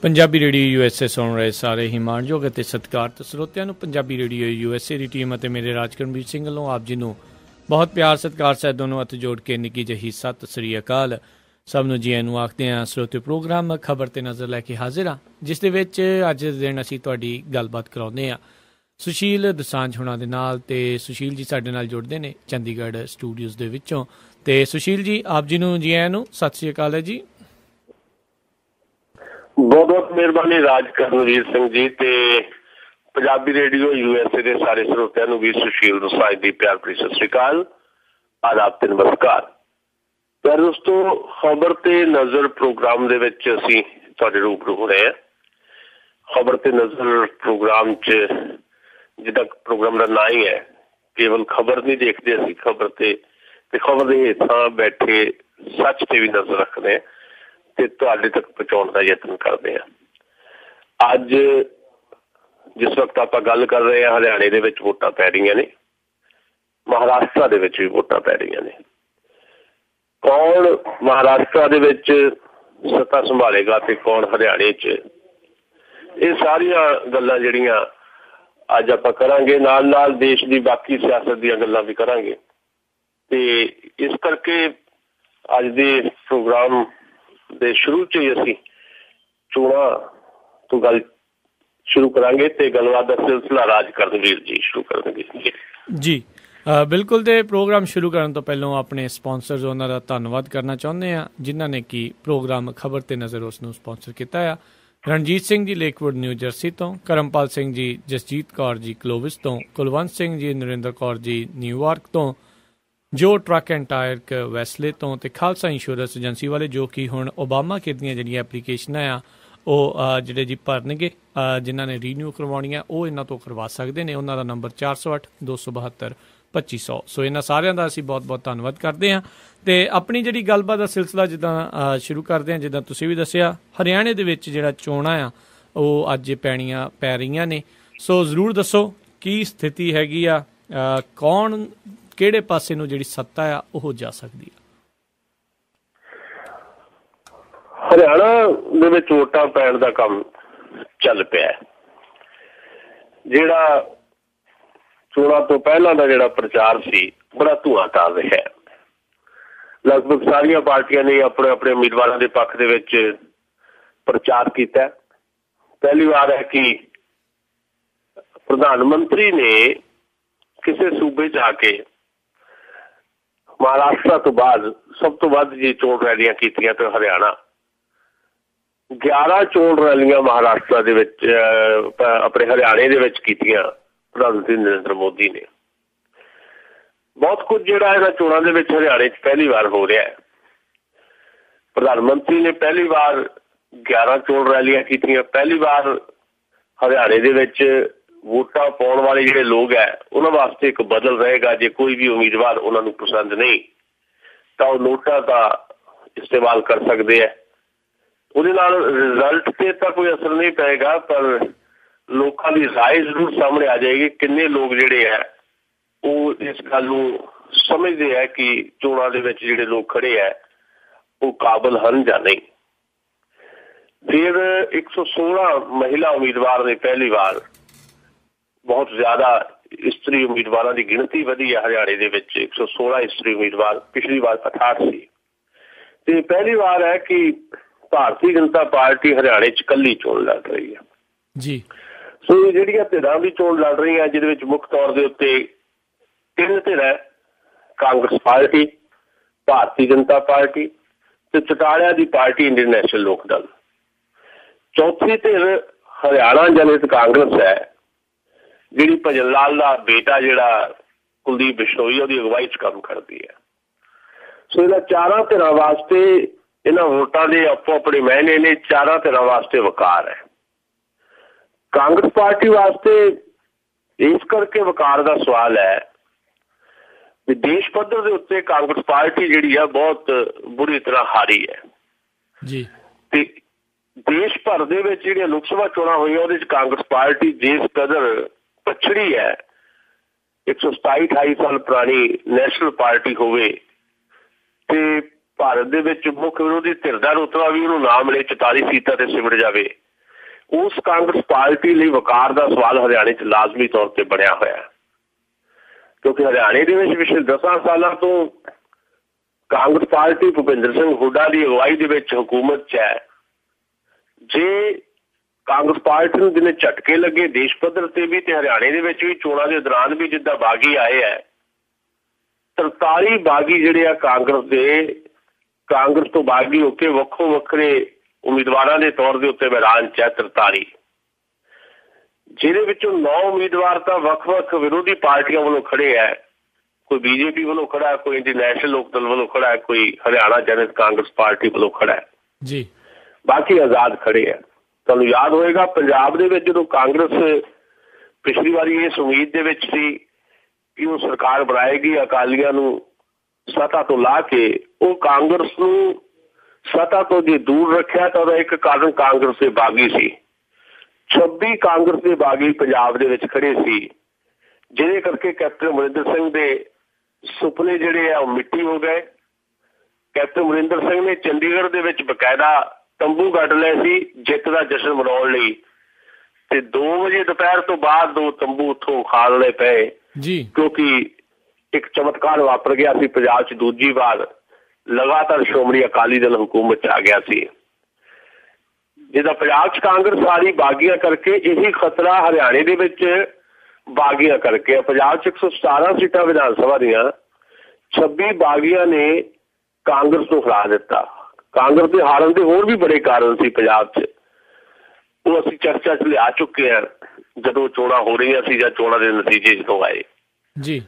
Punjabi radio USA ਸੁਣ ਰਹੇ ਸਾਰੇ ਹੀ ਮਾਣਯੋਗ ਅਤੇ ਸਤਿਕਾਰਤ ਸਰੋਤਿਆਂ ਨੂੰ ਪੰਜਾਬੀ ਰੇਡੀਓ USA ਦੀ ਟੀਮ ਅਤੇ ਮੇਰੇ ਰਾਜਕਰਮਵੀਰ ਸਿੰਘ ਵੱਲੋਂ ਆਪ ਜੀ ਨੂੰ ਬਹੁਤ ਪਿਆਰ ਸਤਿਕਾਰ ਸਹਿਤ ਦੋਨੋਂ ਹੱਥ ਜੋੜ ਕੇ ਨਿੱਕੀ ਜਿਹੀ ਸਤਿ ਸ੍ਰੀ ਅਕਾਲ। ਸਭ ਨੂੰ ਜੀ ਆਇਆਂ ਨੂੰ ਆਖਦੇ ਹਾਂ। ਸਰੋਤੇ ਪ੍ਰੋਗਰਾਮ ਖਬਰ 'ਤੇ ਨਜ਼ਰ ਲੈ ਕੇ ਹਾਜ਼ਰ ਹਾਂ, ਜਿਸ ਦੇ ਵਿੱਚ ਅੱਜ ਦੇ ਦਿਨ ਅਸੀਂ ਤੁਹਾਡੀ ਗੱਲਬਾਤ ਕਰਾਉਂਦੇ ਹਾਂ ਸੁਸ਼ੀਲ ਦਸਾਂਝ ਹੋਣਾ ਦੇ ਨਾਲ। ਅਤੇ ਸੁਸ਼ੀਲ ਜੀ ਸਾਡੇ ਨਾਲ ਜੁੜਦੇ ਨੇ ਚੰਡੀਗੜ੍ਹ ਸਟੂਡੀਓਜ਼ ਦੇ ਵਿੱਚੋਂ। ਅਤੇ ਸੁਸ਼ੀਲ ਜੀ ਆਪ ਜੀ ਨੂੰ ਜੀ ਆਇਆਂ ਨੂੰ ਸਤਿ ਸ੍ਰੀ ਅਕਾਲ ਹੈ ਜੀ। ਬਹੁਤ ਬਹੁਤ ਮਿਹਰਬਾਨੀ ਰਾਜਕਰਮਵੀਰ ਸਿੰਘ ਜੀ ਤੇ ਪੰਜਾਬੀ ਰੇਡੀਓ USA ਦੇ ਸਾਰੇ ਸਰੋਤਿਆਂ ਨੂੰ ਵੀ ਸੁਸ਼ੀਲ ਦਸਾਂਝ ਦੀ ਪਿਆਰ ਭਰੀ ਸਤਿ ਸ੍ਰੀ ਅਕਾਲ, ਆਦਾਬ ਤੇ ਨਮਸਕਾਰ। ਪਰ ਦੋਸਤੋ, ਖਬਰ ਤੇ ਨਜ਼ਰ ਪ੍ਰੋਗਰਾਮ ਦੇ ਵਿੱਚ ਅਸੀਂ ਤੁਹਾਡੇ ਰੂਬਰੂ ਹੋ ਰਹੇ ਹਾਂ। ਖਬਰ ਤੇ ਨਜ਼ਰ ਪ੍ਰੋਗਰਾਮ 'ਚ ਜਿੱਦਾਂ ਪ੍ਰੋਗਰਾਮ ਦਾ ਨਾਂ ਹੀ ਹੈ, ਕੇਵਲ ਖਬਰ ਨਹੀਂ ਦੇਖਦੇ ਅਸੀਂ, ਖਬਰ ਤੇ ਖਬਰ ਦੇ ਹੇਠਾਂ ਬੈਠੇ ਸੱਚ ਤੇ ਵੀ ਨਜ਼ਰ ਰੱਖਦੇ ਹਾਂ ਤੇ ਤੁਹਾਡੇ ਤੱਕ ਪਹੁੰਚਾਉਣ ਦਾ ਯਤਨ ਕਰਦੇ ਹਾਂ। ਅੱਜ ਜਿਸ ਵਕਤ ਆਪਾਂ ਗੱਲ ਕਰ ਰਹੇ ਹਾਂ, ਹਰਿਆਣੇ ਦੇ ਵਿੱਚ ਵੋਟਾਂ ਪੈ ਰਹੀਆਂ ਨੇ, ਮਹਾਰਾਸ਼ਟਰ ਦੇ ਵਿੱਚ ਵੀ ਵੋਟਾਂ ਪੈ ਰਹੀਆਂ ਨੇ। ਕੌਣ ਮਹਾਰਾਸ਼ਟਰ ਦੇ ਵਿੱਚ ਸੱਤਾ ਸੰਭਾਲੇਗਾ ਤੇ ਕੌਣ ਹਰਿਆਣੇ 'ਚ, ਇਹ ਸਾਰੀਆਂ ਗੱਲਾਂ ਜਿਹੜੀਆਂ ਅੱਜ ਆਪਾਂ ਕਰਾਂਗੇ, ਨਾਲ ਨਾਲ ਦੇਸ਼ ਦੀ ਬਾਕੀ ਸਿਆਸਤ ਦੀਆਂ ਗੱਲਾਂ ਵੀ ਕਰਾਂਗੇ। ਤੇ ਇਸ ਕਰਕੇ ਅੱਜ ਦੇ ਪ੍ਰੋਗਰਾਮ ਦੇ ਸ਼ੁਰੂ 'ਚ ਹੀ ਅਸੀਂ ਚੋਣਾਂ ਤੋਂ ਗੱਲ ਸ਼ੁਰੂ ਕਰਾਂਗੇ ਤੇ ਗੱਲਬਾਤ ਦਾ ਸਿਲਸਿਲਾ ਰਾਜਕਰਮਵੀਰ ਜੀ ਸ਼ੁਰੂ ਕਰਨਗੇ ਜੀ। ਬਿਲਕੁਲ। ਤੇ ਪ੍ਰੋਗਰਾਮ ਸ਼ੁਰੂ ਕਰਨ ਤੋਂ ਪਹਿਲਾਂ ਆਪਣੇ ਸਪਾਂਸਰਜ਼ ਉਹਨਾਂ ਦਾ ਧੰਨਵਾਦ ਕਰਨਾ ਚਾਹੁੰਦੇ ਹਾਂ, ਜਿਨ੍ਹਾਂ ਨੇ ਕਿ ਪ੍ਰੋਗਰਾਮ ਖਬਰ ਤੇ ਨਜ਼ਰ ਉਸ ਨੂੰ ਸਪਾਂਸਰ ਕੀਤਾ ਆ। ਰਣਜੀਤ ਸਿੰਘ ਜੀ ਲੇਕਵੁੱਡ ਨਿਊ ਜਰਸੀ ਤੋਂ, ਕਰਮਪਾਲ ਸਿੰਘ ਜੀ ਜਸਜੀਤ ਕੌਰ ਜੀ ਕਲੋਵਿਸ ਤੋਂ, ਕੁਲਵੰਤ ਸਿੰਘ ਜੀ ਨਰਿੰਦਰ ਕੌਰ ਜੀ ਨਿਊਯਾਰਕ ਤੋਂ, ਜੋ ਟਰੱਕ ਐਂਡ ਟਾਇਰ ਵੈਸਲੇ ਤੋਂ, ਅਤੇ ਖਾਲਸਾ ਇੰਸ਼ੋਰੈਂਸ ਏਜੰਸੀ ਵਾਲੇ ਜੋ ਕਿ ਹੁਣ ਓਬਾਮਾ ਕੇਅਰ ਦੀਆਂ ਜਿਹੜੀਆਂ ਐਪਲੀਕੇਸ਼ਨਾਂ ਆ ਉਹ ਜਿਹੜੇ ਜੀ ਭਰਨਗੇ, ਜਿਨ੍ਹਾਂ ਨੇ ਰੀਨਿਊ ਕਰਵਾਉਣੀਆਂ ਉਹ ਇਹਨਾਂ ਤੋਂ ਕਰਵਾ ਸਕਦੇ ਨੇ। ਉਹਨਾਂ ਦਾ ਨੰਬਰ 408-272-2500। ਸੋ ਇਹਨਾਂ ਸਾਰਿਆਂ ਦਾ ਅਸੀਂ ਬਹੁਤ ਬਹੁਤ ਧੰਨਵਾਦ ਕਰਦੇ ਹਾਂ। ਅਤੇ ਆਪਣੀ ਜਿਹੜੀ ਗੱਲਬਾਤ ਦਾ ਸਿਲਸਿਲਾ ਜਿੱਦਾਂ ਸ਼ੁਰੂ ਕਰਦੇ ਹਾਂ, ਜਿੱਦਾਂ ਤੁਸੀਂ ਵੀ ਦੱਸਿਆ, ਹਰਿਆਣੇ ਦੇ ਵਿੱਚ ਜਿਹੜਾ ਚੋਣਾਂ ਆ ਉਹ ਅੱਜ ਪੈ ਰਹੀਆਂ ਨੇ। ਸੋ ਜ਼ਰੂਰ ਦੱਸੋ ਕੀ ਸਥਿਤੀ ਹੈਗੀ ਆ, ਕੌਣ ਕਿਹੜੇ ਪਾਸੇ ਨੂੰ ਜਿਹੜੀ ਸੱਤਾ ਆ ਉਹ ਜਾ ਸਕਦੀ ਆ। ਹਰਿਆਣਾ ਦੇ ਵਿੱਚ ਵੋਟਾਂ ਪੈਣ ਦਾ ਕੰਮ ਚੱਲ ਪਿਆ। ਜਿਹੜਾ ਚੋਣਾਂ ਤੋਂ ਪਹਿਲਾਂ ਦਾ ਜਿਹੜਾ ਪ੍ਰਚਾਰ ਸੀ ਬੜਾ ਧੂਆਂਧਾਰ ਰਿਹਾ। ਲਗਭਗ ਸਾਰੀਆਂ ਪਾਰਟੀਆਂ ਨੇ ਆਪਣੇ ਆਪਣੇ ਉਮੀਦਵਾਰਾਂ ਦੇ ਪੱਖ ਦੇ ਵਿੱਚ ਪ੍ਰਚਾਰ ਕੀਤਾ। ਪਹਿਲੀ ਵਾਰ ਹੈ ਕਿ ਪ੍ਰਧਾਨ ਮੰਤਰੀ ਨੇ ਕਿਸੇ ਸੂਬੇ 'ਚ ਆ ਕੇ ਮਹਾਰਾਸ਼ਟਰ ਤੋਂ ਬਾਅਦ ਸਭ ਤੋਂ ਵੱਧ ਜੇ ਚੋਣ ਰੈਲੀਆਂ ਕੀਤੀਆਂ ਤੇ ਹਰਿਆਣਾ 11 ਚੋਣ ਰੈਲੀਆਂ ਮਹਾਰਾਸ਼ਟਰ ਦੇ ਵਿੱਚ ਆਪਣੇ ਹਰਿਆਣੇ ਦੇ ਵਿੱਚ ਕੀਤੀਆਂ ਪ੍ਰਧਾਨ ਮੰਤਰੀ ਨਰਿੰਦਰ ਮੋਦੀ ਨੇ। ਬਹੁਤ ਕੁਝ ਜਿਹੜਾ ਇਹਨਾਂ ਚੋਣਾਂ ਦੇ ਵਿੱਚ ਹਰਿਆਣੇ 'ਚ ਪਹਿਲੀ ਵਾਰ ਹੋ ਰਿਹਾ ਹੈ। ਪ੍ਰਧਾਨ ਮੰਤਰੀ ਨੇ ਪਹਿਲੀ ਵਾਰ 11 ਚੋਣ ਰੈਲੀਆਂ ਕੀਤੀਆਂ। ਪਹਿਲੀ ਵਾਰ ਹਰਿਆਣੇ ਦੇ ਵਿੱਚ ਵੋਟਾਂ ਪਾਉਣ ਵਾਲੇ ਜਿਹੜੇ ਲੋਕ ਹੈ ਉਹਨਾਂ ਵਾਸਤੇ ਇੱਕ ਬਦਲ ਰਹੇਗਾ। ਜੇ ਕੋਈ ਵੀ ਉਮੀਦਵਾਰ ਉਹਨਾਂ ਨੂੰ ਪਸੰਦ ਨਹੀਂ ਤਾਂ ਉਹ ਨੋਟਾਂ ਦਾ ਇਸਤੇਮਾਲ ਕਰ ਸਕਦੇ ਹੈ। ਉਹਦੇ ਨਾਲ ਰਿਜ਼ਲਟ ਤੇ ਤਾਂ ਕੋਈ ਅਸਰ ਨਹੀਂ ਪਏਗਾ, ਪਰ ਲੋਕਾਂ ਦੀ ਰਾਏ ਜ਼ਰੂਰ ਸਾਹਮਣੇ ਆ ਜਾਏਗੀ। ਕਿੰਨੇ ਲੋਕ ਜਿਹੜੇ ਹੈ ਉਹ ਇਸ ਗੱਲ ਨੂੰ ਸਮਝਦੇ ਹੈ ਕਿ ਚੋਣਾਂ ਦੇ ਵਿੱਚ ਜਿਹੜੇ ਲੋਕ ਖੜੇ ਹੈ ਉਹ ਕਾਬਲ ਹਨ ਜਾਂ ਨਹੀਂ। ਫਿਰ 116 ਮਹਿਲਾ ਉਮੀਦਵਾਰ ਨੇ ਪਹਿਲੀ ਵਾਰ, ਬਹੁਤ ਜ਼ਿਆਦਾ ਇਸਤਰੀ ਉਮੀਦਵਾਰਾਂ ਦੀ ਗਿਣਤੀ ਵਧੀ ਹੈ ਹਰਿਆਣੇ ਦੇ ਵਿੱਚ। 116 ਇਸਤਰੀ ਉਮੀਦਵਾਰ, ਪਿਛਲੀ ਵਾਰ 68 ਸੀ। ਤੇ ਪਹਿਲੀ ਵਾਰ ਹੈ ਕਿ ਭਾਰਤੀ ਜਨਤਾ ਪਾਰਟੀ ਹਰਿਆਣੇ 'ਚ ਇਕੱਲੀ ਚੋਣ ਲੜ ਰਹੀ ਹੈ ਜੀ। ਸੋ ਇਹ ਜਿਹੜੀਆਂ ਧਿਰਾਂ ਦੀ ਚੋਣ ਲੜ ਰਹੀਆਂ, ਜਿਹਦੇ ਵਿੱਚ ਮੁੱਖ ਤੌਰ ਦੇ ਉੱਤੇ 3 ਧਿਰ ਹੈ, ਕਾਂਗਰਸ ਪਾਰਟੀ, ਭਾਰਤੀ ਜਨਤਾ ਪਾਰਟੀ ਤੇ ਚਟਾਲਿਆਂ ਦੀ ਪਾਰਟੀ ਇੰਡੀਅਨ ਨੈਸ਼ਨਲ ਲੋਕ ਦਲ। ਚੌਥੀ ਧਿਰ ਹਰਿਆਣਾ ਜਨਹਿਤ ਕਾਂਗਰਸ ਹੈ, ਜਿਹੜੀ ਭਜਨ ਲਾਲ ਦਾ ਬੇਟਾ ਜਿਹੜਾ ਕੁਲਦੀਪ ਬਿਸ਼ਨੋਈ ਉਹਦੀ ਅਗਵਾਈ 'ਚ ਕੰਮ ਕਰਦੀ ਹੈ। ਸੋ ਇਹਨਾਂ ਚਾਰਾਂ ਧਿਰਾਂ ਵਾਸਤੇ ਇਹਨਾਂ ਵੋਟਾਂ ਦੇ ਆਪੋ ਆਪਣੇ ਮਾਇਨੇ ਨੇ। ਚਾਰਾਂ ਧਿਰਾਂ ਵਾਸਤੇ ਵਕਾਰ ਹੈ। ਕਾਂਗਰਸ ਪਾਰਟੀ ਵਾਸਤੇ ਇਸ ਕਰਕੇ ਵਕਾਰ ਦਾ ਸਵਾਲ ਹੈ ਵੀ ਦੇਸ਼ ਪੱਧਰ ਦੇ ਉੱਤੇ ਕਾਂਗਰਸ ਪਾਰਟੀ ਜਿਹੜੀ ਆ ਬਹੁਤ ਬੁਰੀ ਤਰ੍ਹਾਂ ਹਾਰੀ ਹੈ ਜੀ। ਤੇ ਦੇਸ਼ ਭਰ ਦੇ ਵਿੱਚ ਜਿਹੜੀਆਂ ਲੋਕ ਸਭਾ ਚੋਣਾਂ ਹੋਈਆਂ ਉਹਦੇ 'ਚ ਕਾਂਗਰਸ ਪਾਰਟੀ ਜਿਸ ਕਦਰ ਪਛੜੀ ਹੈ, 127-28 ਸਾਲ ਪੁਰਾਣੀ ਨੈਸ਼ਨਲ ਪਾਰਟੀ ਹੋਵੇ ਤੇ ਭਾਰਤ ਦੇ ਵਿੱਚ ਮੁੱਖ ਵਿਰੋਧੀ ਧਿਰ ਦਾ ਰੁਤਬਾ ਵੀ ਉਹਨੂੰ ਨਾ ਮਿਲੇ, 44 ਸੀਟਾਂ ਤੇ ਸਿਮਟ ਜਾਵੇ, ਉਸ ਕਾਂਗਰਸ ਪਾਰਟੀ ਲਈ ਵਕਾਰ ਦਾ ਸਵਾਲ ਹਰਿਆਣੇ 'ਚ ਲਾਜ਼ਮੀ ਤੌਰ ਤੇ ਬਣਿਆ ਹੋਇਆ, ਕਿਉਂਕਿ ਹਰਿਆਣੇ ਦੇ ਵਿੱਚ ਪਿਛਲੇ 10 ਸਾਲਾਂ ਤੋਂ ਕਾਂਗਰਸ ਪਾਰਟੀ ਭੁਪਿੰਦਰ ਸਿੰਘ ਹੁੱਡਾ ਦੀ ਅਗਵਾਈ ਦੇ ਵਿੱਚ ਹਕੂਮਤ 'ਚ ਹੈ। ਜੇ ਕਾਂਗਰਸ ਪਾਰਟੀ ਨੂੰ ਜਿੰਨੇ ਝਟਕੇ ਲੱਗੇ ਦੇਸ਼ ਪੱਧਰ ਤੇ ਵੀ ਤੇ ਹਰਿਆਣੇ ਦੇ ਵਿੱਚ ਵੀ ਚੋਣਾਂ ਦੇ ਦੌਰਾਨ ਵੀ, ਜਿੱਦਾਂ ਬਾਗੀ ਆਏ ਹੈ 43 ਬਾਗੀ ਜਿਹੜੇ ਆ ਕਾਂਗਰਸ ਤੋਂ ਬਾਗੀ ਹੋ ਕੇ ਵੱਖੋ ਵੱਖਰੇ ਉਮੀਦਵਾਰਾਂ ਦੇ ਤੌਰ ਦੇ ਉੱਤੇ ਮੈਦਾਨ 'ਚ ਹੈ 43, ਜਿਹਦੇ ਵਿੱਚੋਂ 9 ਉਮੀਦਵਾਰ ਤਾਂ ਵੱਖ-ਵੱਖ ਵਿਰੋਧੀ ਪਾਰਟੀਆਂ ਵੱਲੋਂ ਖੜੇ ਹੈ। ਕੋਈ ਬੀਜੇਪੀ ਵੱਲੋਂ ਖੜਾ, ਕੋਈ ਇੰਟਰਨੈਸ਼ਨਲ ਲੋਕ ਦਲ ਵੱਲੋਂ ਖੜਾ ਹੈ, ਕੋਈ ਹਰਿਆਣਾ ਜਨਤਾ ਕਾਂਗਰਸ ਪਾਰਟੀ ਵੱਲੋਂ ਖੜਾ ਹੈ ਜੀ, ਬਾਕੀ ਆਜ਼ਾਦ ਖੜੇ ਹੈ। ਤੁਹਾਨੂੰ ਯਾਦ ਹੋਏਗਾ ਪੰਜਾਬ ਦੇ ਵਿੱਚ ਜਦੋਂ ਕਾਂਗਰਸ ਪਿਛਲੀ ਵਾਰੀ ਇਸ ਉਮੀਦ ਦੇ ਵਿੱਚ ਸੀ ਕਿ ਉਹ ਸਰਕਾਰ ਬਣਾਏਗੀ ਅਕਾਲੀਆਂ ਨੂੰ ਸੱਤਾ ਤੋਂ ਲਾ ਕੇ, ਉਹ ਕਾਂਗਰਸ ਨੂੰ ਸੱਤਾ ਤੋਂ ਜੇ ਦੂਰ ਰੱਖਿਆ ਤਾਂ ਉਹਦਾ ਇੱਕ ਕਾਰਨ ਕਾਂਗਰਸ ਦੇ ਬਾਗੀ ਸੀ। 26 ਕਾਂਗਰਸ ਦੇ ਬਾਗੀ ਪੰਜਾਬ ਦੇ ਵਿੱਚ ਖੜੇ ਸੀ, ਜਿਹਦੇ ਕਰਕੇ ਕੈਪਟਨ ਅਮਰਿੰਦਰ ਸਿੰਘ ਦੇ ਸੁਪਨੇ ਜਿਹੜੇ ਆ ਉਹ ਮਿੱਟੀ ਹੋ ਗਏ। ਕੈਪਟਨ ਅਮਰਿੰਦਰ ਸਿੰਘ ਨੇ ਚੰਡੀਗੜ੍ਹ ਦੇ ਵਿੱਚ ਬਕਾਇਦਾ ਤੰਬੂ ਗੱਡ ਲਏ ਸੀ ਜਿੱਤ ਦਾ ਜਸ਼ਨ ਮਨਾਉਣ ਲਈ, ਤੇ 2 ਵਜੇ ਦੁਪਹਿਰ ਤੋਂ ਬਾਅਦ 2 ਤੰਬੂ ਉੱਥੋਂ ਖਾਲਣੇ ਪਏ ਜੀ, ਕਿਉਂਕਿ ਇੱਕ ਚਮਤਕਾਰ ਵਾਪਰ ਗਿਆ ਸੀ ਪੰਜਾਬ 'ਚ। ਦੂਜੀ ਵਾਰ ਲਗਾਤਾਰ ਸ਼੍ਰੋਮਣੀ ਅਕਾਲੀ ਦਲ ਹਕੂਮਤ 'ਚ ਆ ਗਿਆ ਸੀ, ਜਿਹਦਾ ਪੰਜਾਬ 'ਚ ਕਾਂਗਰਸ ਸਾਰੀ ਬਾਗੀਆਂ ਕਰਕੇ। ਇਹੀ ਖਤਰਾ ਹਰਿਆਣੇ ਦੇ ਵਿੱਚ ਬਾਗੀਆਂ ਕਰਕੇ। ਪੰਜਾਬ 'ਚ 117 ਸੀਟਾਂ ਵਿਧਾਨ ਸਭਾ ਦੀਆਂ 26 ਬਾਗੀਆਂ ਨੇ ਕਾਂਗਰਸ ਨੂੰ ਹਰਾ ਦਿੱਤਾ। ਕਾਂਗਰਸ ਦੇ ਹਾਰਨ ਦੇ ਹੋਰ ਵੀ ਬੜੇ ਕਾਰਨ ਸੀ ਪੰਜਾਬ 'ਚ, ਉਹ ਅਸੀਂ ਚਰਚਾ 'ਚ ਲਿਆ ਚੁੱਕੇ ਹਾਂ ਜਦੋਂ ਚੋਣਾਂ ਹੋ ਰਹੀਆਂ ਸੀ ਜਾਂ ਚੋਣਾਂ ਦੇ ਨਤੀਜੇ ਜਦੋਂ ਆਏ ਜੀ।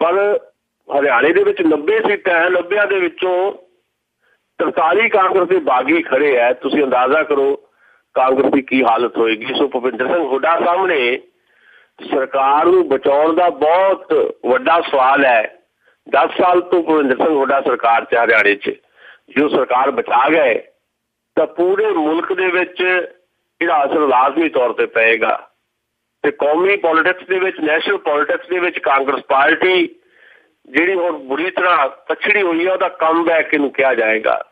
ਪਰ ਹਰਿਆਣੇ ਦੇ ਵਿੱਚ 90 ਸੀਟਾਂ ਹੈ, 90 ਦੇ ਵਿੱਚੋਂ 43 ਕਾਂਗਰਸ ਦੇ ਬਾਗੀ ਖੜੇ ਹੈ। ਤੁਸੀਂ ਅੰਦਾਜ਼ਾ ਕਰੋ ਕਾਂਗਰਸ ਦੀ ਕੀ ਹਾਲਤ ਹੋਏਗੀ। ਸੋ ਭੁਪਿੰਦਰ ਸਿੰਘ ਹੁੱਡਾ ਸਾਹਮਣੇ ਸਰਕਾਰ ਨੂੰ ਬਚਾਉਣ ਦਾ ਬਹੁਤ ਵੱਡਾ ਸਵਾਲ ਹੈ। 10 ਸਾਲ ਤੋਂ ਭੁਪਿੰਦਰ ਸਿੰਘ ਹੁੱਡਾ ਸਰਕਾਰ 'ਚ ਹਰਿਆਣੇ 'ਚ, ਜੋ ਸਰਕਾਰ ਬਚਾ ਗਏ ਤਾਂ ਪੂਰੇ ਮੁਲਕ ਦੇ ਵਿੱਚ ਇਹਦਾ ਅਸਰ ਲਾਜ਼ਮੀ ਤੌਰ ਤੇ ਪਏਗਾ। ਤੇ ਕੌਮੀ ਪੋਲੀਟਿਕਸ ਦੇ ਵਿੱਚ, ਨੈਸ਼ਨਲ ਪੋਲੀਟਿਕਸ ਦੇ ਵਿੱਚ ਕਾਂਗਰਸ ਪਾਰਟੀ ਜਿਹੜੀ ਹੁਣ ਬੁਰੀ ਤਰ੍ਹਾਂ ਪਛੜੀ ਹੋਈ ਹੈ, ਉਹਦਾ ਕਮਬੈਕ ਇਹਨੂੰ ਕਿਹਾ ਜਾਏਗਾ।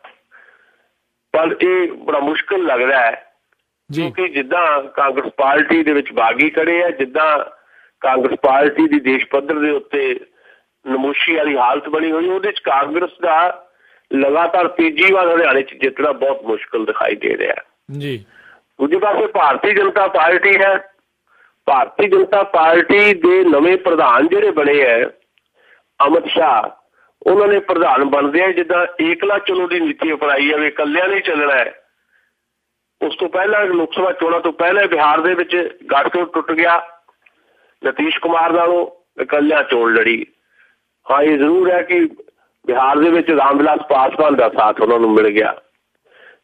ਪਰ ਇਹ ਬੜਾ ਮੁਸ਼ਕਿਲ ਲੱਗਦਾ ਹੈ ਕਿਉਂਕਿ ਜਿੱਦਾਂ ਕਾਂਗਰਸ ਪਾਰਟੀ ਦੇ ਵਿੱਚ ਬਾਗੀ ਖੜੇ ਹੈ, ਜਿੱਦਾਂ ਕਾਂਗਰਸ ਪਾਰਟੀ ਦੀ ਦੇਸ਼ ਪੱਧਰ ਦੇ ਉੱਤੇ ਨਮੋਸ਼ੀ ਵਾਲੀ ਹਾਲਤ ਬਣੀ ਹੋਈ, ਉਹਦੇ 'ਚ ਕਾਂਗਰਸ ਦਾ ਲਗਾਤਾਰ ਤੀਜੀ ਵਾਰ ਹਰਿਆਣੇ 'ਚ ਜਿੱਤਣਾ ਬਹੁਤ ਮੁਸ਼ਕਿਲ ਦਿਖਾਈ ਦੇ ਰਿਹਾ ਜੀ। ਦੂਜੇ ਪਾਸੇ ਭਾਰਤੀ ਜਨਤਾ ਪਾਰਟੀ ਹੈ। ਭਾਰਤੀ ਜਨਤਾ ਪਾਰਟੀ ਦੇ ਨਵੇਂ ਪ੍ਰਧਾਨ ਜਿਹੜੇ ਬਣੇ ਹੈ ਅਮਿਤ ਸ਼ਾਹ, ਉਹਨਾਂ ਨੇ ਪ੍ਰਧਾਨ ਬਣਦੇ ਆ ਜਿੱਦਾਂ ਏਕਲਾ ਚਲੋ ਦੀ ਨੀਤੀ ਅਪਣਾਈ ਹੈ ਵੀ ਇਕੱਲਿਆਂ ਨਹੀਂ ਚੱਲਣਾ ਹੈ। ਉਸ ਤੋਂ ਪਹਿਲਾਂ ਲੋਕ ਸਭਾ ਚੋਣਾਂ ਤੋਂ ਪਹਿਲਾਂ ਬਿਹਾਰ ਦੇ ਵਿੱਚ ਗੱਠਜੋੜ ਟੁੱਟ ਗਿਆ, ਨਿਤੀਸ਼ ਕੁਮਾਰ ਨਾਲੋਂ ਇਕੱਲਿਆਂ ਚੋਣ ਲੜੀ। ਹਾਂ, ਇਹ ਜ਼ਰੂਰ ਹੈ ਕਿ ਬਿਹਾਰ ਦੇ ਵਿੱਚ ਰਾਮ ਵਿਲਾਸ ਪਾਸਵਾਨ ਦਾ ਸਾਥ ਉਹਨਾਂ ਨੂੰ ਮਿਲ ਗਿਆ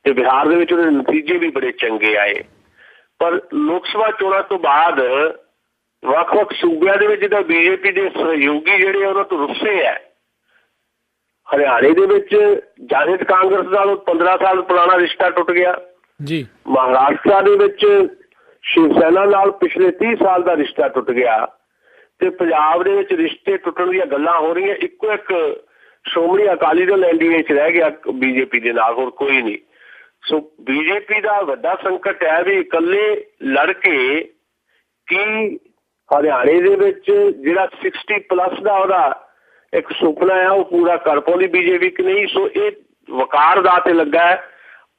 ਤੇ ਬਿਹਾਰ ਦੇ ਵਿੱਚ ਉਹਦੇ ਨਤੀਜੇ ਵੀ ਬੜੇ ਚੰਗੇ ਆਏ। ਪਰ ਲੋਕ ਸਭਾ ਚੋਣਾਂ ਤੋਂ ਬਾਅਦ ਵੱਖ-ਵੱਖ ਸੂਬਿਆਂ ਦੇ ਵਿੱਚ ਜਿੱਦਾਂ ਬੀਜੇਪੀ ਦੇ ਸਹਿਯੋਗੀ ਜਿਹੜੇ ਉਹਨਾਂ ਤੋਂ ਰੁੱਸੇ ਹੈ। ਹਰਿਆਣੇ ਦੇ ਵਿੱਚ ਜਨਹਿਤ ਕਾਂਗਰਸ ਨਾਲ 15 ਸਾਲ ਪੁਰਾਣਾ ਰਿਸ਼ਤਾ ਟੁੱਟ ਗਿਆ ਜੀ। ਮਹਾਰਾਸ਼ਟਰ ਦੇ ਵਿੱਚ ਸ਼ਿਵ ਸੈਨਾ ਨਾਲ ਪਿਛਲੇ 30 ਸਾਲ ਦਾ ਰਿਸ਼ਤਾ ਟੁੱਟ ਗਿਆ ਤੇ ਪੰਜਾਬ ਦੇ ਵਿੱਚ ਰਿਸ਼ਤੇ ਟੁੱਟਣ ਦੀਆਂ ਗੱਲਾਂ ਹੋ ਰਹੀਆਂ। ਇੱਕੋ ਇੱਕ ਸ਼੍ਰੋਮਣੀ ਅਕਾਲੀ ਦਲ ਐਨਡੀਏ 'ਚ ਰਹਿ ਗਿਆ ਬੀਜੇਪੀ ਦੇ ਨਾਲ, ਹੋਰ ਕੋਈ ਨਹੀਂ। ਸੋ ਬੀਜੇਪੀ ਦਾ ਵੱਡਾ ਸੰਕਟ ਹੈ ਵੀ ਇਕੱਲੇ ਲੜ ਕੇ ਕੀ ਹਰਿਆਣੇ ਦੇ ਵਿੱਚ ਜਿਹੜਾ 60+ ਦਾ ਉਹਦਾ ਇੱਕ ਸੁਪਨਾ ਹੈ ਉਹ ਪੂਰਾ ਕਰ ਪਾਉਂਦੀ ਬੀਜੇਪੀ ਕਿ ਨਹੀਂ। ਸੋ ਇਹ ਵਕਾਰ ਦਾ ਤੇ ਲੱਗਾ ਹੈ,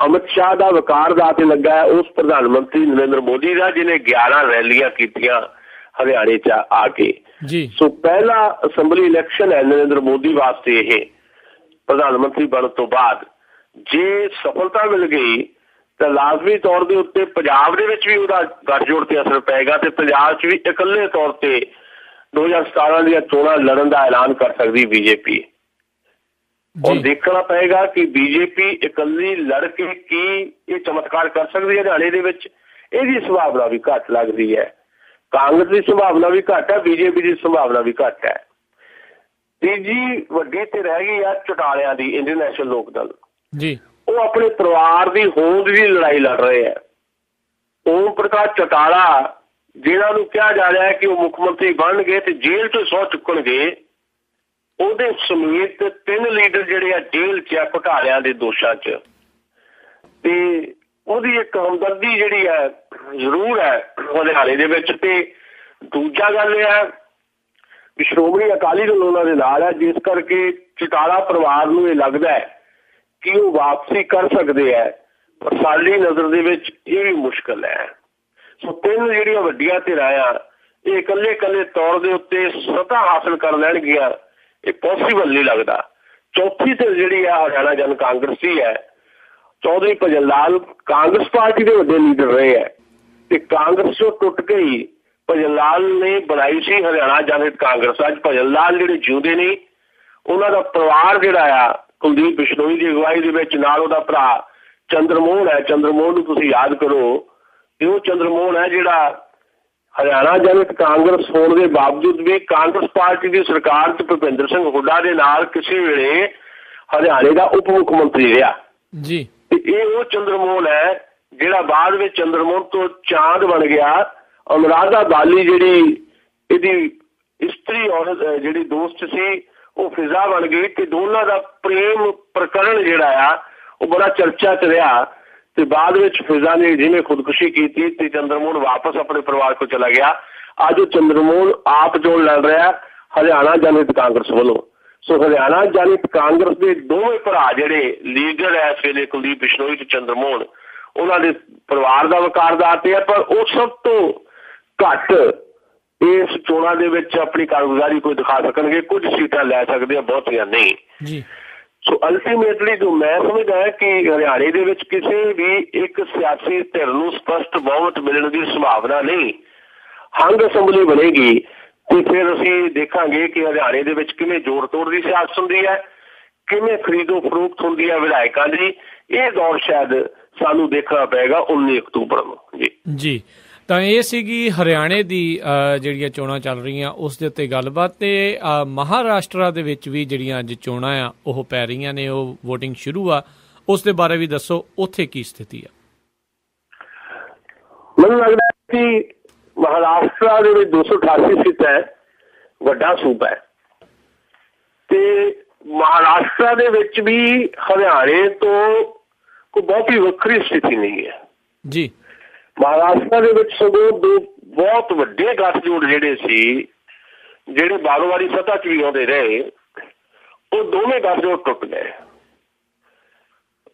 ਅਮਿਤ ਸ਼ਾਹ ਦਾ ਵਕਾਰ ਦਾ ਤੇ ਲੱਗਾ ਹੈ ਉਸ ਪ੍ਰਧਾਨ ਮੰਤਰੀ ਨਰਿੰਦਰ ਮੋਦੀ ਦਾ, ਜਿਹਨੇ 11 ਰੈਲੀਆਂ ਕੀਤੀਆਂ ਹਰਿਆਣੇ 'ਚ ਆ ਕੇ ਜੀ। ਸੋ ਪਹਿਲਾ ਅਸੈਂਬਲੀ ਇਲੈਕਸ਼ਨ ਹੈ ਨਰਿੰਦਰ ਮੋਦੀ ਵਾਸਤੇ ਇਹ ਪ੍ਰਧਾਨ ਮੰਤਰੀ ਬਣਨ ਤੋਂ ਬਾਅਦ। ਜੇ ਸਫਲਤਾ ਮਿਲ ਗਈ ਤਾਂ ਲਾਜ਼ਮੀ ਤੌਰ ਦੇ ਉੱਤੇ ਪੰਜਾਬ ਦੇ ਵਿੱਚ ਵੀ ਉਹਦਾ ਗੱਠਜੋੜ ਤੇ ਅਸਰ ਪਏਗਾ ਤੇ ਪੰਜਾਬ 'ਚ ਵੀ ਇਕੱਲੇ ਤੌਰ ਤੇ 2017 ਦੀਆਂ ਚੋਣਾਂ ਲੜਨ ਦਾ ਐਲਾਨ ਕਰ ਸਕਦੀ ਬੀਜੇਪੀ। ਹੁਣ ਦੇਖਣਾ ਪਏਗਾ ਕਿ ਬੀਜੇਪੀ ਇਕੱਲੀ ਲੜ ਕੇ ਕੀ ਇਹ ਚਮਤਕਾਰ ਕਰ ਸਕਦੀ ਹੈ ਹਰਿਆਣੇ ਦੇ ਵਿੱਚ। ਇਹਦੀ ਸੰਭਾਵਨਾ ਵੀ ਘੱਟ ਲੱਗਦੀ ਹੈ। ਕਾਂਗਰਸ ਦੀ ਸੰਭਾਵਨਾ ਵੀ ਘੱਟ ਹੈ, ਬੀਜੇਪੀ ਦੀ ਸੰਭਾਵਨਾ ਵੀ ਘੱਟ ਹੈ। ਤੀਜੀ ਵੱਡੀ ਤੇ ਰਹਿ ਗਈ ਆ ਚੌਟਾਲਿਆਂ ਦੀ, ਇੰਟਰਨੈਸ਼ਨਲ ਲੋਕ ਦਲ ਜੀ। ਉਹ ਆਪਣੇ ਪਰਿਵਾਰ ਦੀ ਹੋਂਦ ਦੀ ਲੜਾਈ ਲੜ ਰਹੇ ਹੈ। ਓਮ ਪ੍ਰਕਾਸ਼ ਚੌਟਾਲਾ ਜਿਹਨਾਂ ਨੂੰ ਕਿਹਾ ਜਾ ਰਿਹਾ ਹੈ ਕਿ ਉਹ ਮੁੱਖ ਮੰਤਰੀ ਬਣਨਗੇ ਤੇ ਜੇਲ੍ਹ ਤੋਂ ਸਹੁੰ ਚੁੱਕਣਗੇ, ਉਹਦੇ ਸਮੇਤ 3 ਲੀਡਰ ਜਿਹੜੇ ਆ ਜੇਲ੍ਹ 'ਚ ਆ ਘੁਟਾਲਿਆਂ ਦੇ ਦੋਸ਼ਾਂ 'ਚ। ਤੇ ਉਹਦੀ ਇੱਕ ਹਮਦਰਦੀ ਜਿਹੜੀ ਹੈ ਜ਼ਰੂਰ ਹੈ ਹਰਿਆਣੇ ਦੇ ਵਿੱਚ। ਤੇ ਦੂਜਾ ਗੱਲ ਇਹ ਹੈ ਵੀ ਸ਼੍ਰੋਮਣੀ ਅਕਾਲੀ ਦਲ ਉਹਨਾਂ ਦੇ ਨਾਲ ਹੈ, ਜਿਸ ਕਰਕੇ ਚੌਟਾਲਾ ਪਰਿਵਾਰ ਨੂੰ ਇਹ ਲੱਗਦਾ ਹੈ ਕਿ ਉਹ ਵਾਪਸੀ ਕਰ ਸਕਦੇ ਹੈ, ਪਰ ਸਾਡੀ ਨਜ਼ਰ ਦੇ ਵਿੱਚ ਇਹ ਵੀ ਮੁਸ਼ਕਿਲ ਹੈ। ਸੋ ਤਿੰਨ ਜਿਹੜੀਆਂ ਵੱਡੀਆਂ ਧਿਰਾਂ ਆ ਇਹ ਇਕੱਲੇ ਤੌਰ ਦੇ ਉੱਤੇ ਸੱਤਾ ਹਾਸਲ ਕਰ ਲੈਣਗੀਆਂ, ਇਹ ਪੋਸੀਬਲ ਨਹੀਂ ਲੱਗਦਾ। ਚੌਥੀ ਧਿਰ ਜਿਹੜੀ ਆ ਹਰਿਆਣਾ ਜਨ ਕਾਂਗਰਸੀ ਹੈ, ਚੌਧਰੀ ਭਜਨ ਲਾਲ ਕਾਂਗਰਸ ਪਾਰਟੀ ਦੇ ਵੱਡੇ ਲੀਡਰ ਰਹੇ ਹੈ ਤੇ ਕਾਂਗਰਸ ਤੋਂ ਟੁੱਟ ਕੇ ਹੀ ਭਜਨ ਲਾਲ ਨੇ ਬਣਾਈ ਸੀ ਹਰਿਆਣਾ ਜਨਹਿਤ ਕਾਂਗਰਸ। ਅੱਜ ਭਜਨ ਲਾਲ ਜਿਹੜੇ ਜਿਉਂਦੇ ਨੇ, ਉਹਨਾਂ ਦਾ ਪਰਿਵਾਰ ਜਿਹੜਾ ਆ ਕੁਲਦੀਪ ਬਿਸ਼ਨੋਈ ਦੀ ਅਗਵਾਈ ਦੇ ਵਿੱਚ, ਨਾਲ ਉਹਦਾ ਭਰਾ ਚੰਦਰਮੋਹਨ ਹੈ। ਚੰਦਰਮੋਹਨ ਨੂੰ ਤੁਸੀਂ ਯਾਦ ਕਰੋ ਕਿ ਉਹ ਚੰਦਰਮੋਹਨ ਹੈ ਜਿਹੜਾ ਹਰਿਆਣਾ ਜਨਹਿਤ ਕਾਂਗਰਸ ਹੋਣ ਦੇ ਬਾਵਜੂਦ ਵੀ ਕਾਂਗਰਸ ਪਾਰਟੀ ਦੀ ਸਰਕਾਰ ਚ ਭੁਪਿੰਦਰ ਸਿੰਘ ਹੁੱਡਾ ਦੇ ਨਾਲ ਕਿਸੇ ਵੇਲੇ ਹਰਿਆਣੇ ਦਾ ਉਪ ਮੁੱਖ ਮੰਤਰੀ ਰਿਹਾ ਜੀ। ਤੇ ਇਹ ਉਹ ਚੰਦਰਮੋਹਨ ਹੈ ਜਿਹੜਾ ਬਾਅਦ ਵਿੱਚ ਚੰਦਰਮੋਹਨ ਤੋਂ ਚਾਂਦ ਬਣ ਗਿਆ। ਅਨੁਰਾਧਾ ਬਾਲੀ ਜਿਹੜੀ ਇਹਦੀ ਇਸਤਰੀ ਔਰਤ ਜਿਹੜੀ ਦੋਸਤ ਸੀ, ਉਹ ਫਿਜ਼ਾ ਬਣ ਗਈ ਤੇ ਦੋਨਾਂ ਦਾ ਪ੍ਰੇਮ ਪ੍ਰਕਰਨ ਜਿਹੜਾ ਆ ਉਹ ਬੜਾ ਚਰਚਾ ਚ ਰਿਹਾ। ਤੇ ਬਾਅਦ ਵਿੱਚ ਫਿਜ਼ਾ ਨੇ ਜਿਹਨੇ ਖੁਦਕੁਸ਼ੀ ਕੀਤੀ ਤੇ ਚੰਦਰਮੋਹਨ ਵਾਪਸ ਆਪਣੇ ਪਰਿਵਾਰ ਕੋਲ ਚਲਾ ਗਿਆ। ਅੱਜ ਉਹ ਚੰਦਰਮੋਹਨ ਆਪ ਚੋਣ ਲੜ ਰਿਹਾ ਹਰਿਆਣਾ ਜਨਹਿਤ ਕਾਂਗਰਸ ਵੱਲੋਂ। ਸੋ ਹਰਿਆਣਾ ਜਨਹਿਤ ਕਾਂਗਰਸ ਦੇ ਦੋਵੇਂ ਭਰਾ ਜਿਹੜੇ ਲੀਡਰ ਹੈ ਇਸ ਵੇਲੇ, ਕੁਲਦੀਪ ਬਿਸ਼ਨੋਈ ਤੇ ਚੰਦਰਮੋਹਨ, ਉਹਨਾਂ ਦੇ ਪਰਿਵਾਰ ਦਾ ਵਕਾਰਦਾਰ ਤੇ ਹੈ, ਪਰ ਉਹ ਸਭ ਤੋਂ ਘੱਟ ਇਸ ਚੋਣਾਂ ਦੇ ਵਿੱਚ ਆਪਣੀ ਕਾਰਗੁਜ਼ਾਰੀ ਕੋਈ ਦਿਖਾ ਸਕਣਗੇ। ਕੁਝ ਸੀਟਾਂ ਲੈ ਸਕਦੇ ਆ, ਬਹੁਤੀਆਂ ਨਹੀਂ ਜੀ। ਸੋ ਅਲਟੀਮੇਟਲੀ ਜੋ ਮੈਂ ਸਮਝਦਾ ਕਿ ਹਰਿਆਣੇ ਦੇ ਵਿੱਚ ਕਿਸੇ ਵੀ ਇੱਕ ਸਿਆਸੀ ਧਿਰ ਨੂੰ ਸਪਸ਼ਟ ਬਹੁਮਤ ਮਿਲਣ ਦੀ ਸੰਭਾਵਨਾ ਨਹੀਂ। ਹੰਗ ਅਸੈਂਬਲੀ ਬਣੇਗੀ ਤੇ ਫਿਰ ਅਸੀਂ ਦੇਖਾਂਗੇ ਕਿ ਹਰਿਆਣੇ ਦੇ ਵਿੱਚ ਕਿਵੇਂ ਜੋੜ ਤੋੜ ਦੀ ਸਿਆਸਤ ਹੁੰਦੀ ਹੈ, ਕਿਵੇਂ ਖਰੀਦੋ ਫਰੋਖਤ ਹੁੰਦੀ ਹੈ ਵਿਧਾਇਕਾਂ ਦੀ। ਇਹ ਦੌਰ ਸ਼ਾਇਦ ਸਾਨੂੰ ਦੇਖਣਾ ਪਏਗਾ 19 ਅਕਤੂਬਰ ਨੂੰ। ਜੀ ਤਾਂ ਇਹ ਸੀਗੀ ਹਰਿਆਣੇ ਦੀ ਜਿਹੜੀਆਂ ਚੋਣਾਂ ਚੱਲ ਰਹੀਆਂ ਉਸ ਦੇ ਉੱਤੇ ਗੱਲਬਾਤ। ਤੇ ਮਹਾਰਾਸ਼ਟਰ ਦੇ ਵਿੱਚ ਵੀ ਜਿਹੜੀਆਂ ਅੱਜ ਚੋਣਾਂ ਆ ਉਹ ਪੈ ਰਹੀਆਂ ਨੇ, ਉਹ ਵੋਟਿੰਗ ਸ਼ੁਰੂ ਆ, ਉਸ ਦੇ ਬਾਰੇ ਵੀ ਦੱਸੋ ਉੱਥੇ ਕੀ ਸਥਿਤੀ ਆ। ਮੈਨੂੰ ਲੱਗਦਾ ਕਿ ਮਹਾਰਾਸ਼ਟਰ ਦੇ ਵਿੱਚ 288 ਸੀਟਾਂ ਹੈ, ਵੱਡਾ ਸੂਬਾ ਹੈ ਤੇ ਮਹਾਰਾਸ਼ਟਰ ਦੇ ਵਿੱਚ ਵੀ ਹਰਿਆਣੇ ਤੋਂ ਕੋਈ ਬਹੁਤੀ ਵੱਖਰੀ ਸਥਿਤੀ ਨਹੀਂ ਹੈ ਜੀ। ਮਹਾਰਾਸ਼ਟਰ ਦੇ ਵਿੱਚ ਸਗੋਂ ਦੋ ਬਹੁਤ ਵੱਡੇ ਗੱਠਜੋੜ ਜਿਹੜੇ ਸੀ, ਜਿਹੜੇ ਬਾਰੋ ਵਾਰੀ ਸੱਤਾ ਚ ਵੀ ਆਉਂਦੇ ਰਹੇ, ਉਹ ਦੋਵੇਂ ਗੱਠਜੋੜ ਟੁੱਟ ਗਏ।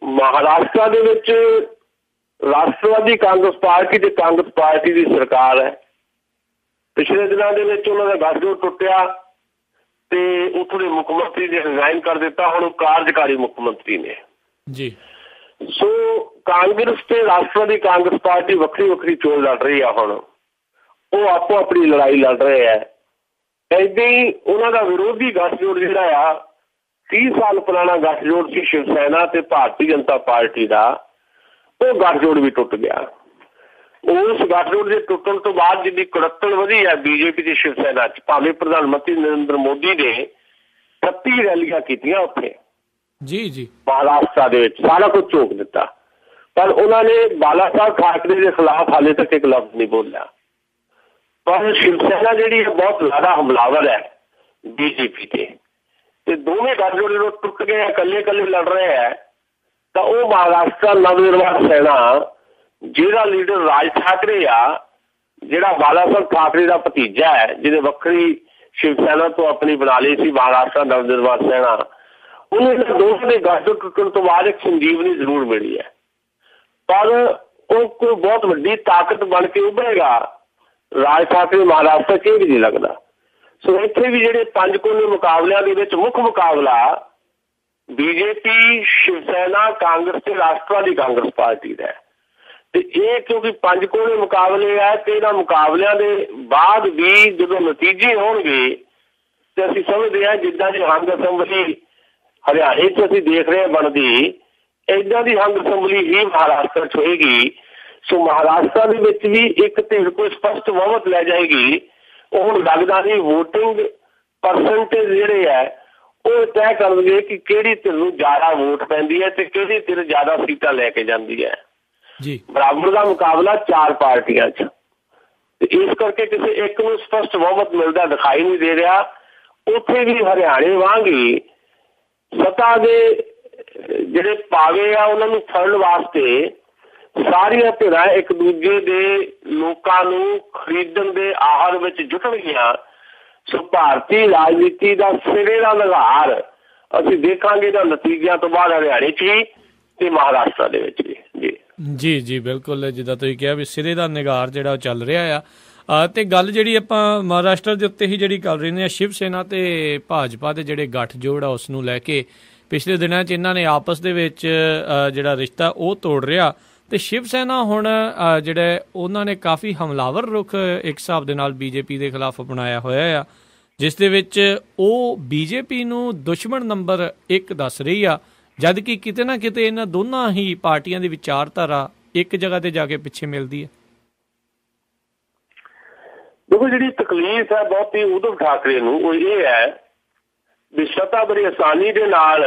ਮਹਾਰਾਸ਼ਟਰ ਦੇ ਵਿੱਚ ਰਾਸ਼ਟਰਵਾਦੀ ਕਾਂਗਰਸ ਪਾਰਟੀ ਤੇ ਕਾਂਗਰਸ ਪਾਰਟੀ ਦੀ ਸਰਕਾਰ ਹੈ। ਪਿਛਲੇ ਦਿਨਾਂ ਦੇ ਵਿੱਚ ਉਹਨਾਂ ਦਾ ਗੱਠਜੋੜ ਟੁੱਟਿਆ ਤੇ ਉੱਥੋਂ ਦੇ ਮੁੱਖ ਮੰਤਰੀ ਨੇ ਰਿਜ਼ਾਈਨ ਕਰ ਦਿੱਤਾ। ਹੁਣ ਉਹ ਕਾਰਜਕਾਰੀ ਮੁੱਖ ਮੰਤਰੀ ਨੇ ਜੀ। ਸੋ ਕਾਂਗਰਸ ਤੇ ਰਾਸ਼ਟਰਵਾਦੀ ਕਾਂਗਰਸ ਪਾਰਟੀ ਵੱਖਰੀ ਚੋਣ ਲੜ ਰਹੀ ਆ। ਹੁਣ ਉਹ ਆਪੋ ਆਪਣੀ ਲੜਾਈ ਲੜ ਰਹੇ ਆ। ਏਦਾਂ ਹੀ ਉਹਨਾਂ ਦਾ ਵਿਰੋਧੀ ਗੱਠਜੋੜ ਜਿਹੜਾ ਆ 30 ਸਾਲ ਪੁਰਾਣਾ ਗੱਠਜੋੜ ਸੀ ਸ਼ਿਵ ਸੈਨਾ ਤੇ ਭਾਰਤੀ ਜਨਤਾ ਪਾਰਟੀ ਦਾ, ਉਹ ਗੱਠਜੋੜ ਵੀ ਟੁੱਟ ਗਿਆ। ਉਸ ਗੱਠਜੋੜ ਦੇ ਟੁੱਟਣ ਤੋਂ ਬਾਅਦ ਜਿੰਨੀ ਕੁੜੱਤਣ ਵਧੀ ਹੈ ਬੀਜੇਪੀ ਤੇ ਸ਼ਿਵ ਸੈਨਾ ਚ, ਭਾਵੇਂ ਪ੍ਰਧਾਨ ਮੰਤਰੀ ਨਰਿੰਦਰ ਮੋਦੀ ਨੇ 38 ਰੈਲੀਆਂ ਕੀਤੀਆਂ ਉੱਥੇ ਜੀ ਮਹਾਰਾਸ਼ਟਰ ਦੇ ਵਿੱਚ, ਸਾਰਾ ਕੁਝ ਝੋਕ ਦਿੱਤਾ, ਪਰ ਉਹਨਾਂ ਨੇ ਬਾਲਾ ਸਾਹਿਬ ਠਾਕਰੇ ਦੇ ਖਿਲਾਫ ਹਾਲੇ ਤੱਕ ਇੱਕ ਲਫ਼ਜ਼ ਨਹੀਂ ਬੋਲਿਆ। ਪਰ ਸ਼ਿਵ ਸੈਨਾ ਜਿਹੜੀ ਹੈ ਬਹੁਤ ਜ਼ਿਆਦਾ ਹਮਲਾਵਰ ਹੈ ਬੀਜੇਪੀ ਤੇ ਦੋਵੇਂ ਗੱਠਜੋੜ ਜਦੋਂ ਟੁੱਟ ਗਏ, ਇਕੱਲੇ ਲੜ ਰਹੇ ਹੈ, ਤਾਂ ਉਹ ਮਹਾਰਾਸ਼ਟਰ ਨਵ-ਨਿਰਮਾਣ ਸੈਨਾ ਜਿਹਦਾ ਲੀਡਰ ਰਾਜ ਠਾਕਰੇ ਆ, ਜਿਹੜਾ ਬਾਲਾ ਸਾਹਿਬ ਠਾਕਰੇ ਦਾ ਭਤੀਜਾ ਹੈ, ਜਿਹਨੇ ਵੱਖਰੀ ਸ਼ਿਵ ਸੈਨਾ ਤੋਂ ਆਪਣੀ ਬਣਾ ਲਈ ਸੀ ਮਹਾਰਾਸ਼ਟਰ ਨਵ-ਨਿਰਮਾਣ ਸੈਨਾ, ਉਹਨੂੰ ਦੋਹਾਂ ਦੇ ਗੱਠਜੋੜ ਟੁੱਟਣ ਤੋਂ ਬਾਅਦ ਇੱਕ ਸੰਜੀਵਨੀ ਜ਼ਰੂਰ ਮਿਲੀ ਹੈ, ਪਰ ਉਹ ਕੋਈ ਬਹੁਤ ਵੱਡੀ ਤਾਕਤ ਬਣ ਕੇ ਉੱਭਰੇਗਾ ਰਾਜ ਠਾਕਰੇ ਮਹਾਰਾਸ਼ਟਰ 'ਚ, ਇਹ ਵੀ ਨਹੀਂ ਲੱਗਦਾ। ਸੋ ਇੱਥੇ ਵੀ ਜਿਹੜੇ 5 ਕੋਨੇ ਮੁਕਾਬਲਿਆਂ ਦੇ ਵਿੱਚ ਮੁੱਖ ਮੁਕਾਬਲਾ ਬੀਜੇਪੀ, ਸ਼ਿਵ ਸੈਨਾ, ਕਾਂਗਰਸ ਤੇ ਰਾਸ਼ਟਰਵਾਦੀ ਕਾਂਗਰਸ ਪਾਰਟੀ ਦਾ। ਤੇ ਇਹ ਕਿਉਂਕਿ 5 ਕੋਨੇ ਮੁਕਾਬਲੇ ਆ ਤੇ ਇਹਨਾਂ ਮੁਕਾਬਲਿਆਂ ਦੇ ਬਾਅਦ ਵੀ ਜਦੋਂ ਨਤੀਜੇ ਹੋਣਗੇ ਤੇ ਅਸੀਂ ਸਮਝਦੇ ਹਾਂ ਜਿੱਦਾਂ ਦੀ ਹੰਗ ਅਸੈਂਬਲੀ ਹਰਿਆਣੇ 'ਚ ਅਸੀਂ ਦੇਖ ਰਹੇ ਹਾਂ ਬਣਦੀ, ਏਦਾਂ ਦੀ ਹੰਗ ਅਸੈਂਬਲੀ ਹੀ ਮਹਾਰਾਸ਼ਟਰ 'ਚ ਹੋਏਗੀ। ਸੋ ਮਹਾਰਾਸ਼ਟਰ ਦੇ ਵਿੱਚ ਵੀ ਇੱਕ ਧਿਰ ਕੋਈ ਸਪਸ਼ਟ ਬਹੁਮਤ ਲੈ ਜਾਏਗੀ। ਉਹ ਹੁਣ ਲੱਗਦਾ ਨਹੀਂ ਵੋਟਿੰਗ ਪਰਸੈਂਟੇਜ ਜਿਹੜੇ ਹੈ ਉਹ ਤੈਅ ਕਰਨਗੇ ਕਿ ਕਿਹੜੀ ਧਿਰ ਨੂੰ ਜ਼ਿਆਦਾ ਵੋਟ ਪੈਂਦੀ ਹੈ ਤੇ ਕਿਹੜੀ ਧਿਰ ਜ਼ਿਆਦਾ ਸੀਟਾਂ ਲੈ ਕੇ ਜਾਂਦੀ ਹੈ ਜੀ। ਬਰਾਬਰ ਦਾ ਮੁਕਾਬਲਾ 4 ਪਾਰਟੀਆਂ 'ਚ, ਤੇ ਇਸ ਕਰਕੇ ਕਿਸੇ ਇੱਕ ਨੂੰ ਸਪਸ਼ਟ ਬਹੁਮਤ ਮਿਲਦਾ ਦਿਖਾਈ ਨਹੀਂ ਦੇ ਰਿਹਾ। ਉੱਥੇ ਵੀ ਹਰਿਆਣੇ ਵਾਂਗ ਹੀ ਸੱਤਾ ਦੇ ਜਿਹੜੇ ਪਾਵੇ ਆ ਉਹਨਾਂ ਨੂੰ ਫੜਨ ਵਾਸਤੇ ਸਾਰੀਆਂ ਧਿਰਾਂ ਇੱਕ ਦੂਜੇ ਦੇ ਲੋਕਾਂ ਨੂੰ ਖਰੀਦਣ ਦੇ ਆਹਰ ਵਿੱਚ ਜੁਟਣਗੀਆਂ। ਸੋ ਭਾਰਤੀ ਰਾਜਨੀਤੀ ਦਾ ਸਿਰੇ ਦਾ ਨਿਘਾਰ ਅਸੀਂ ਦੇਖਾਂਗੇ ਇਹਦਾ ਨਤੀਜਿਆਂ ਤੋਂ ਬਾਅਦ ਹਰਿਆਣੇ 'ਚ ਵੀ ਤੇ ਮਹਾਰਾਸ਼ਟਰ ਦੇ ਵਿੱਚ ਵੀ। ਜੀ ਜੀ ਬਿਲਕੁਲ, ਜਿੱਦਾਂ ਤੁਸੀਂ ਕਿਹਾ ਵੀ ਸਿਰੇ ਦਾ ਨਿਗਾਰ ਜਿਹੜਾ ਉਹ ਚੱਲ ਰਿਹਾ ਆ। ਤੇ ਗੱਲ ਜਿਹੜੀ ਆਪਾਂ ਮਹਾਰਾਸ਼ਟਰ ਦੇ ਉੱਤੇ ਹੀ ਜਿਹੜੀ ਕਰ ਰਹੇ ਨੇ, ਸ਼ਿਵ ਸੈਨਾ ਤੇ ਭਾਜਪਾ ਦੇ ਜਿਹੜੇ ਗੱਠਜੋੜ ਆ ਉਸ ਨੂੰ ਲੈ ਕੇ ਪਿਛਲੇ ਦਿਨਾਂ 'ਚ ਇਹਨਾਂ ਨੇ ਆਪਸ ਦੇ ਵਿੱਚ ਜਿਹੜਾ ਰਿਸ਼ਤਾ ਉਹ ਤੋੜ ਰਿਹਾ। ਤੇ ਸ਼ਿਵ ਸੈਨਾ ਹੁਣ ਜਿਹੜੇ ਉਹਨਾਂ ਨੇ ਕਾਫੀ ਹਮਲਾਵਰ ਰੁਖ ਇੱਕ ਹਿਸਾਬ ਦੇ ਨਾਲ ਬੀਜੇਪੀ ਦੇ ਖਿਲਾਫ ਅਪਣਾਇਆ ਹੋਇਆ ਆ, ਜਿਸ ਦੇ ਵਿੱਚ ਉਹ ਬੀਜੇਪੀ ਨੂੰ ਦੁਸ਼ਮਣ ਨੰਬਰ 1 ਦੱਸ ਰਹੀ ਆ, ਜਦ ਕਿ ਕਿਤੇ ਨਾ ਕਿਤੇ ਇਹਨਾਂ ਦੋਨਾਂ ਹੀ ਪਾਰਟੀਆਂ ਦੀ ਵਿਚਾਰਧਾਰਾ ਇੱਕ ਜਗ੍ਹਾ ਤੇ ਜਾ ਕੇ ਪਿੱਛੇ ਮਿਲਦੀ ਹੈ। ਦੇਖੋ, ਜਿਹੜੀ ਤਕਲੀਫ ਹੈ ਬਹੁਤੀ ਉਧਵ ਠਾਕਰੇ ਨੂੰ ਉਹ ਇਹ ਹੈ ਵੀ ਸੱਤਾ ਬੜੀ ਆਸਾਨੀ ਦੇ ਨਾਲ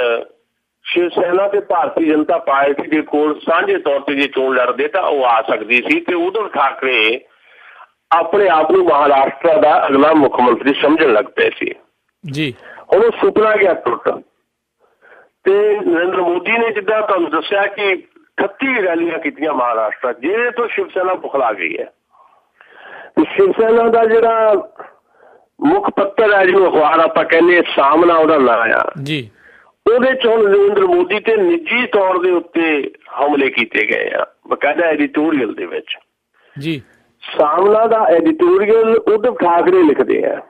ਸ਼ਿਵ ਸੈਨਾ ਤੇ ਭਾਰਤੀ ਜਨਤਾ ਪਾਰਟੀ ਦੇ ਕੋਲ ਸਾਂਝੇ ਤੌਰ ਤੇ ਜੇ ਚੋਣ ਲੜਦੇ ਤਾਂ ਉਹ ਆ ਸਕਦੀ ਸੀ ਤੇ ਉਧਵ ਠਾਕਰੇ ਆਪਣੇ ਆਪ ਨੂੰ ਮਹਾਰਾਸ਼ਟਰ ਦਾ ਅਗਲਾ ਮੁੱਖ ਮੰਤਰੀ ਸਮਝਣ ਲੱਗ ਪਏ ਸੀ ਜੀ। ਹੁਣ ਉਹ ਸੁਪਨਾ ਗਿਆ ਟੁੱਟ ਤੇ ਨਰਿੰਦਰ ਮੋਦੀ ਨੇ ਜਿੱਦਾਂ ਤੁਹਾਨੂੰ ਦੱਸਿਆ ਕਿ 38 ਰੈਲੀਆਂ ਕੀਤੀਆਂ ਮਹਾਰਾਸ਼ਟਰ, ਜਿਹਦੇ ਤੋਂ ਸ਼ਿਵ ਸੈਨਾ ਬੁਖਲਾ ਗਈ ਹੈ। ਸ਼ਿਵ ਸੈਨਾ ਦਾ ਜਿਹੜਾ ਮੁੱਖ ਪੱਤਰ ਹੈ, ਜਿਹਨੂੰ ਅਖਬਾਰ ਆਪਾਂ ਕਹਿੰਦੇ ਸਾਹਮਣਾ ਉਹਦਾ ਨਾਂ ਆ ਜੀ, ਉਹਦੇ 'ਚ ਹੁਣ ਨਰਿੰਦਰ ਮੋਦੀ ਤੇ ਨਿੱਜੀ ਤੌਰ ਦੇ ਉੱਤੇ ਹਮਲੇ ਕੀਤੇ ਗਏ ਆ, ਬਕਾਇਦਾ ਐਡੀਟੋਰੀਅਲ ਦੇ ਵਿੱਚ ਜੀ। ਸਾਹਮਣਾ ਦਾ ਐਡੀਟੋਰੀਅਲ ਉਧਵ ਠਾਕਰੇ ਲਿਖਦੇ ਆ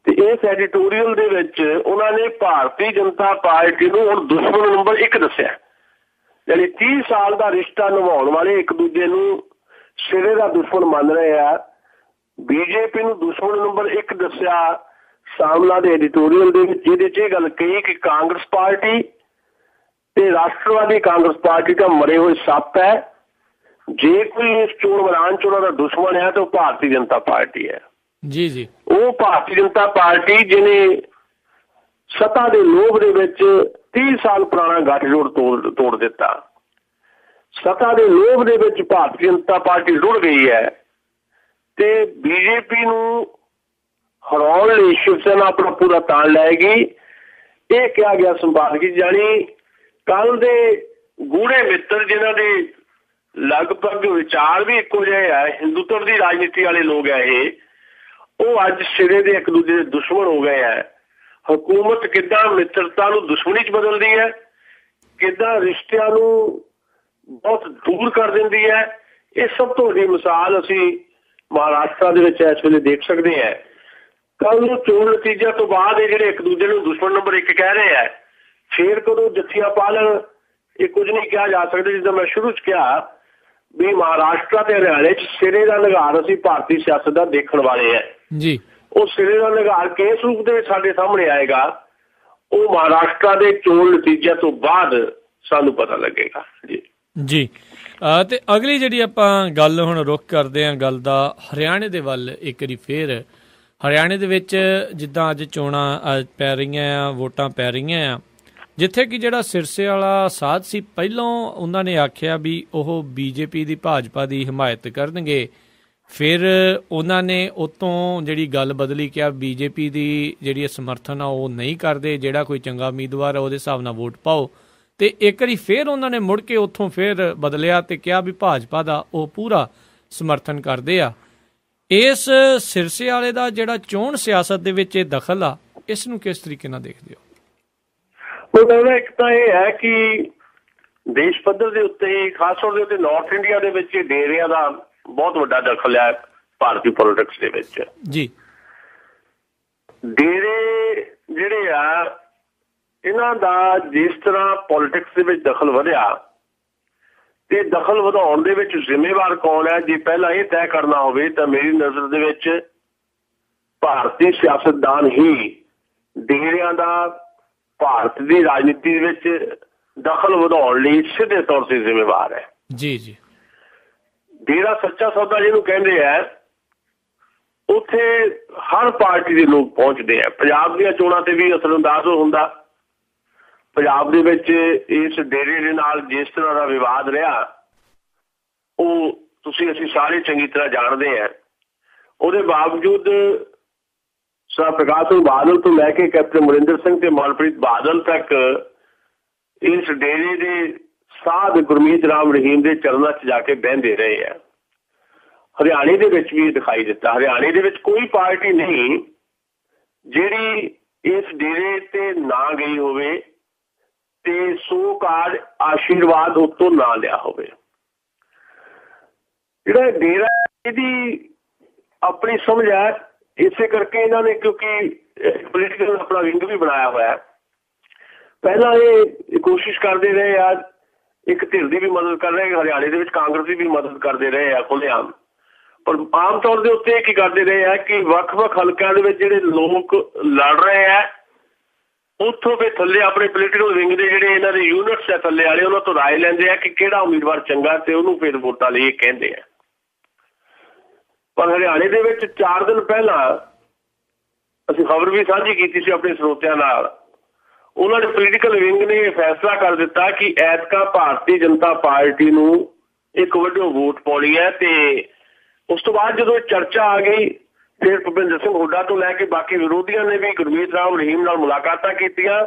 ਤੇ ਇਸ ਐਡੀਟੋਰੀਅਲ ਦੇ ਵਿੱਚ ਉਹਨਾਂ ਨੇ ਭਾਰਤੀ ਜਨਤਾ ਪਾਰਟੀ ਨੂੰ ਹੁਣ ਦੁਸ਼ਮਣ ਨੰਬਰ 1 ਦੱਸਿਆ। ਯਾਨੀ 30 ਸਾਲ ਦਾ ਰਿਸ਼ਤਾ ਨਿਭਾਉਣ ਵਾਲੇ ਇੱਕ ਦੂਜੇ ਨੂੰ ਸਿਰੇ ਦਾ ਦੁਸ਼ਮਣ ਮੰਨ ਰਹੇ ਆ। ਬੀਜੇਪੀ ਨੂੰ ਦੁਸ਼ਮਣ ਨੰਬਰ 1 ਦੱਸਿਆ ਸਾਹਮਣਾ ਦੇ ਐਡੀਟੋਰੀਅਲ ਦੇ ਵਿੱਚ, ਜਿਹਦੇ 'ਚ ਇਹ ਗੱਲ ਕਹੀ ਕਿ ਕਾਂਗਰਸ ਪਾਰਟੀ ਤੇ ਰਾਸ਼ਟਰਵਾਦੀ ਕਾਂਗਰਸ ਪਾਰਟੀ ਦਾ ਮਰੇ ਹੋਏ ਸੱਪ ਹੈ। ਜੇ ਕੋਈ ਇਸ ਚੋਣ ਮੈਦਾਨ 'ਚ ਉਹਨਾਂ ਦਾ ਦੁਸ਼ਮਣ ਹੈ ਤਾਂ ਉਹ ਭਾਰਤੀ ਜਨਤਾ ਪਾਰਟੀ ਹੈ। ਜੀ ਜੀ, ਉਹ ਭਾਰਤੀ ਜਨਤਾ ਪਾਰਟੀ ਜਿਹਨੇ ਸੱਤਾ ਦੇ ਲੋਭ ਦੇ ਵਿੱਚ 30 ਸਾਲ ਪੁਰਾਣਾ ਗੱਠਜੋੜ ਤੋੜ ਦਿੱਤਾ। ਸੱਤਾ ਦੇ ਲੋਭ ਦੇ ਵਿੱਚ ਭਾਰਤੀ ਜਨਤਾ ਪਾਰਟੀ ਰੁੜ ਗਈ ਹੈ ਤੇ ਬੀਜੇਪੀ ਨੂੰ ਹਰਾਉਣ ਲਈ ਸ਼ਿਵ ਸੈਨਾ ਆਪਣਾ ਪੂਰਾ ਤਾਣ ਲਾਏਗੀ। ਇਹ ਕਿਹਾ ਗਿਆ ਸੰਪਾਦਕੀ, ਜਾਣੀ ਕੱਲ ਦੇ ਗੂੜੇ ਮਿੱਤਰ ਜਿਨ੍ਹਾਂ ਦੇ ਲਗਭਗ ਵਿਚਾਰ ਵੀ ਇੱਕੋ ਜਿਹੇ ਆ, ਹਿੰਦੂਤਵ ਦੀ ਰਾਜਨੀਤੀ ਵਾਲੇ ਲੋਕ ਆ ਇਹ, ਉਹ ਅੱਜ ਸਿਰੇ ਦੇ ਇੱਕ ਦੂਜੇ ਦੇ ਦੁਸ਼ਮਣ ਹੋ ਗਏ ਆ। ਹਕੂਮਤ ਕਿੱਦਾਂ ਮਿੱਤਰਤਾ ਨੂੰ ਦੁਸ਼ਮਣੀ 'ਚ ਬਦਲਦੀ ਹੈ, ਕਿੱਦਾਂ ਰਿਸ਼ਤਿਆਂ ਨੂੰ ਬਹੁਤ ਦੂਰ ਕਰ ਦਿੰਦੀ ਹੈ, ਇਹ ਸਭ ਤੋਂ ਵੱਡੀ ਮਿਸਾਲ ਅਸੀਂ ਮਹਾਰਾਸ਼ਟਰ ਦੇ ਵਿੱਚ ਇਸ ਵੇਲੇ ਦੇਖ ਸਕਦੇ ਹਾਂ। ਕੱਲ ਨੂੰ ਚੋਣ ਨਤੀਜੇ ਤੋਂ ਬਾਅਦ ਇਹ ਜਿਹੜੇ ਇੱਕ ਦੂਜੇ ਨੂੰ ਦੁਸ਼ਮਣ ਨੰਬਰ 1 ਕਹਿ ਰਹੇ ਆ, ਫੇਰ ਕਦੋਂ ਜੱਥੀਆਂ ਪਾ ਲੈਣ ਇਹ ਕੁਝ ਨਹੀਂ ਕਿਹਾ ਜਾ ਸਕਦਾ। ਜਿੱਦਾਂ ਮੈਂ ਸ਼ੁਰੂ 'ਚ ਕਿਹਾ ਵੀ ਮਹਾਰਾਸ਼ਟਰ ਤੇ ਹਰਿਆਣੇ 'ਚ ਸਿਰੇ ਦਾ ਨਿਘਾਰ ਅਸੀਂ ਭਾਰਤੀ ਸਿਆਸਤ ਦਾ ਦੇਖਣ ਵਾਲੇ ਆ ਜੀ। ਉਹ ਸਿਰੇ ਦਾ ਨਿਘਾਰ ਕਿਸ ਰੂਪ ਦੇ ਸਾਡੇ ਸਾਹਮਣੇ ਆਏਗਾ, ਉਹ ਮਹਾਰਾਸ਼ਟਰ ਦੇ ਚੋਣ ਨਤੀਜਿਆਂ ਤੋਂ ਬਾਅਦ ਸਾਨੂੰ ਪਤਾ ਲੱਗੇਗਾ ਜੀ। ਜੀ, ਤੇ ਅਗਲੀ ਜਿਹੜੀ ਆਪਾਂ ਗੱਲ ਹੁਣ ਰੁੱਖ ਕਰਦੇ ਹਾਂ ਗੱਲ ਦਾ ਹਰਿਆਣੇ ਦੇ ਵੱਲ ਇੱਕ ਵਾਰੀ ਫੇਰ। ਹਰਿਆਣੇ ਦੇ ਵਿੱਚ ਜਿੱਦਾਂ ਅੱਜ ਚੋਣਾਂ ਪੈ ਰਹੀਆਂ ਆ, ਵੋਟਾਂ ਪੈ ਰਹੀਆਂ ਆ, ਜਿੱਥੇ ਕਿ ਜਿਹੜਾ ਸਿਰਸੇ ਵਾਲਾ ਸਾਧ ਸੀ ਪਹਿਲਾਂ ਉਹਨਾਂ ਨੇ ਆਖਿਆ ਵੀ ਉਹ ਬੀਜੇਪੀ ਦੀ ਭਾਜਪਾ ਦੀ ਹਮਾਇਤ ਕਰਨਗੇ, ਫਿਰ ਉਹਨਾਂ ਨੇ ਉਤੋਂ ਜਿਹੜੀ ਗੱਲ ਬਦਲੀ, ਕਿਹਾ ਬੀਜੇਪੀ ਦੀ ਜਿਹੜੀ ਸਮਰਥਨ ਆ ਉਹ ਨਹੀਂ ਕਰਦੇ, ਜਿਹੜਾ ਕੋਈ ਚੰਗਾ ਉਮੀਦਵਾਰ ਆ ਉਹਦੇ ਹਿਸਾਬ ਨਾਲ ਵੋਟ ਪਾਓ। ਤੇ ਇੱਕ ਵਾਰੀ ਫਿਰ ਉਹਨਾਂ ਨੇ ਮੁੜ ਕੇ ਉੱਥੋਂ ਫਿਰ ਬਦਲਿਆ ਤੇ ਕਿਹਾ ਵੀ ਭਾਜਪਾ ਦਾ ਉਹ ਪੂਰਾ ਸਮਰਥਨ ਕਰਦੇ ਆ। ਇਸ ਸਿਰਸੇ ਵਾਲੇ ਦਾ ਜਿਹੜਾ ਚੋਣ ਸਿਆਸਤ ਦੇ ਵਿੱਚ ਇਹ ਦਖਲ ਆ, ਇਸ ਨੂੰ ਕਿਸ ਤਰੀਕੇ ਨਾਲ ਦੇਖਦੇ ਹੋ? ਇੱਕ ਤਾਂ ਇਹ ਹੈ ਕਿ ਦੇਸ਼ ਪੱਧਰ ਦੇ ਉੱਤੇ, ਖਾਸ ਤੌਰ ਦੇ ਉੱਤੇ ਨਾਰਥ ਇੰਡੀਆ ਦੇ ਵਿੱਚ ਡੇਰਿਆਂ ਦਾ ਬਹੁਤ ਵੱਡਾ ਦਖਲ ਹੈ ਭਾਰਤੀ ਪੋਲਿਟਿਕਸ ਦੇ ਵਿੱਚ ਜੀ। ਡੇਰੇ ਜਿਹੜੇ ਆ, ਇਹਨਾਂ ਦਾ ਜਿਸ ਤਰ੍ਹਾਂ ਪੋਲਿਟਿਕਸ ਦੇ ਵਿੱਚ ਦਖਲ ਵਧਿਆ ਤੇ ਦਖਲ ਵਧਾਉਣ ਦੇ ਵਿੱਚ ਜ਼ਿੰਮੇਵਾਰ ਕੌਣ ਹੈ, ਜੇ ਪਹਿਲਾਂ ਇਹ ਤੈਅ ਕਰਨਾ ਹੋਵੇ ਤਾਂ ਮੇਰੀ ਨਜ਼ਰ ਦੇ ਵਿੱਚ ਭਾਰਤੀ ਸਿਆਸਤਦਾਨ ਹੀ ਡੇਰਿਆਂ ਦਾ ਭਾਰਤ ਦੀ ਰਾਜਨੀਤੀ ਵਿੱਚ ਦਖਲ ਵਧਾਉਣ ਲਈ ਸਿੱਧੇ ਤੌਰ ਤੇ ਜ਼ਿੰਮੇਵਾਰ ਹੈ। ਜੀ ਜੀ, ਡੇਰਾ ਸੱਚਾ ਸੌਦਾ ਜਿਹਨੂੰ ਕਹਿੰਦੇ ਆ, ਉੱਥੇ ਹਰ ਪਾਰਟੀ ਦੇ ਲੋਕ ਪਹੁੰਚਦੇ ਆ। ਪੰਜਾਬ ਦੀਆਂ ਚੋਣਾਂ ਤੇ ਵੀ ਅਸਰਅੰਦਾਜ਼ ਹੁੰਦਾ। ਪੰਜਾਬ ਦੇ ਵਿੱਚ ਇਸ ਡੇਰੇ ਦੇ ਨਾਲ ਜਿਸ ਤਰ੍ਹਾਂ ਦਾ ਵਿਵਾਦ ਰਿਹਾ, ਉਹ ਅਸੀਂ ਸਾਰੇ ਚੰਗੀ ਤਰ੍ਹਾਂ ਜਾਣਦੇ ਆ। ਉਹਦੇ ਬਾਵਜੂਦ ਸਰ ਪ੍ਰਕਾਸ਼ ਸਿੰਘ ਬਾਦਲ ਤੋਂ ਲੈ ਕੇ ਕੈਪਟਨ ਅਮਰਿੰਦਰ ਸਿੰਘ ਤੇ ਮਨਪ੍ਰੀਤ ਬਾਦਲ ਤੱਕ ਇਸ ਡੇਰੇ ਦੇ ਸਾਧ ਗੁਰਮੀਤ ਰਾਮ ਰਹੀਮ ਦੇ ਚਰਨਾਂ 'ਚ ਜਾ ਕੇ ਬਹਿੰਦੇ ਰਹੇ ਆ। ਹਰਿਆਣੇ ਦੇ ਵਿੱਚ ਵੀ ਦਿਖਾਈ ਦਿੱਤਾ। ਹਰਿਆਣੇ ਦੇ ਵਿੱਚ ਕੋਈ ਪਾਰਟੀ ਨਹੀਂ ਜਿਹੜੀ ਇਸ ਡੇਰੇ ਤੇ ਨਾ ਗਈ ਹੋਵੇ ਤੇ ਸੋ ਕਾਲ ਆਸ਼ੀਰਵਾਦ ਉੱਤੋਂ ਨਾ ਲਿਆ ਹੋਵੇ। ਜਿਹੜਾ ਡੇਰਾ ਇਹਦੀ ਆਪਣੀ ਸਮਝ ਹੈ, ਇਸੇ ਕਰਕੇ ਇਹਨਾਂ ਨੇ, ਕਿਉਂਕਿ ਪੋਲੀਟੀਕਲ ਆਪਣਾ ਵਿੰਗ ਵੀ ਬਣਾਇਆ ਹੋਇਆ। ਪਹਿਲਾਂ ਇਹ ਕੋਸ਼ਿਸ਼ ਕਰਦੇ ਰਹੇ ਆ, ਇੱਕ ਧਿਰ ਦੀ ਵੀ ਮਦਦ ਕਰ ਰਹੇ, ਹਰਿਆਣੇ ਦੇ ਵਿੱਚ ਕਾਂਗਰਸ ਵੀ ਮਦਦ ਕਰਦੇ ਰਹੇ ਆ ਖੁੱਲ੍ਹੇਆਮ। ਪਰ ਆਮ ਤੌਰ ਦੇ ਉੱਤੇ ਕੀ ਕਰਦੇ ਰਹੇ ਆ ਕਿ ਵੱਖ-ਵੱਖ ਹਲਕਿਆਂ ਦੇ ਵਿੱਚ ਜਿਹੜੇ ਲੋਕ ਲੜ ਰਹੇ ਆ, ਉੱਥੋਂ ਫਿਰ ਥੱਲੇ ਆਪਣੇ ਪੋਲੀਟੀਕਲ ਵਿੰਗ ਦੇ ਜਿਹੜੇ ਇਹਨਾਂ ਦੇ ਯੂਨਿਟਸ ਆ ਥੱਲੇ ਵਾਲੇ, ਉਹਨਾਂ ਤੋਂ ਰਾਏ ਲੈਂਦੇ ਆ ਕਿ ਕਿਹੜਾ ਉਮੀਦਵਾਰ ਚੰਗਾ ਤੇ ਉਹਨੂੰ ਫਿਰ ਵੋਟਾਂ ਲਈ ਕਹਿੰਦੇ ਆ। ਪਰ ਹਰਿਆਣੇ ਦੇ ਵਿੱਚ 4 ਦਿਨ ਪਹਿਲਾਂ ਅਸੀਂ ਖਬਰ ਵੀ ਸਾਂਝੀ ਕੀਤੀ ਸੀ ਆਪਣੇ ਸਰੋਤਿਆਂ ਨਾਲ। ਉਹਨਾਂ ਨੇ ਪੋਲੀਟੀਕਲ ਵਿੰਗ ਨੇ ਇਹ ਫੈਸਲਾ ਕਰ ਦਿੱਤਾ ਕਿ ਐਤਕਾਂ ਭਾਰਤੀ ਜਨਤਾ ਪਾਰਟੀ ਨੂੰ ਇੱਕ ਵੱਡੀ ਵੋਟ ਪਾਉਣੀ ਹੈ। ਤੇ ਉਸ ਤੋਂ ਬਾਅਦ ਜਦੋਂ ਚਰਚਾ ਆ ਗਈ, ਫਿਰ ਭੁਪਿੰਦਰ ਸਿੰਘ ਹੁੱਡਾ ਤੋਂ ਲੈ ਕੇ ਬਾਕੀ ਵਿਰੋਧੀਆਂ ਨੇ ਵੀ ਗੁਰਮੀਤ ਰਾਮ ਰਹੀਮ ਨਾਲ ਮੁਲਾਕਾਤਾਂ ਕੀਤੀਆਂ।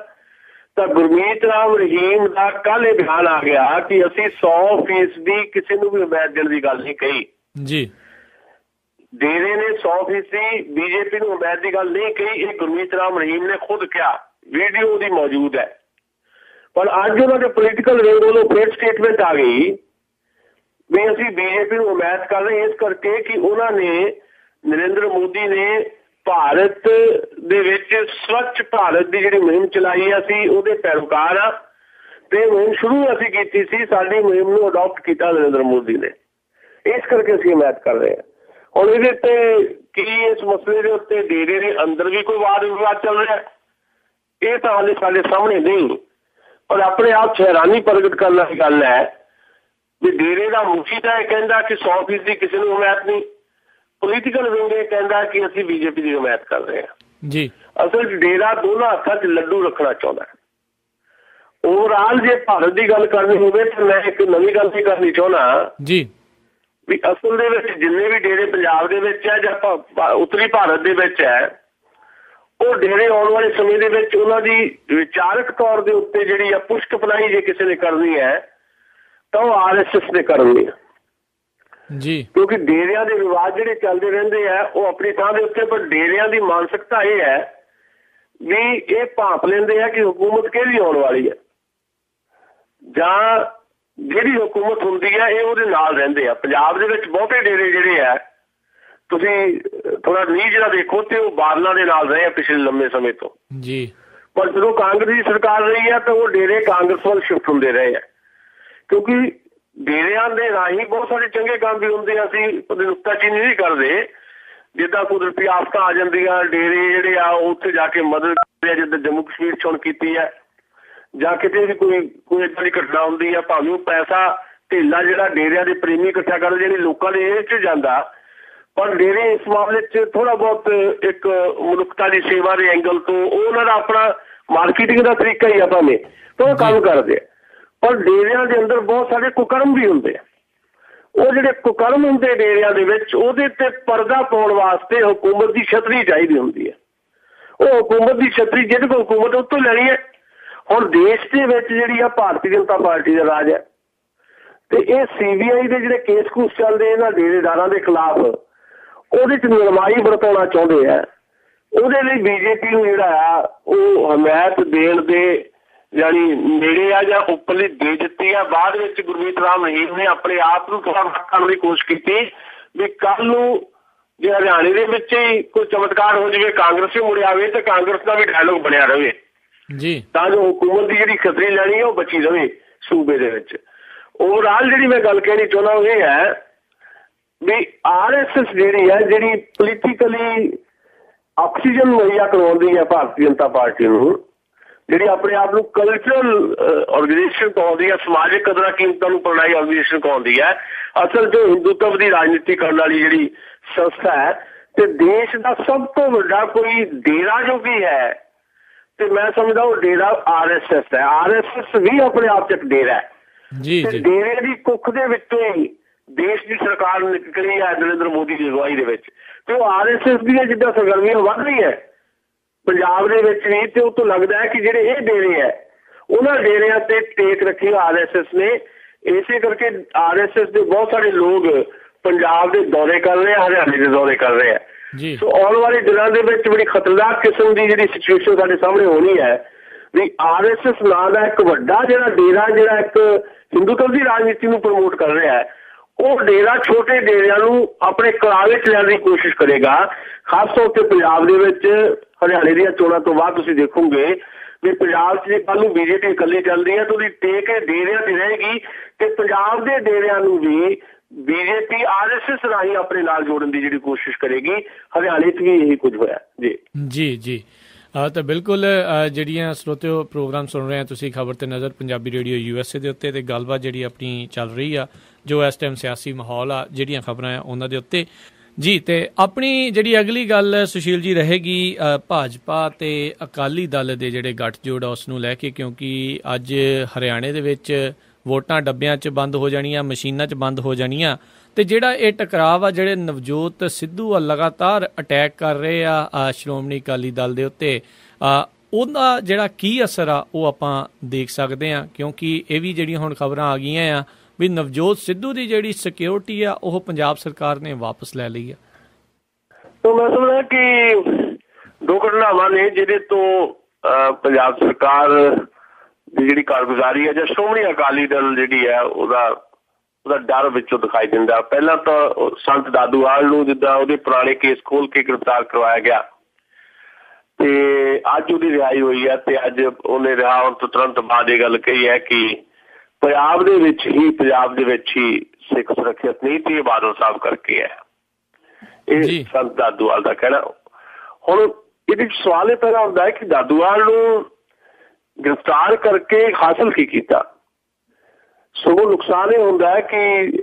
ਤਾਂ ਗੁਰਮੀਤ ਰਾਮ ਰਹੀਮ ਦਾ ਕੱਲ੍ਹ ਇਹ ਬਿਆਨ ਆ ਗਿਆ ਕਿ ਅਸੀਂ 100% ਕਿਸੇ ਨੂੰ ਵੀ ਉਮੀਦ ਦੇਣ ਦੀ ਗੱਲ ਨਹੀਂ ਕਹੀ ਜੀ। ਡੇਰੇ ਨੇ 100% ਬੀਜੇਪੀ ਨੂੰ ਉਮੀਦ ਦੀ ਗੱਲ ਨਹੀਂ ਕਹੀ। ਇਹ ਗੁਰਮੀਤ ਰਾਮ ਰਹੀਮ ਨੇ ਖੁਦ ਕਿਹਾ, ਵੀਡੀਓ ਉਹਦੀ ਮੌਜੂਦ ਹੈ। ਪਰ ਅੱਜ ਉਹਨਾਂ ਦੇ ਪੋਲੀਟੀਕਲ ਵਿੰਗ ਵੱਲੋਂ ਫਿਰ ਸਟੇਟਮੈਂਟ ਆ ਗਈ ਵੀ ਅਸੀਂ ਬੀਜੇਪੀ ਨੂੰ ਉਮੀਦ ਕਰ ਰਹੇ, ਇਸ ਕਰਕੇ ਕਿ ਉਹਨਾਂ ਨੇ ਨਰਿੰਦਰ ਮੋਦੀ ਨੇ ਭਾਰਤ ਦੇ ਵਿੱਚ ਸਵੱਛ ਭਾਰਤ ਦੀ ਜਿਹੜੀ ਮੁਹਿੰਮ ਚਲਾਈ ਹੈ, ਅਸੀਂ ਉਹਦੇ ਪੈਰੋਕਾਰ ਆ ਤੇ ਮੁਹਿੰਮ ਸ਼ੁਰੂ ਅਸੀਂ ਕੀਤੀ ਸੀ, ਸਾਡੀ ਮੁਹਿੰਮ ਨੂੰ ਅਡਾਪਟ ਕੀਤਾ ਨਰਿੰਦਰ ਮੋਦੀ ਨੇ, ਇਸ ਕਰਕੇ ਅਸੀਂ ਉਮੀਦ ਕਰ ਰਹੇ ਹਾਂ। ਹੁਣ ਇਹਦੇ ਤੇ ਕੀ ਇਸ ਮਸਲੇ ਦੇ ਉੱਤੇ ਡੇਰੇ ਦੇ ਅੰਦਰ ਵੀ ਕੋਈ ਵਾਦ ਵਿਵਾਦ ਚੱਲ ਰਿਹਾ, ਇਹ ਤਾਂ ਹਾਲੇ ਸਾਡੇ ਸਾਹਮਣੇ ਨਹੀਂ। ਪਰ ਆਪਣੇ ਆਪ 'ਚ ਹੈਰਾਨੀ ਪ੍ਰਗਟ ਕਰਨ ਵਾਲੀ ਗੱਲ ਹੈ ਵੀ ਡੇਰੇ ਦਾ ਮੁਖੀ ਤਾਂ ਇਹ ਕਹਿੰਦਾ ਕਿ 100% ਕਿਸੇ ਨੂੰ ਉਮੀਦ ਨਹੀਂ, ਪੋਲੀਟੀਕਲ ਵਿੰਗ ਇਹ ਕਹਿੰਦਾ ਕਿ ਅਸੀਂ ਬੀਜੇਪੀ ਦੀ ਉਮੀਦ ਕਰ ਰਹੇ ਹਾਂ ਜੀ। ਅਸਲ 'ਚ ਡੇਰਾ ਦੋਨਾਂ ਹੱਥਾਂ 'ਚ ਲੱਡੂ ਰੱਖਣਾ ਚਾਹੁੰਦਾ ਹੈ। ਓਵਰਆਲ ਜੇ ਭਾਰਤ ਦੀ ਗੱਲ ਕਰਨੀ ਹੋਵੇ ਤਾਂ ਮੈਂ ਇੱਕ ਨਵੀਂ ਗੱਲ ਵੀ ਕਰਨੀ ਚਾਹੁੰਦਾ ਜੀ ਵੀ ਅਸਲ ਦੇ ਵਿੱਚ ਜਿੰਨੇ ਵੀ ਡੇਰੇ ਪੰਜਾਬ ਦੇ ਵਿੱਚ ਹੈ ਜਾਂ ਉੱਤਰੀ ਭਾਰਤ ਦੇ ਵਿੱਚ ਹੈ, ਉਹ ਡੇਰੇ ਆਉਣ ਵਾਲੇ ਸਮੇਂ ਦੇ ਵਿੱਚ ਉਹਨਾਂ ਦੀ ਵਿਚਾਰਕ ਤੌਰ ਦੇ ਉੱਤੇ ਜਿਹੜੀ ਆ ਪੁਸ਼ਟ ਪਲਾਈ ਜੇ ਕਿਸੇ ਨੇ ਕਰਨੀ ਹੈ ਤਾਂ ਉਹ RSS ਨੇ ਕਰਨੀ ਹੈ ਜੀ। ਕਿਉਂਕਿ ਡੇਰਿਆਂ ਦੇ ਵਿਵਾਦ ਜਿਹੜੇ ਚੱਲਦੇ ਰਹਿੰਦੇ ਆ ਉਹ ਆਪਣੀ ਥਾਂ ਦੇ ਉੱਤੇ, ਪਰ ਡੇਰਿਆਂ ਦੀ ਮਾਨਸਿਕਤਾ ਇਹ ਹੈ ਵੀ ਇਹ ਭਾਂਪ ਲੈਂਦੇ ਆ ਕਿ ਹਕੂਮਤ ਕਿਹੜੀ ਆਉਣ ਵਾਲੀ ਹੈ ਜਾਂ ਜਿਹੜੀ ਹਕੂਮਤ ਹੁੰਦੀ ਹੈ ਇਹ ਉਹਦੇ ਨਾਲ ਰਹਿੰਦੇ ਆ। ਪੰਜਾਬ ਦੇ ਵਿੱਚ ਬਹੁਤੇ ਡੇਰੇ ਜਿਹੜੇ ਆ, ਤੁਸੀਂ ਥੋੜਾ ਨੀਂਹ ਜਿਹੜਾ ਦੇਖੋ ਤੇ ਉਹ ਬਾਦਲਾਂ ਦੇ ਨਾਲ ਰਹੇ ਆ ਪਿਛਲੇ ਲੰਮੇ ਸਮੇਂ ਤੋਂ ਜੀ। ਪਰ ਜਦੋਂ ਕਾਂਗਰਸ ਦੀ ਸਰਕਾਰ ਰਹੀ ਹੈ ਤਾਂ ਉਹ ਡੇਰੇ ਕਾਂਗਰਸ ਵੱਲ ਸ਼ਿਫਟ ਹੁੰਦੇ ਰਹੇ ਆ, ਕਿਉਂਕਿ ਡੇਰਿਆਂ ਦੇ ਰਾਹੀਂ ਬਹੁਤ ਸਾਰੇ ਚੰਗੇ ਕੰਮ ਵੀ ਹੁੰਦੇ ਆ। ਅਸੀਂ ਨੁਕਤਾਚੀਨੀ ਨਹੀਂ ਕਰਦੇ, ਜਿੱਦਾਂ ਕੁਦਰਤੀ ਆਫਤਾਂ ਆ ਜਾਂਦੀਆਂ, ਡੇਰੇ ਜਿਹੜੇ ਆ ਉੱਥੇ ਜਾ ਕੇ ਮਦਦ ਕਰਦੇ ਆ। ਜਿੱਦਾਂ ਜੰਮੂ ਕਸ਼ਮੀਰ 'ਚ ਹੁਣ ਕੀਤੀ ਹੈ, ਜਾਂ ਕਿਤੇ ਵੀ ਕੋਈ ਏਦਾਂ ਦੀ ਘਟਨਾ ਹੁੰਦੀ ਆ, ਭਾਵੇਂ ਪੈਸਾ ਢੇਲਾ ਜਿਹੜਾ ਡੇਰਿਆਂ ਦੇ ਪ੍ਰੇਮੀ ਇਕੱਠਾ ਕਰਦੇ ਜਿਹੜੀ ਲੋਕਾਂ ਦੇ ਇਹ 'ਚ ਜਾਂਦਾ, ਪਰ ਡੇਰੇ ਇਸ ਮਾਮਲੇ 'ਚ ਥੋੜਾ ਬਹੁਤ ਇੱਕ ਮਨੁੱਖਤਾ ਦੀ ਸੇਵਾ ਦੇ ਐਂਗਲ ਤੋਂ ਉਹਨਾਂ ਦਾ ਆਪਣਾ ਮਾਰਕੀਟਿੰਗ ਦਾ ਤਰੀਕਾ ਹੀ ਆ ਭਾਵੇਂ, ਤਾਂ ਉਹ ਕੰਮ ਕਰਦੇ ਆ। ਪਰ ਡੇਰਿਆਂ ਦੇ ਅੰਦਰ ਬਹੁਤ ਸਾਰੇ ਕੁਕਰਮ ਵੀ ਹੁੰਦੇ ਆ। ਉਹ ਜਿਹੜੇ ਕੁਕਰਮ ਹੁੰਦੇ ਡੇਰਿਆਂ ਦੇ ਵਿੱਚ, ਉਹਦੇ ਤੇ ਪਰਦਾ ਪਾਉਣ ਵਾਸਤੇ ਹਕੂਮਤ ਦੀ ਛਤਰੀ ਚਾਹੀਦੀ ਹੁੰਦੀ ਹੈ। ਉਹ ਹਕੂਮਤ ਦੀ ਛਤਰੀ ਜਿਹਦੇ ਕੋਲ ਹਕੂਮਤ ਉੱਥੋਂ ਲੈਣੀ ਹੈ। ਹੁਣ ਦੇਸ਼ ਦੇ ਵਿੱਚ ਜਿਹੜੀ ਆ ਭਾਰਤੀ ਜਨਤਾ ਪਾਰਟੀ ਦਾ ਰਾਜ ਹੈ ਤੇ ਇਹ CBI ਦੇ ਜਿਹੜੇ ਕੇਸ ਕੂਸ ਚੱਲਦੇ ਇਹਨਾਂ ਡੇਰੇਦਾਰਾਂ ਦੇ ਖਿਲਾਫ, ਉਹਦੇ 'ਚ ਨਿਰਮਾਈ ਵਰਤਾਉਣਾ ਚਾਹੁੰਦੇ ਆ। ਉਹਦੇ ਲਈ ਬੀਜੇਪੀ ਨੂੰ ਜਿਹੜਾ ਆ ਉਹ ਹਮਾਇਤ ਦੇਣ ਦੇ ਯਾਨੀ ਨੇੜੇ ਆ ਜਾਂ ਉੱਪਰਲੀ ਦੇ ਦਿੱਤੀ ਆ। ਬਾਅਦ ਵਿੱਚ ਗੁਰਮੀਤ ਰਾਮ ਰਹੀਮ ਨੇ ਆਪਣੇ ਆਪ ਨੂੰ ਥੋੜਾ ਕਰਨ ਦੀ ਕੋਸ਼ਿਸ਼ ਕੀਤੀ ਵੀ ਕੱਲ ਨੂੰ ਜੇ ਹਰਿਆਣੇ ਦੇ ਵਿੱਚ ਹੀ ਕੋਈ ਚਮਤਕਾਰ ਹੋ ਜਾਵੇ, ਕਾਂਗਰਸ ਵੀ ਮੁੜ ਆਵੇ ਤਾਂ ਕਾਂਗਰਸ ਦਾ ਵੀ ਡਾਇਲੋਗ ਬਣਿਆ ਰਹੇ ਜੀ, ਤਾਂ ਜੋ ਹਕੂਮਤ ਦੀ ਜਿਹੜੀ ਖਤਰੀ ਲੈਣੀ ਹੈ ਉਹ ਬਚੀ ਰਹੇ ਸੂਬੇ ਦੇ ਵਿੱਚ। ਓਵਰਆਲ ਜਿਹੜੀ ਮੈਂ ਗੱਲ ਕਹਿਣੀ ਚਾਹੁੰਦਾ ਉਹ ਇਹ ਹੈ ਵੀ RSS ਜਿਹੜੀ ਹੈ, ਜਿਹੜੀ ਪੋਲੀਟੀਕਲੀ ਆਕਸੀਜਨ ਮੁਹੱਈਆ ਕਰਵਾਉਂਦੀ ਹੈ ਭਾਰਤੀ ਜਨਤਾ ਪਾਰਟੀ ਨੂੰ, ਜਿਹੜੀ ਆਪਣੇ ਆਪ ਨੂੰ ਕਲਚਰਲ ਆਰਗੇਨਾਈਜੇਸ਼ਨ ਕਹਾਉਂਦੀ ਹੈ, ਸਮਾਜਿਕ ਕਦਰਾਂ ਕੀਮਤਾਂ ਨੂੰ ਪ੍ਰਣਾਈ ਆਰਗੇਨਾਈਜੇਸ਼ਨ ਕਹਾਉਂਦੀ ਹੈ, ਅਸਲ 'ਚ ਹਿੰਦੂਤਵ ਦੀ ਰਾਜਨੀਤੀ ਕਰਨ ਵਾਲੀ ਜਿਹੜੀ ਸੰਸਥਾ ਹੈ। ਤੇ ਦੇਸ਼ ਦਾ ਸਭ ਤੋਂ ਵੱਡਾ ਕੋਈ ਡੇਰਾ ਜੋ ਵੀ ਹੈ ਤੇ ਮੈਂ ਸਮਝਦਾ ਉਹ ਡੇਰਾ RSS ਹੈ। RSS ਵੀ ਆਪਣੇ ਆਪ 'ਚ ਇੱਕ ਡੇਰਾ ਹੈ ਜੀ। ਡੇਰੇ ਦੀ ਕੁੱਖ ਦੇ ਵਿੱਚੋਂ ਹੀ ਦੇਸ਼ ਦੀ ਸਰਕਾਰ ਨਿਕਲੀ ਹੈ ਨਰਿੰਦਰ ਮੋਦੀ ਦੀ ਅਗਵਾਈ ਦੇ ਵਿੱਚ, ਤੇ ਉਹ RSS ਦੀਆਂ ਜਿੱਦਾਂ ਸਰਗਰਮੀਆਂ ਵੱਧ ਰਹੀ ਹੈ ਪੰਜਾਬ ਦੇ ਵਿੱਚ ਵੀ, ਤੇ ਉਹ ਤੋਂ ਲੱਗਦਾ ਹੈ ਕਿ ਜਿਹੜੇ ਇਹ ਡੇਰੇ ਹੈ ਉਹਨਾਂ ਡੇਰਿਆਂ ਤੇ ਟੇਕ ਰੱਖੀ RSS ਨੇ। ਇਸੇ ਕਰਕੇ RSS ਦੇ ਬਹੁਤ ਸਾਰੇ ਲੋਕ ਪੰਜਾਬ ਦੇ ਦੌਰੇ ਕਰ ਰਹੇ ਆ, ਹਰਿਆਣੇ ਦੇ ਦੌਰੇ ਕਰ ਰਹੇ ਆ। ਸੋ ਆਉਣ ਵਾਲੇ ਦਿਨਾਂ ਦੇ ਵਿੱਚ ਬੜੀ ਖਤਰਨਾਕ ਕਿਸਮ ਦੀ ਜਿਹੜੀ ਸਿਚੁਏਸ਼ਨ ਸਾਡੇ ਸਾਹਮਣੇ ਹੋਣੀ ਹੈ ਵੀ RSS ਨਾਂ ਦਾ ਇੱਕ ਵੱਡਾ ਜਿਹੜਾ ਡੇਰਾ ਜਿਹੜਾ ਇੱਕ ਹਿੰਦੂਤਵ ਦੀ ਰਾਜਨੀਤੀ ਨੂੰ ਪ੍ਰਮੋਟ ਕਰ ਰਿਹਾ ਹੈ, ਉਹ ਡੇਰਾ ਛੋਟੇ ਡੇਰਿਆਂ ਨੂੰ ਆਪਣੇ ਕਲਾਵੇ ਚ ਲੈਣ ਦੀ ਕੋਸ਼ਿਸ਼ ਕਰੇਗਾ। ਖਾਸ ਤੌਰ ਤੇ ਪੰਜਾਬ ਦੇ ਵਿੱਚ ਹਰਿਆਣੇ ਦੀਆਂ ਚੋਣਾਂ ਤੋਂ ਬਾਅਦ ਤੁਸੀਂ ਦੇਖੋਗੇ ਵੀ ਪੰਜਾਬ 'ਚ ਜੇ ਕੱਲ੍ਹ ਨੂੰ BJP ਇਕੱਲੇ ਚੱਲਦੀ ਹੈ ਤਾਂ ਉਹਦੀ ਟੇਕ ਡੇਰਿਆਂ ਦੀ ਰਹੇਗੀ ਤੇ ਪੰਜਾਬ ਦੇ ਡੇਰਿਆਂ ਨੂੰ ਵੀ BJP RSS ਰਾਹੀਂ ਆਪਣੇ ਨਾਲ ਜੋੜਨ ਦੀ ਜਿਹੜੀ ਕੋਸ਼ਿਸ਼ ਕਰੇਗੀ। ਹਰਿਆਣੇ 'ਚ ਵੀ ਇਹੀ ਕੁਝ ਹੋਇਆ ਜੀ। ਜੀ ਜੀ ਤਾਂ ਬਿਲਕੁਲ ਜਿਹੜੀਆਂ ਸਰੋਤਿਓ ਪ੍ਰੋਗਰਾਮ ਸੁਣ ਰਹੇ ਆ ਤੁਸੀਂ ਖਬਰ ਤੇ ਨਜ਼ਰ ਪੰਜਾਬੀ ਰੇਡੀਓ USA ਦੇ ਉੱਤੇ, ਤੇ ਗੱਲਬਾਤ ਜਿਹੜੀ ਆਪਣੀ ਚੱਲ ਰਹੀ ਆ ਜੋ ਇਸ ਟਾਈਮ ਸਿਆਸੀ ਮਾਹੌਲ ਆ, ਜਿਹੜੀਆਂ ਖਬਰਾਂ ਆ ਉਹਨਾਂ ਦੇ ਉੱਤੇ ਜੀ। ਤੇ ਆਪਣੀ ਜਿਹੜੀ ਅਗਲੀ ਗੱਲ ਸੁਸ਼ੀਲ ਜੀ ਰਹੇਗੀ ਭਾਜਪਾ ਤੇ ਅਕਾਲੀ ਦਲ ਦੇ ਜਿਹੜੇ ਗੱਠਜੋੜ ਆ ਉਸ ਨੂੰ ਲੈ ਕੇ, ਕਿਉਂਕਿ ਅੱਜ ਹਰਿਆਣੇ ਦੇ ਵਿੱਚ ਵੋਟਾਂ ਡੱਬਿਆਂ 'ਚ ਬੰਦ ਹੋ ਜਾਣੀਆਂ, ਮਸ਼ੀਨਾਂ 'ਚ ਬੰਦ ਹੋ ਜਾਣੀਆਂ, ਤੇ ਜਿਹੜਾ ਇਹ ਟਕਰਾਵ ਆ ਜਿਹੜੇ ਨਵਜੋਤ ਸਿੱਧੂ ਆ ਲਗਾਤਾਰ ਅਟੈਕ ਕਰ ਰਹੇ ਆ ਸ਼੍ਰੋਮਣੀ ਅਕਾਲੀ ਦਲ ਦੇ ਉੱਤੇ, ਉਹਦਾ ਜਿਹੜਾ ਕੀ ਅਸਰ ਆ ਉਹ ਆਪਾਂ ਦੇਖ ਸਕਦੇ ਆ, ਕਿਉਂਕਿ ਇਹ ਵੀ ਜਿਹੜੀਆਂ ਹੁਣ ਖਬਰਾਂ ਆ ਗਈਆਂ ਆ ਵੀ ਨਵਜੋਤ ਸਿੱਧੂ ਦੀ ਜਿਹੜੀ ਸਿਕਿਉਰਿਟੀ ਆ ਉਹ ਪੰਜਾਬ ਸਰਕਾਰ ਨੇ ਵਾਪਸ ਲੈ ਲਈ ਆ। ਤਾਂ ਮੈਂ ਸਮਝਦਾ ਕਿ ਦੋ ਘਟਨਾਵਾਂ ਨੇ ਜਿਹਦੇ ਤੋਂ ਪੰਜਾਬ ਸਰਕਾਰ ਦੀ ਜਿਹੜੀ ਕਾਰਗੁਜ਼ਾਰੀ ਹੈ ਜਾਂ ਸ਼੍ਰੋਮਣੀ ਅਕਾਲੀ ਦਲ ਜਿਹੜੀ ਹੈ ਉਹਦਾ ਡਰ ਵਿੱਚੋਂ ਦਿਖਾਈ ਦਿੰਦਾ। ਪਹਿਲਾਂ ਤਾਂ ਸੰਤ ਦਾਦੂਵਾਲ ਨੂੰ ਜਿੱਦਾਂ ਉਹਦੇ ਪੁਰਾਣੇ ਕੇਸ ਖੋਲ ਕੇ ਗ੍ਰਿਫਤਾਰ ਕਰਵਾਇਆ ਗਿਆ ਤੇ ਅੱਜ ਉਹਦੀ ਰਿਹਾਈ ਹੋਈ ਹੈ ਤੇ ਅੱਜ ਉਹਨੇ ਰਿਹਾ ਹੋਣ ਤੋਂ ਤੁਰੰਤ ਬਾਅਦ ਇਹ ਗੱਲ ਕਹੀ ਹੈ ਕਿ ਪੰਜਾਬ ਦੇ ਵਿੱਚ ਹੀ ਸਿੱਖ ਸੁਰੱਖਿਅਤ ਨਹੀਂ ਤੇ ਬਾਦਲ ਸਾਹਿਬ ਕਰਕੇ ਹੈ। ਇਹ ਸੰਤ ਦਾਦੂਵਾਲ ਦਾ ਕਹਿਣਾ। ਹੁਣ ਇਹਦੇ ਵਿੱਚ ਸਵਾਲ ਇਹ ਪੈਦਾ ਹੁੰਦਾ ਹੈ ਕਿ ਦਾਦੂਵਾਲ ਨੂੰ ਗ੍ਰਿਫਤਾਰ ਕਰਕੇ ਹਾਸਲ ਕੀ ਕੀਤਾ। ਸਗੋਂ ਨੁਕਸਾਨ ਇਹ ਹੁੰਦਾ ਹੈ ਕਿ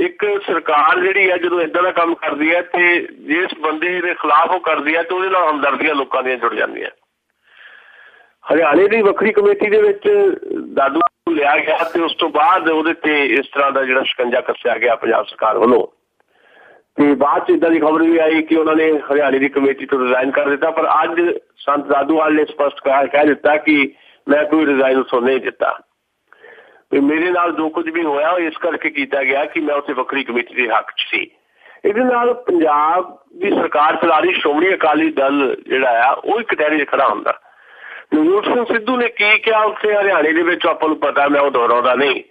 ਇੱਕ ਸਰਕਾਰ ਜਿਹੜੀ ਹੈ ਜਦੋਂ ਏਦਾਂ ਦਾ ਕੰਮ ਕਰਦੀ ਹੈ ਤੇ ਜਿਸ ਬੰਦੇ ਦੇ ਖਿਲਾਫ ਉਹ ਕਰਦੀ ਹੈ ਤੇ ਉਹਦੇ ਨਾਲ ਹਮਦਰਦੀਆਂ ਲੋਕਾਂ ਦੀਆਂ ਜੁੜ ਜਾਂਦੀਆਂ। ਹਰਿਆਣੇ ਦੀ ਵੱਖਰੀ ਕਮੇਟੀ ਦੇ ਵਿੱਚ ਦਾਦੂ ਨੂੰ ਲਿਆ ਗਿਆ ਤੇ ਉਸ ਤੋਂ ਬਾਅਦ ਉਹਦੇ ਤੇ ਇਸ ਤਰ੍ਹਾਂ ਦਾ ਜਿਹੜਾ ਸ਼ਿਕੰਜਾ ਕੱਸਿਆ ਗਿਆ ਪੰਜਾਬ ਸਰਕਾਰ ਵੱਲੋਂ, ਤੇ ਬਾਅਦ 'ਚ ਇੱਦਾਂ ਦੀ ਖਬਰ ਵੀ ਆਈ ਕਿ ਉਹਨਾਂ ਨੇ ਹਰਿਆਣੇ ਦੀ ਕਮੇਟੀ ਤੋਂ ਰਿਜ਼ਾਈਨ ਕਰ ਦਿੱਤਾ। ਪਰ ਅੱਜ ਸੰਤ ਦਾਦੂਵਾਲ ਨੇ ਸਪਸ਼ਟ ਕਹਿ ਦਿੱਤਾ ਕਿ ਮੈਂ ਕੋਈ ਰਿਜ਼ਾਈਨ ਉੱਥੋਂ ਨਹੀਂ ਦਿੱਤਾ, ਵੀ ਮੇਰੇ ਨਾਲ ਜੋ ਕੁਝ ਵੀ ਹੋਇਆ ਉਹ ਇਸ ਕਰਕੇ ਕੀਤਾ ਗਿਆ ਕਿ ਮੈਂ ਉੱਥੇ ਵੱਖਰੀ ਕਮੇਟੀ ਦੇ ਹੱਕ 'ਚ ਸੀ। ਇਹਦੇ ਨਾਲ ਪੰਜਾਬ ਦੀ ਸਰਕਾਰ ਚਲਾ ਰਹੀ ਸ਼੍ਰੋਮਣੀ ਅਕਾਲੀ ਦਲ ਜਿਹੜਾ ਆ ਉਹ ਇੱਕ ਕਟਹਿਰੇ 'ਚ ਖੜਾ ਹੁੰਦਾ। ਨਵਜੋਤ ਸਿੰਘ ਸਿੱਧੂ ਨੇ ਕੀ ਕਿਹਾ ਉੱਥੇ ਹਰਿਆਣੇ ਦੇ ਵਿੱਚ ਆਪਾਂ ਨੂੰ ਪਤਾ, ਮੈਂ ਉਹ ਦੁਹਰਾਉਂਦਾ ਨਹੀਂ।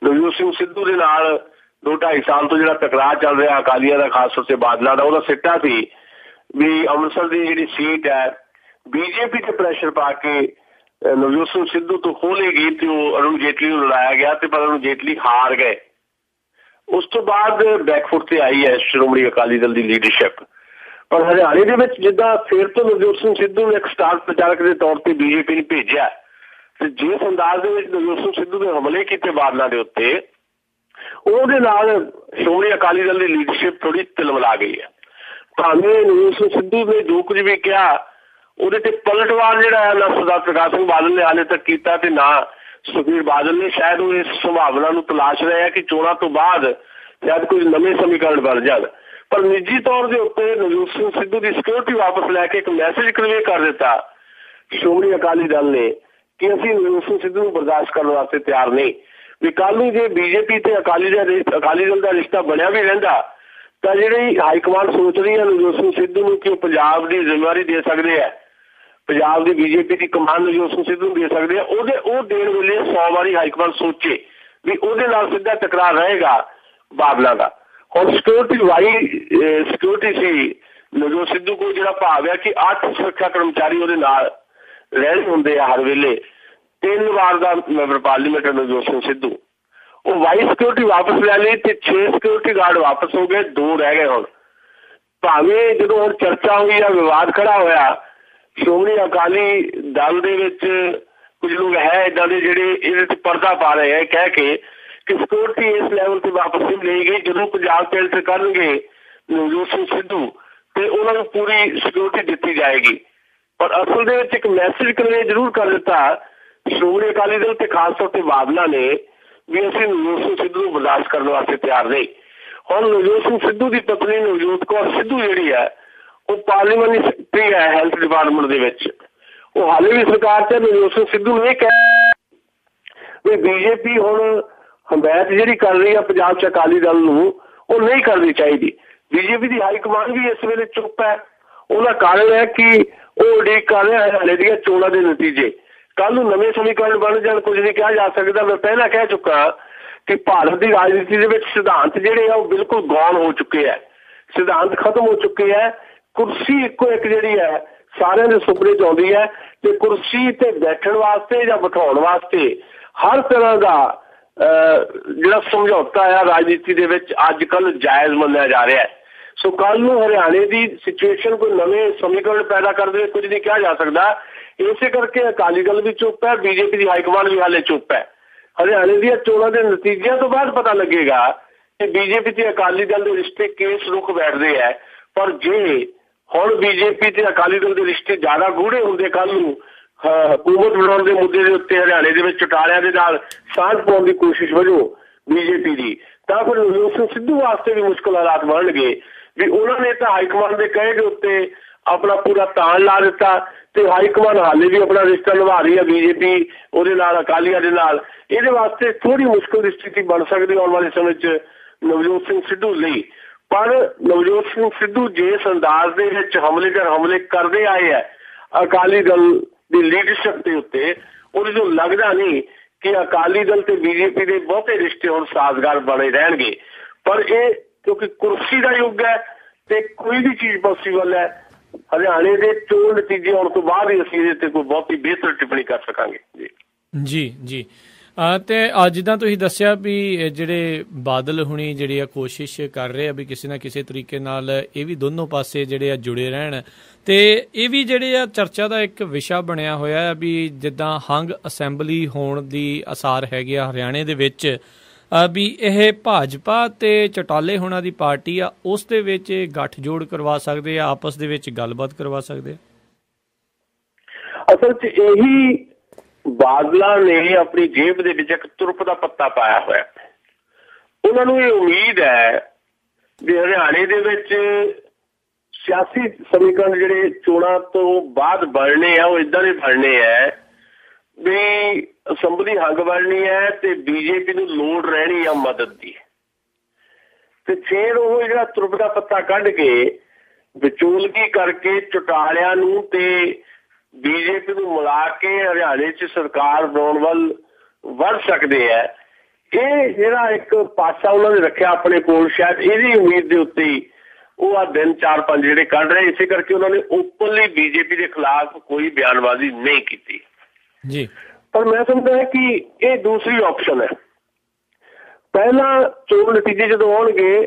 ਨਵਜੋਤ ਸਿੰਘ ਸਿੱਧੂ ਦੇ ਨਾਲ 2-2.5 ਸਾਲ ਤੋਂ ਜਿਹੜਾ ਟਕਰਾਅ ਚੱਲ ਰਿਹਾ ਅਕਾਲੀਆਂ ਦਾ, ਖਾਸ ਤੌਰ ਤੇ ਬਾਦਲਾਂ ਦਾ, ਉਹਦਾ ਸਿੱਟਾ ਸੀ ਵੀ ਅੰਮ੍ਰਿਤਸਰ ਦੀ ਜਿਹੜੀ ਸੀਟ ਹੈ BJP ਤੇ ਪ੍ਰੈਸ਼ਰ ਪਾ ਕੇ ਨਵਜੋਤ ਸਿੰਘ ਸਿੱਧੂ ਤੋਂ ਖੋਲੇਗੀ ਤੇ ਉਹ ਅਰੁਣ ਜੇਟਲੀ ਨੂੰ ਲੜਾਇਆ ਗਿਆ ਤੇ ਪਰ ਅਰੁਣ ਜੇਟਲੀ ਹਾਰ ਗਏ। ਉਸ ਤੋਂ ਬਾਅਦ ਬੈਕਫੁੱਟ ਤੇ ਆਈ ਹੈ ਸ਼੍ਰੋਮਣੀ ਅਕਾਲੀ ਦਲ ਦੀ ਲੀਡਰਸ਼ਿਪ। ਪਰ ਹਰਿਆਣੇ ਦੇ ਵਿੱਚ ਜਿੱਦਾਂ ਫਿਰ ਤੋਂ ਨਵਜੋਤ ਸਿੰਘ ਸਿੱਧੂ ਨੂੰ ਇੱਕ ਸਟਾਰ ਪ੍ਰਚਾਰਕ ਦੇ ਤੌਰ ਤੇ BJP ਨੇ ਭੇਜਿਆ ਤੇ ਜਿਸ ਅੰਦਾਜ਼ ਦੇ ਵਿੱਚ ਨਵਜੋਤ ਸਿੰਘ ਸਿੱਧੂ ਨੇ ਹਮਲੇ ਕੀਤੇ ਬਾਦਲਾਂ ਦੇ ਉੱਤੇ, ਉਹਦੇ ਨਾਲ ਸ਼੍ਰੋਮਣੀ ਅਕਾਲੀ ਦਲ ਦੀ ਲੀਡਰਸ਼ਿਪ ਥੋੜੀ ਤਿਲਮਲਾ ਗਈ ਹੈ। ਭਾਵੇਂ ਨਵਜੋਤ ਸਿੰਘ ਸਿੱਧੂ ਨੇ ਜੋ ਕੁਝ ਵੀ ਕਿਹਾ ਉਹਦੇ ਤੇ ਪਲਟਵਾਰ ਜਿਹੜਾ ਹੈ ਨਾ ਸਰਦਾਰ ਪ੍ਰਕਾਸ਼ ਸਿੰਘ ਬਾਦਲ ਨੇ ਹਾਲੇ ਤੱਕ ਕੀਤਾ ਤੇ ਨਾ ਸੁਖਬੀਰ ਬਾਦਲ ਨੇ। ਸ਼ਾਇਦ ਉਹ ਇਸ ਸੰਭਾਵਨਾ ਨੂੰ ਤਲਾਸ਼ ਰਹੇ ਆ ਕਿ ਚੋਣਾਂ ਤੋਂ ਬਾਅਦ ਸ਼ਾਇਦ ਕੁਝ ਨਵੇਂ ਸਮੀਕਰਨ ਬਣ ਜਾਣ। ਪਰ ਨਿੱਜੀ ਤੌਰ ਦੇ ਉੱਤੇ ਨਵਜੋਤ ਸਿੰਘ ਸਿੱਧੂ ਦੀ ਸਿਕਿਉਰਿਟੀ ਵਾਪਸ ਲੈ ਕੇ ਇੱਕ ਮੈਸੇਜ ਕਨਵੇ ਕਰ ਦਿੱਤਾ ਸ਼੍ਰੋਮਣੀ ਅਕਾਲੀ ਦਲ ਨੇ ਕਿ ਅਸੀਂ ਨਵਜੋਤ ਸਿੰਘ ਸਿੱਧੂ ਨੂੰ ਬਰਦਾਸ਼ਤ ਕਰਨ ਵਾਸਤੇ ਤਿਆਰ ਨਹੀਂ। ਵੀ ਕੱਲ ਨੂੰ ਜੇ BJP ਤੇ ਅਕਾਲੀ ਦਲ ਦਾ ਰਿਸ਼ਤਾ ਬਣਿਆ ਵੀ ਰਹਿੰਦਾ ਤਾਂ ਜਿਹੜੀ ਹਾਈਕਮਾਂਡ ਸੋਚ ਰਹੀ ਹੈ ਨਵਜੋਤ ਸਿੰਘ ਸਿੱਧੂ ਨੂੰ ਕਿ ਉਹ ਪੰਜਾਬ ਦੀ ਜ਼ਿੰਮੇਵਾਰੀ ਦੇ ਸਕਦੇ ਆ, ਪੰਜਾਬ ਦੀ BJP ਦੀ ਕਮਾਨ ਨਵਜੋਤ ਸਿੰਘ ਸਿੱਧੂ ਨੂੰ ਦੇ ਸਕਦੇ ਆ, ਉਹ ਦੇਣ ਵੇਲੇ 100 ਵਾਰੀ ਹਾਈਕਮਾਂਡ ਸੋਚੇ ਵੀ ਉਹਦੇ ਨਾਲ ਸਿੱਧਾ ਟਕਰਾਅ ਰਹੇਗਾ ਬਾਦਲਾਂ ਦਾ। ਹੁਣ ਸਿਕਿਉਰਿਟੀ ਸੀ ਨਵਜੋਤ ਸਿੱਧੂ ਕੋਲ, ਜਿਹੜਾ ਭਾਵ ਹੈ ਕਿ 8 ਸੁਰੱਖਿਆ ਕਰਮਚਾਰੀ ਉਹਦੇ ਨਾਲ ਰਹਿਣ ਹੁੰਦੇ ਆ ਹਰ ਵੇਲੇ। 3 ਵਾਰ ਦਾ ਮੈਂਬਰ ਪਾਰਲੀਮੈਂਟ ਨਵਜੋਤ ਸਿੰਘ ਸਿੱਧੂ, ਉਹ ਵਾਈਸ ਸਿਕਿਉਰਿਟੀ ਵਾਪਸ ਲੈ ਲਈ ਤੇ 6 ਸਿਕਿਉਰਿਟੀ ਗਾਰਡ ਵਾਪਸ ਹੋ ਗਏ, 2 ਰਹਿ ਗਏ। ਹੁਣ ਭਾਵੇਂ ਜਦੋਂ ਹੁਣ ਚਰਚਾ ਹੋਈ ਆ, ਵਿਵਾਦ ਖੜਾ ਹੋਇਆ, ਸ਼੍ਰੋਮਣੀ ਅਕਾਲੀ ਦਲ ਦੇ ਵਿੱਚ ਕੁਝ ਲੋਕ ਹੈ ਇੱਦਾਂ ਦੇ ਜਿਹੜੇ ਇਹਦੇ ਤੇ ਪਰਦਾ ਪਾ ਰਹੇ ਹੈ ਕਹਿ ਕੇ ਕਿ ਸਿਕਿਉਰਿਟੀ ਇਸ ਲੈਵਲ ਤੇ ਵਾਪਸ ਨਹੀਂ ਲਈ ਗਈ। ਜਦੋਂ ਪੰਜਾਬ ਤੇ ਐਂਟਰ ਕਰਨਗੇ ਨਵਜੋਤ ਸਿੰਘ ਸਿੱਧੂ ਤੇ ਉਹਨਾਂ ਨੂੰ ਪੂਰੀ ਸਿਕਿਉਰਿਟੀ ਦਿੱਤੀ ਜਾਏਗੀ। ਪਰ ਅਸਲ ਦੇ ਵਿੱਚ ਇੱਕ ਮੈਸੇਜ ਕਨਵੇ ਜ਼ਰੂਰ ਕਰ ਦਿੱਤਾ ਸ਼੍ਰੋਮਣੀ ਅਕਾਲੀ ਦਲ ਤੇ ਖਾਸ ਤੌਰ ਤੇ ਬਾਦਲਾਂ ਨੇ ਵੀ ਅਸੀਂ ਨਵਜੋਤ ਸਿੰਘ ਸਿੱਧੂ ਨੂੰ ਬਰਦਾਸ਼ਤ ਕਰਨ ਵਾਸਤੇ ਤਿਆਰ ਨਹੀਂ। ਹੁਣ ਨਵਜੋਤ ਸਿੰਘ ਸਿੱਧੂ ਦੀ ਪਤਨੀ ਨਵਜੋਤ ਕੌਰ ਸਿੱਧੂ ਜਿਹੜੀ ਹੈ ਉਹ ਪਾਰਲੀਮੈਂਟਰੀ ਸੈਕਟਰੀ ਹੈ ਹੈਲਥ ਡਿਪਾਰਟਮੈਂਟ ਦੇ ਵਿੱਚ। ਉਹ ਹਾਲੇ ਵੀ ਸਰਕਾਰ 'ਚ ਨਵਜੋਤ ਸਿੰਘ ਸਿੱਧੂ ਨੂੰ ਇਹ ਕਹਿ ਵੀ ਬੀਜੇਪੀ ਹੁਣ ਹਮਾਇਤ ਜਿਹੜੀ ਕਰ ਰਹੀ ਆ ਪੰਜਾਬ 'ਚ ਅਕਾਲੀ ਦਲ ਨੂੰ ਉਹ ਨਹੀਂ ਕਰਨੀ ਚਾਹੀਦੀ। ਬੀਜੇਪੀ ਦੀ ਹਾਈ ਕਮਾਂਡ ਵੀ ਇਸ ਵੇਲੇ ਚੁੱਪ ਹੈ। ਉਹਦਾ ਕਾਰਨ ਹੈ ਕਿ ਉਹ ਉਡੀਕ ਕਰ ਰਿਹਾ ਹਰਿਆਣੇ ਦੀਆਂ ਚੋਣਾਂ ਦੇ ਨਤੀਜੇ। ਕੱਲ ਨੂੰ ਨਵੇਂ ਸਮੀਕਰਨ ਬਣ ਜਾਣ, ਕੁਝ ਨਹੀਂ ਕਿਹਾ ਜਾ ਸਕਦਾ। ਮੈਂ ਪਹਿਲਾਂ ਕਹਿ ਚੁੱਕਾ ਕਿ ਭਾਰਤ ਦੀ ਰਾਜਨੀਤੀ ਦੇ ਵਿੱਚ ਸਿਧਾਂਤ ਜਿਹੜੇ ਆ ਉਹ ਬਿਲਕੁਲ ਗੌਣ ਹੋ ਚੁੱਕੇ ਹੈ, ਸਿਧਾਂਤ ਖਤਮ ਹੋ ਚੁੱਕੇ ਹੈ। ਕੁਰਸੀ ਇੱਕੋ ਇੱਕ ਜਿਹੜੀ ਹੈ ਸਾਰਿਆਂ ਦੇ ਸੁਪਨੇ 'ਚ ਆਉਂਦੀ ਹੈ ਤੇ ਕੁਰਸੀ ਤੇ ਬੈਠਣ ਵਾਸਤੇ ਜਾਂ ਬਿਠਾਉਣ ਵਾਸਤੇ ਹਰ ਤਰ੍ਹਾਂ ਦਾ ਜਿਹੜਾ ਸਮਝੌਤਾ ਆ ਰਾਜਨੀਤੀ ਦੇ ਵਿੱਚ ਅੱਜ ਕੱਲ੍ਹ ਜਾਇਜ਼ ਮੰਨਿਆ ਜਾ ਰਿਹਾ ਹੈ। ਸੋ ਕੱਲ ਨੂੰ ਹਰਿਆਣੇ ਦੀ ਸਿਚੁਏਸ਼ਨ ਕੋਈ ਨਵੇਂ ਸਮੀਕਰਨ ਪੈਦਾ ਕਰ ਦੇਵੇ, ਕੁਝ ਨਹੀਂ ਕਿਹਾ ਜਾ ਸਕਦਾ। ਇਸੇ ਕਰਕੇ ਅਕਾਲੀ ਦਲ ਵੀ ਚੁੱਪ ਹੈ, ਬੀਜੇਪੀ ਦੀ ਹਾਈਕਮਾਂਡ ਵੀ ਹਾਲੇ ਚੁੱਪ ਹੈ। ਹਰਿਆਣੇ ਦੀਆਂ ਚੋਣਾਂ ਦੇ ਨਤੀਜਿਆਂ ਤੋਂ ਬਾਅਦ ਪਤਾ ਲੱਗੇਗਾ ਕਿ ਬੀਜੇਪੀ ਤੇ ਅਕਾਲੀ ਦਲ ਦੇ ਰਿਸ਼ਤੇ ਕਿਸ ਰੁਖ ਬੈਠਦੇ ਹੈ। ਪਰ ਜੇ ਹੁਣ ਬੀਜੇਪੀ ਤੇ ਅਕਾਲੀ ਦਲ ਦੇ ਰਿਸ਼ਤੇ ਜ਼ਿਆਦਾ ਗੂੜੇ ਹੁੰਦੇ ਕੱਲ ਨੂੰ ਹਕੂਮਤ ਬਣਾਉਣ ਦੇ ਮੁੱਦੇ ਦੇ ਉੱਤੇ ਹਰਿਆਣੇ ਦੇ ਵਿੱਚ ਚੁਟਾਲਿਆਂ ਦੇ ਨਾਲ ਸਾਂਝ ਪਾਉਣ ਦੀ ਕੋਸ਼ਿਸ਼ ਵਜੋਂ ਬੀਜੇਪੀ ਦੀ, ਤਾਂ ਫਿਰ ਨਵਜੋਤ ਸਿੰਘ ਸਿੱਧੂ ਵਾਸਤੇ ਵੀ ਮੁਸ਼ਕਲ ਹਾਲਾਤ ਬਣਨਗੇ ਵੀ ਉਹਨਾਂ ਨੇ ਤਾਂ ਹਾਈਕਮਾਂਡ ਦੇ ਕਹੇ ਦੇ ਉੱਤੇ ਆਪਣਾ ਪੂਰਾ ਤਾਣ ਲਾ ਦਿੱਤਾ ਤੇ ਹਾਈਕਮਾਂਡ ਹਾਲੇ ਵੀ ਆਪਣਾ ਰਿਸ਼ਤਾ ਨਿਭਾ ਰਹੀ ਹੈ ਬੀਜੇਪੀ ਉਹਦੇ ਨਾਲ, ਅਕਾਲੀਆਂ ਦੇ ਨਾਲ। ਇਹਦੇ ਵਾਸਤੇ ਥੋੜੀ ਮੁਸ਼ਕਲ ਦੀ ਸਥਿਤੀ ਬਣ ਸਕਦੀ ਆਉਣ ਵਾਲੇ ਸਮੇਂ 'ਚ ਨਵਜੋਤ ਸਿੰਘ ਸਿੱਧੂ ਲਈ। ਪਰ ਨਵਜੋਤ ਸਿੰਘ ਸਿੱਧੂ ਜਿਸ ਅੰਦਾਜ਼ ਦੇ ਵਿੱਚ ਹਮਲੇ ਕਰਦੇ ਆਏ ਹੈ ਅਕਾਲੀ ਦਲ ਦੀ ਲੀਡਰਸ਼ਿਪ ਦੇ ਉੱਤੇ, ਉਹਦੇ ਤੋਂ ਲੱਗਦਾ ਨਹੀਂ ਕਿ ਅਕਾਲੀ ਦਲ ਤੇ ਬੀਜੇਪੀ ਦੇ ਬਹੁਤੇ ਰਿਸ਼ਤੇ ਹੁਣ ਸਾਜ਼ਗਾਰ ਬਣੇ ਰਹਿਣਗੇ। ਪਰ ਇਹ ਕਿਉਂਕਿ ਕੁਰਸੀ ਦਾ ਯੁੱਗ ਹੈ ਤੇ ਕੋਈ ਵੀ ਚੀਜ਼ ਪੋਸੀਬਲ ਹੈ। ਹਰਿਆਣੇ ਦੇ ਚੋਣ ਨਤੀਜੇ ਆਉਣ ਤੋਂ ਬਾਅਦ ਹੀ ਅਸੀਂ ਇਹਦੇ ਤੇ ਕੋਈ ਬਹੁਤੀ ਬਿਹਤਰ ਟਿੱਪਣੀ ਕਰ ਸਕਾਂਗੇ। ਜੀ ਜੀ ਤੇ ਜਿੱਦਾਂ ਤੁਸੀਂ ਦੱਸਿਆ ਵੀ ਜਿਹੜੇ ਬਾਦਲ ਹੁਣੀ ਜਿਹੜੀ ਆ ਕੋਸ਼ਿਸ਼ ਕਰ ਰਹੇ ਆ ਵੀ ਕਿਸੇ ਨਾ ਕਿਸੇ ਤਰੀਕੇ ਨਾਲ ਇਹ ਵੀ ਦੋਨੋਂ ਪਾਸੇ ਜਿਹੜੇ ਆ ਜੁੜੇ ਰਹਿਣ, ਤੇ ਇਹ ਵੀ ਜਿਹੜੇ ਆ ਚਰਚਾ ਦਾ ਇੱਕ ਵਿਸ਼ਾ ਬਣਿਆ ਹੋਇਆ ਹੈ ਵੀ ਜਿੱਦਾਂ ਹੰਗ ਅਸੈਂਬਲੀ ਹੋਣ ਦੀ ਆਸਾਰ ਹੈਗੇ ਆ ਹਰਿਆਣੇ ਦੇ ਵਿੱਚ, ਵੀ ਇਹ ਭਾਜਪਾ ਤੇ ਚੌਟਾਲੇ ਹੋਣਾ ਦੀ ਪਾਰਟੀ ਆ ਉਸ ਦੇ ਵਿੱਚ ਗੱਠਜੋੜ ਕਰਵਾ ਸਕਦੇ ਆ, ਆਪਸ ਦੇ ਵਿੱਚ ਗੱਲਬਾਤ ਕਰਵਾ ਸਕਦੇ ਆ। ਅਸਲ 'ਚ ਇਹੀ ਬਾਦਲਾਂ ਨੇ ਆਪਣੀ ਜੇਬ ਦੇ ਵਿੱਚ ਇੱਕ ਤੁਰਪ ਦਾ ਪੱਤਾ ਪਾਇਆ ਹੋਇਆ। ਉਹਨਾਂ ਨੂੰ ਇਹ ਉਮੀਦ ਹੈ ਵੀ ਹਰਿਆਣੇ ਦੇ ਵਿੱਚ ਸਿਆਸੀ ਸਮੀਕਰਨ ਜਿਹੜੇ ਚੋਣਾਂ ਤੋਂ ਬਾਅਦ ਬਣਨੇ ਆ ਉਹ ਇਦਾਂ ਦੇ ਬਣਨੇ ਹੈ ਵੀ ਅਸੈਂਬਲੀ ਹੰਗ ਬਣਨੀ ਹੈ ਤੇ ਬੀਜੇਪੀ ਨੂੰ ਲੋੜ ਰਹਿਣੀ ਆ ਮਦਦ ਦੀ। ਤੇ ਫਿਰ ਉਹ ਜਿਹੜਾ ਤੁਰਪ ਦਾ ਪੱਤਾ ਕੱਢ ਕੇ ਵਿਚੋਲਗੀ ਕਰਕੇ ਚੁਟਾਲਿਆਂ ਨੂੰ ਤੇ ਬੀਜੇਪੀ ਨੂੰ ਮਿਲਾ ਕੇ ਹਰਿਆਣੇ 'ਚ ਸਰਕਾਰ ਬਣਾਉਣ ਵੱਲ ਵੱਧ ਸਕਦੇ ਹੈ। ਇਹ ਜਿਹੜਾ ਇੱਕ ਪਾਸਾ ਉਹਨਾਂ ਨੇ ਰੱਖਿਆ ਆਪਣੇ ਕੋਲ, ਸ਼ਾਇਦ ਇਹਦੀ ਉਮੀਦ ਦੇ ਉੱਤੇ ਹੀ ਉਹ ਆ ਦਿਨ 4-5 ਜਿਹੜੇ ਕੱਢ ਰਹੇ। ਇਸੇ ਕਰਕੇ ਉਹਨਾਂ ਨੇ ਓਪਨਲੀ ਬੀਜੇਪੀ ਦੇ ਖਿਲਾਫ ਕੋਈ ਬਿਆਨਬਾਜ਼ੀ ਨਹੀਂ ਕੀਤੀ ਜੀ। ਪਰ ਮੈਂ ਸਮਝਦਾ ਕਿ ਇਹ ਦੂਸਰੀ ਆਪਸ਼ਨ ਹੈ। ਪਹਿਲਾਂ ਚੋਣ ਨਤੀਜੇ ਜਦੋਂ ਆਉਣਗੇ,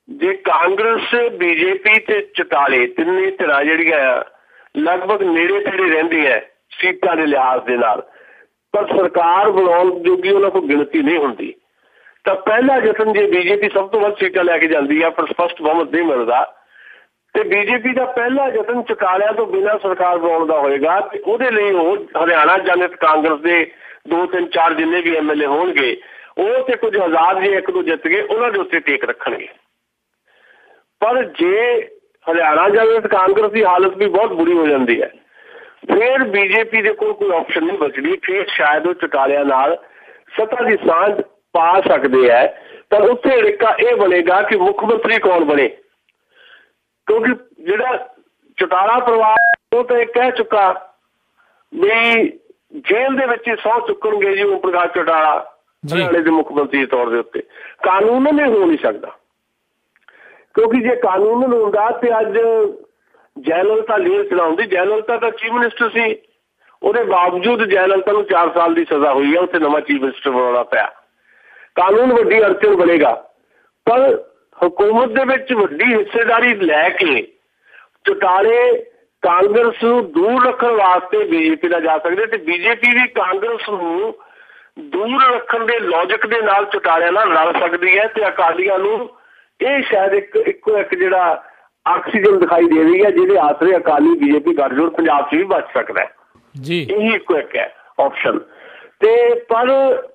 ਜੇ ਕਾਂਗਰਸ, ਬੀਜੇਪੀ ਤੇ ਚੁਟਾਲੇ ਤਿੰਨੇ ਧਿਰਾਂ ਜਿਹੜੀਆਂ ਆ ਲਗਭਗ ਨੇੜੇ ਤੇੜੇ ਰਹਿੰਦੀ ਹੈ ਸੀਟਾਂ ਦੇ ਲਿਹਾਜ਼ ਦੇ ਨਾਲ, ਪਰ ਸਰਕਾਰ ਬਣਾਉਣ ਜੋਗੀ ਉਹਨਾਂ ਕੋਲ ਗਿਣਤੀ ਨਹੀਂ ਹੁੰਦੀ, ਤਾਂ ਪਹਿਲਾ ਯਤਨ ਜੇ ਬੀਜੇਪੀ ਸਭ ਤੋਂ ਵੱਧ ਸੀਟਾਂ ਲੈ ਕੇ ਜਾਂਦੀ ਹੈ ਪਰ ਸਪਸ਼ਟ ਬਹੁਮਤ ਨਹੀਂ ਮਿਲਦਾ, ਤੇ ਬੀਜੇਪੀ ਦਾ ਪਹਿਲਾ ਯਤਨ ਚੁਟਾਲਿਆਂ ਤੋਂ ਬਿਨਾਂ ਸਰਕਾਰ ਬਣਾਉਣ ਦਾ ਹੋਏਗਾ। ਤੇ ਉਹਦੇ ਲਈ ਉਹ ਹਰਿਆਣਾ ਜਨਤ ਕਾਂਗਰਸ ਦੇ 2-3-4 ਜਿੰਨੇ ਵੀ ਐਮਐਲਏ ਹੋਣਗੇ ਉਹ ਤੇ ਕੁਝ ਆਜ਼ਾਦ ਜੇ 1-2 ਜਿੱਤ ਗਏ ਉਹਨਾਂ ਦੇ ਉੱਤੇ ਟੇਕ ਰੱਖਣਗੇ। ਪਰ ਜੇ ਹਰਿਆਣਾ ਜਨਤ ਕਾਂਗਰਸ ਦੀ ਹਾਲਤ ਵੀ ਬਹੁਤ ਬੁਰੀ ਹੋ ਜਾਂਦੀ ਹੈ, ਫਿਰ ਬੀਜੇਪੀ ਦੇ ਕੋਲ ਕੋਈ ਆਪਸ਼ਨ ਨਹੀਂ ਬਚਦੀ। ਫਿਰ ਸ਼ਾਇਦ ਉਹ ਚੁਟਾਲਿਆਂ ਨਾਲ ਸੱਤਾ ਦੀ ਸਾਂਝ ਪਾ ਸਕਦੇ ਹੈ, ਪਰ ਉੱਥੇ ਅੜਿੱਕਾ ਇਹ ਬਣੇਗਾ ਕਿ ਮੁੱਖ ਮੰਤਰੀ ਕੌਣ ਬਣੇ। ਕਿਉਂਕਿ ਜਿਹੜਾ ਚੁਟਾਲਾ ਪਰਿਵਾਰ ਉਹ ਤਾਂ ਇਹ ਕਹਿ ਚੁੱਕਾ ਵੀ ਜੇਲ੍ਹ ਦੇ ਵਿੱਚ ਸਹੁੰ ਚੁੱਕਣਗੇ ਜੀ ਓਮ ਪ੍ਰਕਾਸ਼ ਚੌਟਾਲਾ ਹਰਿਆਣੇ ਦੇ ਮੁੱਖ ਮੰਤਰੀ ਦੇ ਤੌਰ ਦੇ ਉੱਤੇ। ਕਾਨੂੰਨ ਨਹੀਂ ਹੋ ਨਹੀਂ ਸਕਦਾ, ਕਿਉਂਕਿ ਜੇ ਕਾਨੂੰਨ ਹੁੰਦਾ ਤੇ ਅੱਜ ਜੈਲਲਤਾ ਲੀਡਰ ਚਲਾਉਂਦੀ। ਜੈਲਲਤਾ ਤਾਂ ਚੀਫ ਮਿਨਿਸਟਰ ਸੀ, ਉਹਦੇ ਬਾਵਜੂਦ ਜੈਲਲਤਾ ਨੂੰ 4 ਸਾਲ ਦੀ ਸਜ਼ਾ ਹੋਈ ਹੈ, ਉੱਥੇ ਨਵਾਂ ਚੀਫ ਮਿਨਿਸਟਰ ਬਣਾਉਣਾ ਪਿਆ। ਕਾਨੂੰਨ ਵੱਡੀ ਅੜਚਨ ਬਣੇਗਾ, ਪਰ ਹਕੂਮਤ ਦੇ ਵਿੱਚ ਵੱਡੀ ਹਿੱਸੇਦਾਰੀ ਲੈ ਕੇ ਚੁਟਾਲੇ ਕਾਂਗਰਸ ਨੂੰ ਦੂਰ ਰੱਖਣ ਵਾਸਤੇ ਬੀਜੇਪੀ ਦਾ ਜਾ ਸਕਦੇ, ਤੇ ਬੀਜੇਪੀ ਵੀ ਕਾਂਗਰਸ ਨੂੰ ਦੂਰ ਰੱਖਣ ਦੇ ਲੌਜਿਕ ਦੇ ਨਾਲ ਚੁਟਾਲਿਆਂ ਨਾਲ ਰਲ ਸਕਦੀ ਹੈ। ਤੇ ਅਕਾਲੀਆਂ ਨੂੰ ਇਹ ਸ਼ਾਇਦ ਇੱਕੋ ਇੱਕ ਜਿਹੜਾ ਆਕਸੀਜਨ ਦਿਖਾਈ ਦੇ ਰਹੀ ਹੈ ਜਿਹਦੇ ਆਸਰੇ ਅਕਾਲੀ ਬੀਜੇਪੀ ਗੱਠਜੋੜ ਪੰਜਾਬ 'ਚ ਵੀ ਬਚ ਸਕਦਾ ਹੈ ਜੀ। ਇਹੀ ਇੱਕੋ ਇੱਕ ਹੈ ਆਪਸ਼ਨ। ਤੇ ਪਰ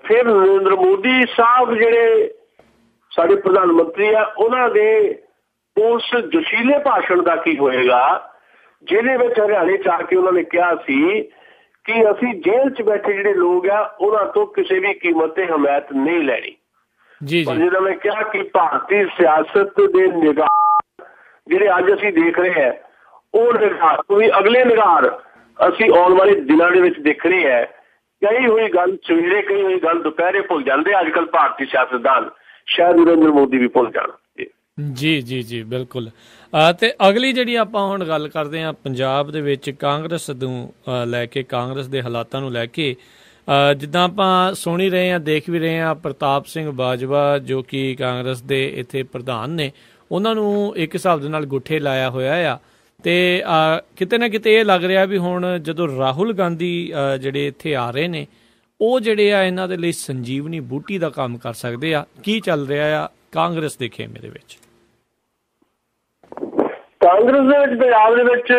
ਫਿਰ ਨਰਿੰਦਰ ਮੋਦੀ ਸਾਹਿਬ ਜਿਹੜੇ ਸਾਡੇ ਪ੍ਰਧਾਨ ਮੰਤਰੀ ਆ, ਉਹਨਾਂ ਦੇ ਉਸ ਜੋਸ਼ੀਲੇ ਭਾਸ਼ਣ ਦਾ ਕੀ ਹੋਏਗਾ ਜਿਹਦੇ ਵਿੱਚ ਹਰਿਆਣੇ 'ਚ ਆ ਕੇ ਉਹਨਾਂ ਨੇ ਕਿਹਾ ਸੀ ਕਿ ਅਸੀਂ ਜੇਲ੍ਹ 'ਚ ਬੈਠੇ ਜਿਹੜੇ ਲੋਕ ਆ ਉਹਨਾਂ ਤੋਂ ਕਿਸੇ ਵੀ ਕੀਮਤ ਤੇ ਹਮਾਇਤ ਨਹੀਂ ਲੈਣੀ। ਪਰ ਜਿੱਦਾਂ ਮੈਂ ਕਿਹਾ ਕਿ ਭਾਰਤੀ ਸਿਆਸਤ ਦੇ ਨਿਗਾਰ ਜਿਹੜੇ ਅੱਜ ਅਸੀਂ ਦੇਖ ਰਹੇ ਹਾਂ, ਉਹ ਨਿਗਾਰ ਕੋਈ ਅਗਲੇ ਨਿਗਾਰ ਅਸੀਂ ਆਉਣ ਵਾਲੇ ਦਿਨਾਂ ਦੇ ਵਿੱਚ ਦੇਖਣੇ ਹੈ। ਕਈ ਹੋਈ ਗੱਲ ਸਵੇਰੇ, ਕਈ ਹੋਈ ਗੱਲ ਦੁਪਹਿਰੇ ਭੁੱਲ ਜਾਂਦੇ ਅੱਜ ਕੱਲ੍ਹ ਭਾਰਤੀ ਸਿਆਸਤਦਾਨ, ਸ਼ਾਇਦ ਨਰਿੰਦਰ ਮੋਦੀ ਵੀ ਭੁੱਲ ਜਾਣ। ਜੀ ਬਿਲਕੁਲ। ਤੇ ਅਗਲੀ ਜਿਹੜੀ ਆਪਾਂ ਹੁਣ ਗੱਲ ਕਰਦੇ ਹਾਂ ਪੰਜਾਬ ਦੇ ਵਿੱਚ ਕਾਂਗਰਸ ਨੂੰ ਲੈ ਕੇ, ਕਾਂਗਰਸ ਦੇ ਹਾਲਾਤਾਂ ਨੂੰ ਲੈ ਕੇ, ਜਿੱਦਾਂ ਆਪਾਂ ਸੁਣ ਹੀ ਰਹੇ ਹਾਂ, ਦੇਖ ਵੀ ਰਹੇ ਹਾਂ, ਪ੍ਰਤਾਪ ਸਿੰਘ ਬਾਜਵਾ ਜੋ ਕਿ ਕਾਂਗਰਸ ਦੇ ਇੱਥੇ ਪ੍ਰਧਾਨ ਨੇ, ਉਹਨਾਂ ਨੂੰ ਇੱਕ ਹਿਸਾਬ ਦੇ ਨਾਲ ਗੁੱਠੇ ਲਾਇਆ ਹੋਇਆ ਆ। ਤੇ ਕਿਤੇ ਨਾ ਕਿਤੇ ਇਹ ਲੱਗ ਰਿਹਾ ਵੀ ਹੁਣ ਜਦੋਂ ਰਾਹੁਲ ਗਾਂਧੀ ਜਿਹੜੇ ਇੱਥੇ ਆ ਰਹੇ ਨੇ, ਉਹ ਜਿਹੜੇ ਆ ਇਹਨਾਂ ਦੇ ਲਈ ਸੰਜੀਵਨੀ ਬੂਟੀ ਦਾ ਕੰਮ ਕਰ ਸਕਦੇ ਆ। ਕੀ ਚੱਲ ਰਿਹਾ ਆ ਕਾਂਗਰਸ ਦੇ ਖੇਮੇ ਦੇ ਵਿੱਚ? ਕਾਂਗਰਸ ਦੇ ਵਿੱਚ ਪੰਜਾਬ ਦੇ ਵਿੱਚ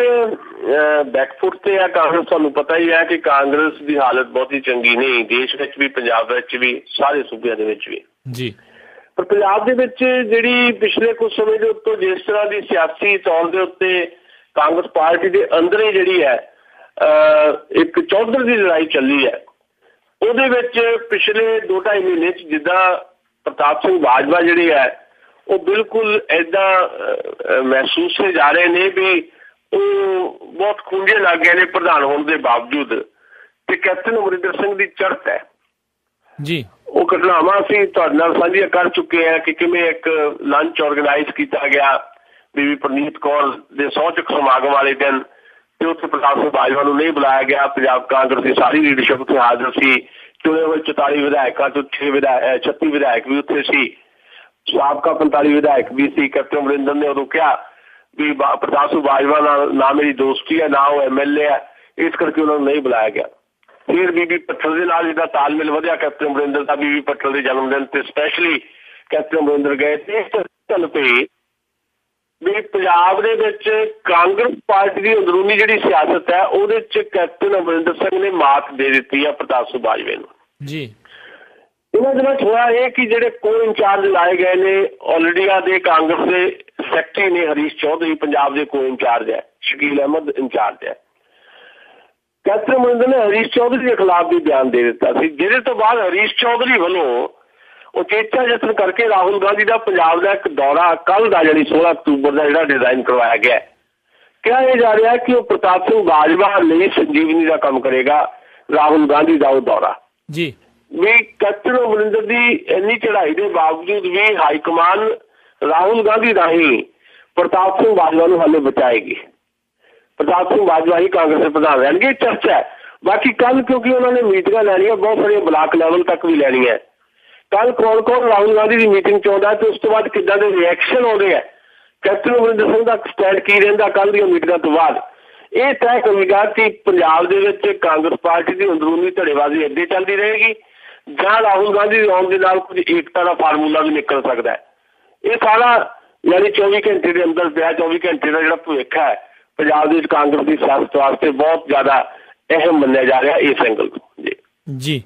ਬੈਕਫੁੱਟ ਤੇ ਆ ਕਾਂਗਰਸ। ਤੁਹਾਨੂੰ ਪਤਾ ਹੀ ਹੈ ਕਿ ਕਾਂਗਰਸ ਦੀ ਹਾਲਤ ਬਹੁਤੀ ਚੰਗੀ ਨਹੀਂ, ਦੇਸ਼ ਵਿੱਚ ਵੀ, ਪੰਜਾਬ ਵਿੱਚ ਵੀ, ਸਾਰੇ ਸੂਬਿਆਂ ਦੇ ਵਿੱਚ ਵੀ ਜੀ। ਪਰ ਪੰਜਾਬ ਦੇ ਵਿੱਚ ਜਿਹੜੀ ਪਿਛਲੇ ਕੁਝ ਸਮੇਂ ਦੇ ਉੱਤੋਂ ਜਿਸ ਤਰ੍ਹਾਂ ਦੀ ਸਿਆਸੀ ਤੌਰ ਦੇ ਉੱਤੇ ਕਾਂਗਰਸ ਪਾਰਟੀ ਦੇ ਅੰਦਰ ਹੀ ਜਿਹੜੀ ਹੈ ਇੱਕ ਚੌਧਰ ਦੀ ਲੜਾਈ ਚੱਲੀ ਹੈ, ਉਹਦੇ ਵਿੱਚ ਪਿਛਲੇ 2-2.5 ਮਹੀਨੇ 'ਚ ਜਿੱਦਾਂ ਪ੍ਰਤਾਪ ਸਿੰਘ ਬਾਜਵਾ ਜਿਹੜੇ ਹੈ ਉਹ ਬਿਲਕੁਲ ਏਦਾਂ ਮਹਿਸੂਸ ਹੋ ਜਾ ਰਹੇ ਨੇ ਵੀ ਉਹ ਬਹੁਤ ਖੂੰਜੇ ਲੱਗ ਗਏ ਨੇ ਪ੍ਰਧਾਨ ਹੋਣ ਦੇ ਬਾਵਜੂਦ, ਤੇ ਕੈਪਟਨ ਅਮਰਿੰਦਰ ਸਿੰਘ ਦੀ ਚੜ੍ਹਤ ਹੈ ਜੀ। ਉਹ ਘਟਨਾਵਾਂ ਅਸੀਂ ਤੁਹਾਡੇ ਨਾਲ ਸਾਂਝੀਆਂ ਕਰ ਚੁੱਕੇ ਹਾਂ ਕਿ ਕਿਵੇਂ ਇੱਕ ਲੰਚ ਆਰਗੇਨਾਈਜ਼ ਕੀਤਾ ਗਿਆ ਬੀਬੀ ਪ੍ਰਨੀਤ ਕੌਰ ਦੇ 100 ਚੱਕ ਸਮਾਗਮ ਵਾਲੇ ਦਿਨ, ਤੇ ਉੱਥੇ ਪ੍ਰਤਾਪ ਸਿੰਘ ਬਾਜਵਾ ਨੂੰ ਨਹੀਂ ਬੁਲਾਇਆ ਗਿਆ। ਪੰਜਾਬ ਕਾਂਗਰਸ ਦੀ ਸਾਰੀ ਲੀਡਰਸ਼ਿਪ ਉੱਥੇ ਹਾਜ਼ਰ ਸੀ। ਚੁਣੇ ਹੋਏ 44 ਵਿਧਾਇਕਾਂ ਤੋਂ 36 ਵਿਧਾਇਕ ਵੀ ਉੱਥੇ ਸੀ, ਸਾਬਕਾ 45 ਵਿਧਾਇਕ ਵੀ ਸੀ। ਕੈਪਟਨ ਅਮਰਿੰਦਰ ਨੇ ਉਦੋਂ ਕਿਹਾ ਵੀ ਪ੍ਰਤਾਪ ਸਿੰਘ ਬਾਜਵਾ ਨਾਲ ਨਾ ਮੇਰੀ ਦੋਸਤੀ ਹੈ, ਨਾ ਉਹ MLA ਹੈ, ਇਸ ਕਰਕੇ ਉਹਨਾਂ ਨੂੰ ਨਹੀਂ ਬੁਲਾਇਆ ਗਿਆ। ਫਿਰ ਬੀਬੀ ਭੱਠਲ ਦੇ ਨਾਲ ਜਿਹਦਾ ਤਾਲਮੇਲ ਵਧਿਆ ਕੈਪਟਨ ਅਮਰਿੰਦਰ ਦਾ, ਬੀਬੀ ਭੱਠਲ ਦੇ ਜਨਮ ਦਿਨ ਤੇ ਸਪੈਸ਼ਲੀ ਕੈਪਟਨ ਅਮਰਿੰਦਰ ਗਏ, ਤੇ ਇਸ ਚੱਲ ਪਈ ਵੀ ਪੰਜਾਬ ਦੇ ਵਿੱਚ ਕਾਂਗਰਸ ਪਾਰਟੀ ਦੀ ਅੰਦਰੂਨੀ ਜਿਹੜੀ ਸਿਆਸਤ ਹੈ ਉਹਦੇ 'ਚ ਕੈਪਟਨ ਅਮਰਿੰਦਰ ਸਿੰਘ ਨੇ ਮਾਤ ਦੇ ਦਿੱਤੀ ਹੈ ਪ੍ਰਤਾਪ ਸਿੰਘ ਬਾਜਵੇ ਨੂੰ ਜੀ। ਇਹਨਾਂ ਦਿਨਾਂ 'ਚ ਹੋਇਆ ਇਹ ਕਿ ਜਿਹੜੇ ਕੋ ਇੰਚਾਰਜ ਲਾਏ ਗਏ ਨੇ, ਆਲਰੇਡੀ ਦੇ ਕਾਂਗਰਸ ਦੇ ਸੈਕਟਰੀ ਨੇ ਹਰੀਸ਼ ਚੌਧਰੀ ਪੰਜਾਬ ਦੇ ਕੋ ਇੰਚਾਰਜ ਹੈ, ਸ਼ਕੀਲ ਅਹਿਮਦ ਇੰਚਾਰਜ ਹੈ। ਕੈਪਟਨ ਅਮਰਿੰਦਰ ਨੇ ਹਰੀਸ਼ ਚੌਧਰੀ ਦੇ ਖਿਲਾਫ ਵੀ ਬਿਆਨ ਦੇ ਦਿੱਤਾ ਸੀ, ਜਿਹਦੇ ਤੋਂ ਬਾਅਦ ਹਰੀਸ਼ ਚੌਧਰੀ ਵੱਲੋਂ ਉਚੇਚਾ ਯਤਨ ਕਰਕੇ ਰਾਹੁਲ ਗਾਂਧੀ ਦਾ ਪੰਜਾਬ ਦਾ ਇੱਕ ਦੌਰਾ ਕੱਲ੍ਹ ਦਾ, ਜਿਹੜੀ 16 ਅਕਤੂਬਰ ਦਾ ਜਿਹੜਾ ਡਿਜ਼ਾਈਨ ਕਰਵਾਇਆ ਗਿਆ, ਕਿਹਾ ਇਹ ਜਾ ਰਿਹਾ ਕਿ ਉਹ ਪ੍ਰਤਾਪ ਸਿੰਘ ਬਾਜਵਾ ਲਈ ਸੰਜੀਵਨੀ ਦਾ ਕੰਮ ਕਰੇਗਾ। ਰਾਹੁਲ ਗਾਂਧੀ ਦਾ ਉਹ ਦੌਰਾ ਜੀ ਵੀ ਕੈਪਟਨ ਅਮਰਿੰਦਰ ਦੀ ਇੰਨੀ ਚੜ੍ਹਾਈ ਦੇ ਬਾਵਜੂਦ ਵੀ ਹਾਈਕਮਾਨ ਰਾਹੁਲ ਗਾਂਧੀ ਰਾਹੀਂ ਪ੍ਰਤਾਪ ਸਿੰਘ ਬਾਜਵਾ ਨੂੰ ਹਾਲੇ ਬਚਾਏਗੀ। ਪ੍ਰਤਾਪ ਸਿੰਘ ਬਾਜਵਾ ਹੀ ਕਾਂਗਰਸ ਦੇ ਪ੍ਰਧਾਨ ਰਹਿਣਗੇ, ਚਰਚਾ ਹੈ। ਬਾਕੀ ਕੱਲ ਕਿਉਂਕਿ ਉਹਨਾਂ ਨੇ ਮੀਟਿੰਗਾਂ ਲੈਣੀਆਂ, ਬਹੁਤ ਸਾਰੀਆਂ ਬਲਾਕ ਲੈਵਲ ਤੱਕ ਵੀ ਲੈਣੀਆਂ, ਕੱਲ ਕੌਣ ਰਾਹੁਲ ਗਾਂਧੀ ਦੀ ਮੀਟਿੰਗ 'ਚ ਆਉਂਦਾ ਤੇ ਉਸ ਤੋਂ ਬਾਅਦ ਕਿੱਦਾਂ ਦੇ ਰਿਐਕਸ਼ਨ ਆਉਂਦੇ ਆ, ਕੈਪਟਨ ਅਮਰਿੰਦਰ ਸਿੰਘ ਦਾ ਸਟੈਂਡ ਕੀ ਰਹਿੰਦਾ ਕੱਲ ਦੀਆਂ ਮੀਟਿੰਗਾਂ ਤੋਂ ਬਾਅਦ, ਇਹ ਤੈਅ ਕਰੇਗਾ ਕਿ ਪੰਜਾਬ ਦੇ ਵਿੱਚ ਕਾਂਗਰਸ ਪਾਰਟੀ ਦੀ ਅੰਦਰੂਨੀ ਧੜੇਬਾਜ਼ੀ ਏਦਾਂ ਚੱਲਦੀ ਰਹੇਗੀ ਜਾਂ ਰਾਹੁਲ ਗਾਂਧੀ ਦੇ ਆਉਣ ਦੇ ਨਾਲ ਕੁਝ ਏਕਤਾ ਦਾ ਫਾਰਮੂਲਾ ਵੀ ਨਿਕਲ ਸਕਦਾ ਹੈ। ਇਹ ਸਾਰਾ ਯਾਨੀ 24 ਘੰਟੇ ਦੇ ਅੰਦਰ ਪਿਆ 24 ਘੰਟੇ ਦਾ ਜਿਹੜਾ ਭਵਿੱਖ ਹੈ ਪੰਜਾਬ ਦੇ ਵਿੱਚ ਕਾਂਗਰਸ ਦੀ ਸਿਆਸਤ ਵਾਸਤੇ ਬਹੁਤ ਜ਼ਿਆਦਾ ਅਹਿਮ ਮੰਨਿਆ ਜਾ ਰਿਹਾ ਇਸ ਐਂਗਲ ਤੋਂ ਜੀ।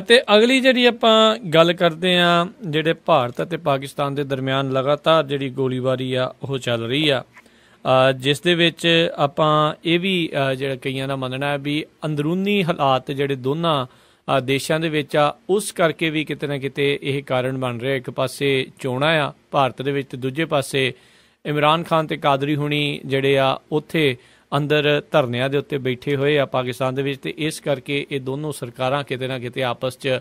ਤੇ ਅਗਲੀ ਜਿਹੜੀ ਆਪਾਂ ਗੱਲ ਕਰਦੇ ਹਾਂ, ਜਿਹੜੇ ਭਾਰਤ ਅਤੇ ਪਾਕਿਸਤਾਨ ਦੇ ਦਰਮਿਆਨ ਲਗਾਤਾਰ ਜਿਹੜੀ ਗੋਲੀਬਾਰੀ ਆ ਉਹ ਚੱਲ ਰਹੀ ਆ, ਜਿਸ ਦੇ ਵਿੱਚ ਆਪਾਂ ਇਹ ਵੀ ਜਿਹੜਾ ਕਈਆਂ ਦਾ ਮੰਨਣਾ ਹੈ ਵੀ ਅੰਦਰੂਨੀ ਹਾਲਾਤ ਜਿਹੜੇ ਦੋਨਾਂ ਦੇਸ਼ਾਂ ਦੇ ਵਿੱਚ ਆ, ਉਸ ਕਰਕੇ ਵੀ ਕਿਤੇ ਨਾ ਕਿਤੇ ਇਹ ਕਾਰਨ ਬਣ ਰਿਹਾ। ਇੱਕ ਪਾਸੇ ਚੋਣਾਂ ਆ ਭਾਰਤ ਦੇ ਵਿੱਚ, ਤੇ ਦੂਜੇ ਪਾਸੇ ਇਮਰਾਨ ਖਾਨ ਤੇ ਕਾਦਰੀ ਹੁਣੀ ਜਿਹੜੇ ਆ ਉੱਥੇ ਅੰਦਰ ਧਰਨਿਆਂ ਦੇ ਉੱਤੇ ਬੈਠੇ ਹੋਏ ਆ ਪਾਕਿਸਤਾਨ ਦੇ ਵਿੱਚ, ਤੇ ਇਸ ਕਰਕੇ ਇਹ ਦੋਨੋਂ ਸਰਕਾਰਾਂ ਕਿਤੇ ਨਾ ਕਿਤੇ ਆਪਸ 'ਚ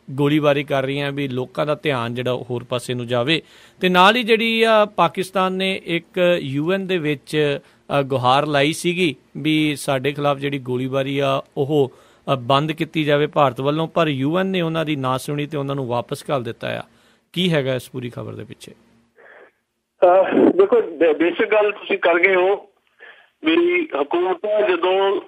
ਗੋਲੀਬਾਰੀ ਕਰ ਰਹੀਆਂ ਵੀ ਲੋਕਾਂ ਦਾ ਧਿਆਨ ਜਿਹੜਾ ਹੋਰ ਪਾਸੇ ਨੂੰ ਜਾਵੇ। ਤੇ ਨਾਲ ਹੀ ਜਿਹੜੀ ਆ ਪਾਕਿਸਤਾਨ ਨੇ ਇੱਕ UN ਦੇ ਵਿੱਚ ਗੁਹਾਰ ਲਾਈ ਸੀਗੀ ਵੀ ਸਾਡੇ ਖਿਲਾਫ ਜਿਹੜੀ ਗੋਲੀਬਾਰੀ ਆ ਉਹ ਬੰਦ ਕੀਤੀ ਜਾਵੇ ਭਾਰਤ ਵੱਲੋਂ, ਪਰ UN ਨੇ ਉਹਨਾਂ ਦੀ ਨਾ ਸੁਣੀ ਤੇ ਉਹਨਾਂ ਨੂੰ ਵਾਪਸ ਘੱਲ ਦਿੱਤਾ ਆ। ਕੀ ਹੈਗਾ ਇਸ ਪੂਰੀ ਖਬਰ ਦੇ ਪਿੱਛੇ? ਦੇਖੋ, ਬੇਸਿਕ ਗੱਲ ਤੁਸੀਂ ਕਰ ਗਏ ਹੋ ਵੀ ਹਕੂਮਤਾਂ ਜਦੋਂ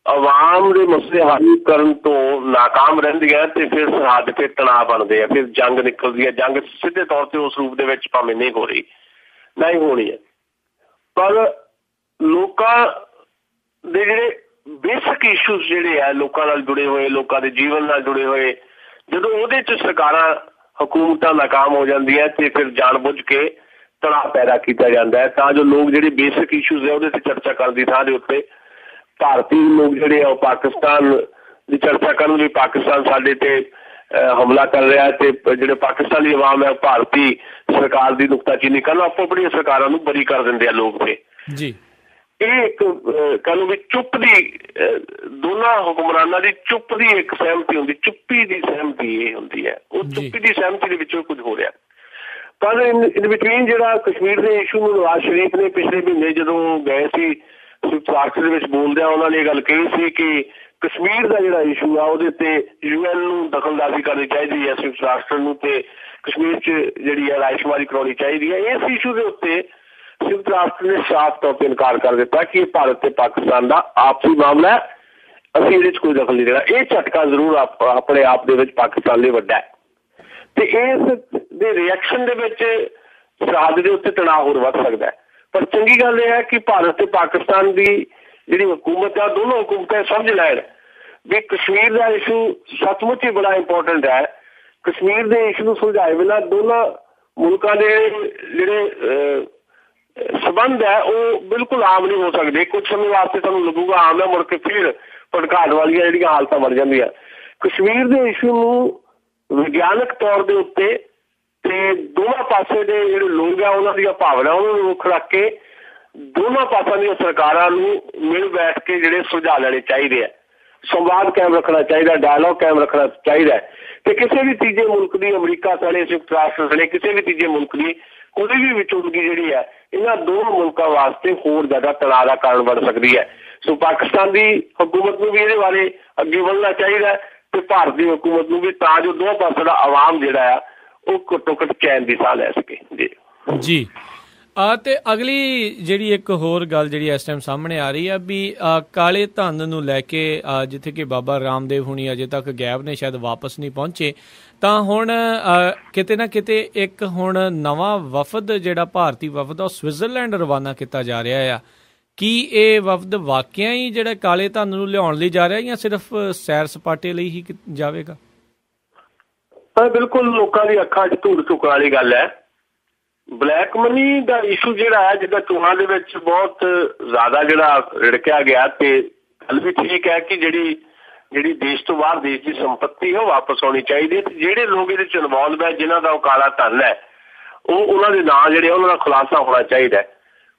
ਆਵਾਮ ਦੇ ਮਸਲੇ ਹੱਲ ਕਰਨ ਤੋਂ ਨਾਕਾਮ ਰਹਿੰਦੀਆਂ ਤੇ ਫਿਰ ਸਰਹੱਦ ਤੇ ਤਣਾਅ ਬਣਦੇ ਆ, ਫਿਰ ਜੰਗ ਨਿਕਲਦੀ ਹੈ। ਜੰਗ ਸਿੱਧੇ ਤੌਰ ਤੇ ਉਸ ਰੂਪ ਦੇ ਵਿੱਚ ਭਾਵੇਂ ਨਹੀਂ ਹੋ ਰਹੀ, ਨਾ ਹੀ ਹੋਣੀ ਹੈ, ਪਰ ਲੋਕਾਂ ਦੇ ਜਿਹੜੇ ਬੇਸਿਕ ਇਸ਼ੂਜ਼ ਜਿਹੜੇ ਆ ਲੋਕਾਂ ਨਾਲ ਜੁੜੇ ਹੋਏ, ਲੋਕਾਂ ਦੇ ਜੀਵਨ ਨਾਲ ਜੁੜੇ ਹੋਏ, ਜਦੋਂ ਉਹਦੇ 'ਚ ਸਰਕਾਰਾਂ ਹਕੂਮਤਾਂ ਨਾਕਾਮ ਹੋ ਜਾਂਦੀਆਂ ਤੇ ਫਿਰ ਜਾਣ ਬੁੱਝ ਕੇ ਤਣਾਅ ਪੈਦਾ ਕੀਤਾ ਜਾਂਦਾ ਹੈ, ਤਾਂ ਜੋ ਲੋਕ ਜਿਹੜੇ ਬੇਸਿਕ ਇਸ਼ੂਜ਼ ਹੈ ਉਹਦੇ 'ਤੇ ਚਰਚਾ ਕਰਨ ਦੀ ਥਾਂ ਦੇ ਉੱਤੇ ਭਾਰਤੀ ਲੋਕ ਜਿਹੜੇ ਆ ਉਹ ਪਾਕਿਸਤਾਨ ਦੀ ਚਰਚਾ ਕਰਨ ਵੀ ਪਾਕਿਸਤਾਨ ਸਾਡੇ ਤੇ ਹਮਲਾ ਕਰ ਰਿਹਾ ਤੇ ਜਿਹੜੇ ਪਾਕਿਸਤਾਨੀ ਆਵਾਮ ਹੈ ਭਾਰਤੀ ਸਰਕਾਰ ਦੀ ਨੁਕਤਾਚੀਨੀ ਕਰਨ ਆਪੋ ਆਪਣੀਆਂ ਸਰਕਾਰਾਂ ਨੂੰ ਬਰੀ ਕਰ ਦਿੰਦੇ ਆ ਲੋਕ ਤੇ ਜੀ। ਇਹ ਇੱਕ ਕਹਿ ਲਓ ਵੀ ਚੁੱਪ ਦੀ ਦੋਨਾਂ ਹੁਕਮਰਾਨਾਂ ਦੀ ਚੁੱਪ ਦੀ ਇੱਕ ਸਹਿਮਤੀ ਹੁੰਦੀ, ਚੁੱਪੀ ਦੀ ਸਹਿਮਤੀ ਇਹ ਹੁੰਦੀ ਹੈ। ਉਹ ਚੁੱਪੀ ਦੀ ਸਹਿਮਤੀ ਦੇ ਵਿੱਚੋਂ ਕੁਝ ਹੋ ਰਿਹਾ। ਪਰ ਇਨ ਬਿਟਵੀਨ ਜਿਹੜਾ ਕਸ਼ਮੀਰ ਦੇ ਇਸ਼ੂ ਨੂੰ ਨਵਾਜ਼ ਸ਼ਰੀਫ ਨੇ ਪਿਛਲੇ ਮਹੀਨੇ ਜਦੋਂ ਗਏ ਸੀ ਸੰਯੁਕਤ ਰਾਸ਼ਟਰ ਦੇ ਵਿੱਚ ਬੋਲਦਿਆਂ ਉਹਨਾਂ ਨੇ ਇਹ ਗੱਲ ਕਹੀ ਸੀ ਕਿ ਕਸ਼ਮੀਰ ਦਾ ਜਿਹੜਾ ਇਸ਼ੂ ਆ ਉਹਦੇ ਉੱਤੇ UN ਨੂੰ ਦਖਲਅੰਦਾਜ਼ੀ ਕਰਨੀ ਚਾਹੀਦੀ ਹੈ, ਸੰਯੁਕਤ ਰਾਸ਼ਟਰ ਨੂੰ, ਤੇ ਕਸ਼ਮੀਰ 'ਚ ਜਿਹੜੀ ਹੈ ਰਾਇਸ਼ੁਮਾਰੀ ਕਰਾਉਣੀ ਚਾਹੀਦੀ ਹੈ। ਇਸ ਇਸ਼ੂ ਦੇ ਉੱਤੇ ਸੰਯੁਕਤ ਰਾਸ਼ਟਰ ਨੇ ਸਾਫ਼ ਤੌਰ ਤੇ ਇਨਕਾਰ ਕਰ ਦਿੱਤਾ ਕਿ ਇਹ ਭਾਰਤ ਤੇ ਪਾਕਿਸਤਾਨ ਦਾ ਆਪਸੀ ਮਾਮਲਾ ਹੈ, ਅਸੀਂ ਇਹਦੇ 'ਚ ਕੋਈ ਦਖਲ ਨਹੀਂ ਦੇਣਾ। ਇਹ ਝਟਕਾ ਜ਼ਰੂਰ ਆਪਣੇ ਆਪ ਦੇ ਵਿੱਚ ਪਾਕਿਸਤਾਨ ਲਈ ਵੱਡਾ ਹੈ ਤੇ ਇਸ ਦੇ ਰਿਐਕਸ਼ਨ ਦੇ ਵਿੱਚ ਸਰਹੱਦ ਦੇ ਉੱਤੇ ਤਣਾਅ ਹੋਰ ਵੱਧ ਸਕਦਾ ਹੈ। ਪਰ ਚੰਗੀ ਗੱਲ ਇਹ ਹੈ ਕਿ ਭਾਰਤ ਤੇ ਪਾਕਿਸਤਾਨ ਦੀ ਜਿਹੜੀ ਹਕੂਮਤ ਆ, ਦੋਨੋਂ ਹਕੂਮਤਾਂ ਸਮਝ ਲੈਣ ਵੀ ਕਸ਼ਮੀਰ ਦਾ ਇਸ਼ੂ ਸੱਚਮੁੱਚ ਹੀ ਬੜਾ ਇੰਪੋਰਟੈਂਟ ਹੈ। ਕਸ਼ਮੀਰ ਦੇ ਇਸ਼ੂ ਨੂੰ ਸੁਲਝਾਏ ਬਿਨਾਂ ਦੋਨਾਂ ਮੁਲਕਾਂ ਦੇ ਜਿਹੜੇ ਸੰਬੰਧ ਹੈ ਉਹ ਬਿਲਕੁਲ ਆਮ ਨਹੀਂ ਹੋ ਸਕਦੇ। ਕੁਝ ਸਮੇਂ ਵਾਸਤੇ ਤੁਹਾਨੂੰ ਲੱਗੂਗਾ ਆਮ ਹੈ, ਮੁੜ ਕੇ ਫਿਰ ਭੜਕਾਉਣ ਵਾਲੀਆਂ ਜਿਹੜੀਆਂ ਹਾਲਤਾਂ ਬਣ ਜਾਂਦੀਆਂ। ਕਸ਼ਮੀਰ ਦੇ ਇਸ਼ੂ ਨੂੰ ਵਿਗਿਆਨਕ ਤੌਰ ਦੇ ਉੱਤੇ ਤੇ ਦੋਵਾਂ ਪਾਸੇ ਦੇ ਜਿਹੜੇ ਲੋਕ ਆ ਉਹਨਾਂ ਦੀਆਂ ਭਾਵਨਾਵਾਂ ਨੂੰ ਮੁੱਖ ਰੱਖ ਕੇ ਦੋਨਾਂ ਪਾਸਿਆਂ ਦੀਆਂ ਸਰਕਾਰਾਂ ਨੂੰ ਮਿਲ ਬੈਠ ਕੇ ਜਿਹੜੇ ਸੁਝਾਅ ਲੈਣੇ ਚਾਹੀਦੇ ਆ, ਸੰਵਾਦ ਕਾਇਮ ਰੱਖਣਾ ਚਾਹੀਦਾ, ਡਾਇਲੋਗ ਕਾਇਮ ਰੱਖਣਾ ਚਾਹੀਦਾ ਤੇ ਕਿਸੇ ਵੀ ਤੀਜੇ ਮੁਲਕ ਦੀ, ਅਮਰੀਕਾ ਸਣੇ, ਸੰਯੁਕਤ ਰਾਸ਼ਟਰ ਸਣੇ, ਕਿਸੇ ਵੀ ਤੀਜੇ ਮੁਲਕ ਦੀ ਕੋਈ ਵੀ ਵਿਚੋਲਗੀ ਜਿਹੜੀ ਹੈ ਇਹਨਾਂ ਦੋਨੋਂ ਮੁਲਕਾਂ ਵਾਸਤੇ ਹੋਰ ਜ਼ਿਆਦਾ ਤਣਾਅ ਦਾ ਕਾਰਨ ਬਣ ਸਕਦੀ ਹੈ। ਸੋ ਪਾਕਿਸਤਾਨ ਦੀ ਹਕੂਮਤ ਨੂੰ ਵੀ ਇਹਦੇ ਬਾਰੇ ਅੱਗੇ ਵਧਣਾ ਚਾਹੀਦਾ ਤੇ ਭਾਰਤ ਦੀ ਹਕੂਮਤ ਨੂੰ ਵੀ, ਤਾਂ ਜੋ ਦੋਹਾਂ ਪਾਸੇ ਦਾ ਆਵਾਮ ਜਿਹੜਾ ਆ ਉਹ ਘੱਟੋ ਘੱਟ ਚੈਨ ਦੀ ਸਾਹ ਲੈ ਸਕੇ। ਜੀ ਤੇ ਅਗਲੀ ਜਿਹੜੀ ਇੱਕ ਹੋਰ ਗੱਲ ਜਿਹੜੀ ਇਸ ਟਾਈਮ ਸਾਹਮਣੇ ਆ ਰਹੀ ਆ ਵੀ ਕਾਲੇ ਧਨ ਨੂੰ ਲੈ ਕੇ ਜਿੱਥੇ ਕਿ ਬਾਬਾ ਰਾਮਦੇਵ ਹੁਣੀ ਅਜੇ ਤੱਕ ਗਾਇਬ ਨੇ, ਸ਼ਾਇਦ ਵਾਪਸ ਨਹੀਂ ਪਹੁੰਚੇ, ਤਾਂ ਹੁਣ ਕਿਤੇ ਨਾ ਕਿਤੇ ਇੱਕ ਹੁਣ ਨਵਾਂ ਵਫਦ ਜਿਹੜਾ ਭਾਰਤੀ ਵਫਦ ਉਹ ਸਵਿਟਜ਼ਰਲੈਂਡ ਰਵਾਨਾ ਕੀਤਾ ਜਾ ਰਿਹਾ ਆ। ਕੀ ਇਹ ਵਫਦ ਵਾਕਿਆ ਹੀ ਜਿਹੜਾ ਕਾਲੇ ਧਨ ਨੂੰ ਲਿਆਉਣ ਲਈ ਜਾ ਰਿਹਾ ਜਾਂ ਸਿਰਫ ਸੈਰ ਸਪਾਟੇ ਲਈ ਹੀ ਜਾਵੇਗਾ? ਬਿਲਕੁਲ ਲੋਕਾਂ ਦੀ ਅੱਖਾਂ 'ਚ ਧੂੜ ਝੁਕਣ ਵਾਲੀ ਗੱਲ ਹੈ। ਬਲੈਕ ਮਨੀ ਦਾ ਇਸ਼ੂ ਜਿਹੜਾ ਹੈ ਜਿੱਦਾਂ ਚੋਣਾਂ ਦੇ ਵਿੱਚ ਬਹੁਤ ਜ਼ਿਆਦਾ ਜਿਹੜਾ ਰਿੜਕਿਆ ਗਿਆ ਤੇ ਗੱਲ ਵੀ ਠੀਕ ਹੈ ਕਿ ਜਿਹੜੀ ਦੇਸ਼ ਤੋਂ ਬਾਹਰ ਦੇਸ਼ ਦੀ ਸੰਪત્ਤੀ ਹੈ ਉਹ ਵਾਪਸ ਆਉਣੀ ਚਾਹੀਦੀ ਹੈ ਤੇ ਜਿਹੜੇ ਲੋਕ ਇਹਦੇ 'ਚ ਇਨਵੋਲਵ ਹੈ ਜਿਨ੍ਹਾਂ ਦਾ ਉਹ ਕਾਲਾ ਧਨ ਹੈ ਉਹਨਾਂ ਦੇ ਨਾਂ ਜਿਹੜੇ ਉਹਨਾਂ ਦਾ ਖੁਲਾਸਾ ਹੋਣਾ ਚਾਹੀਦਾ।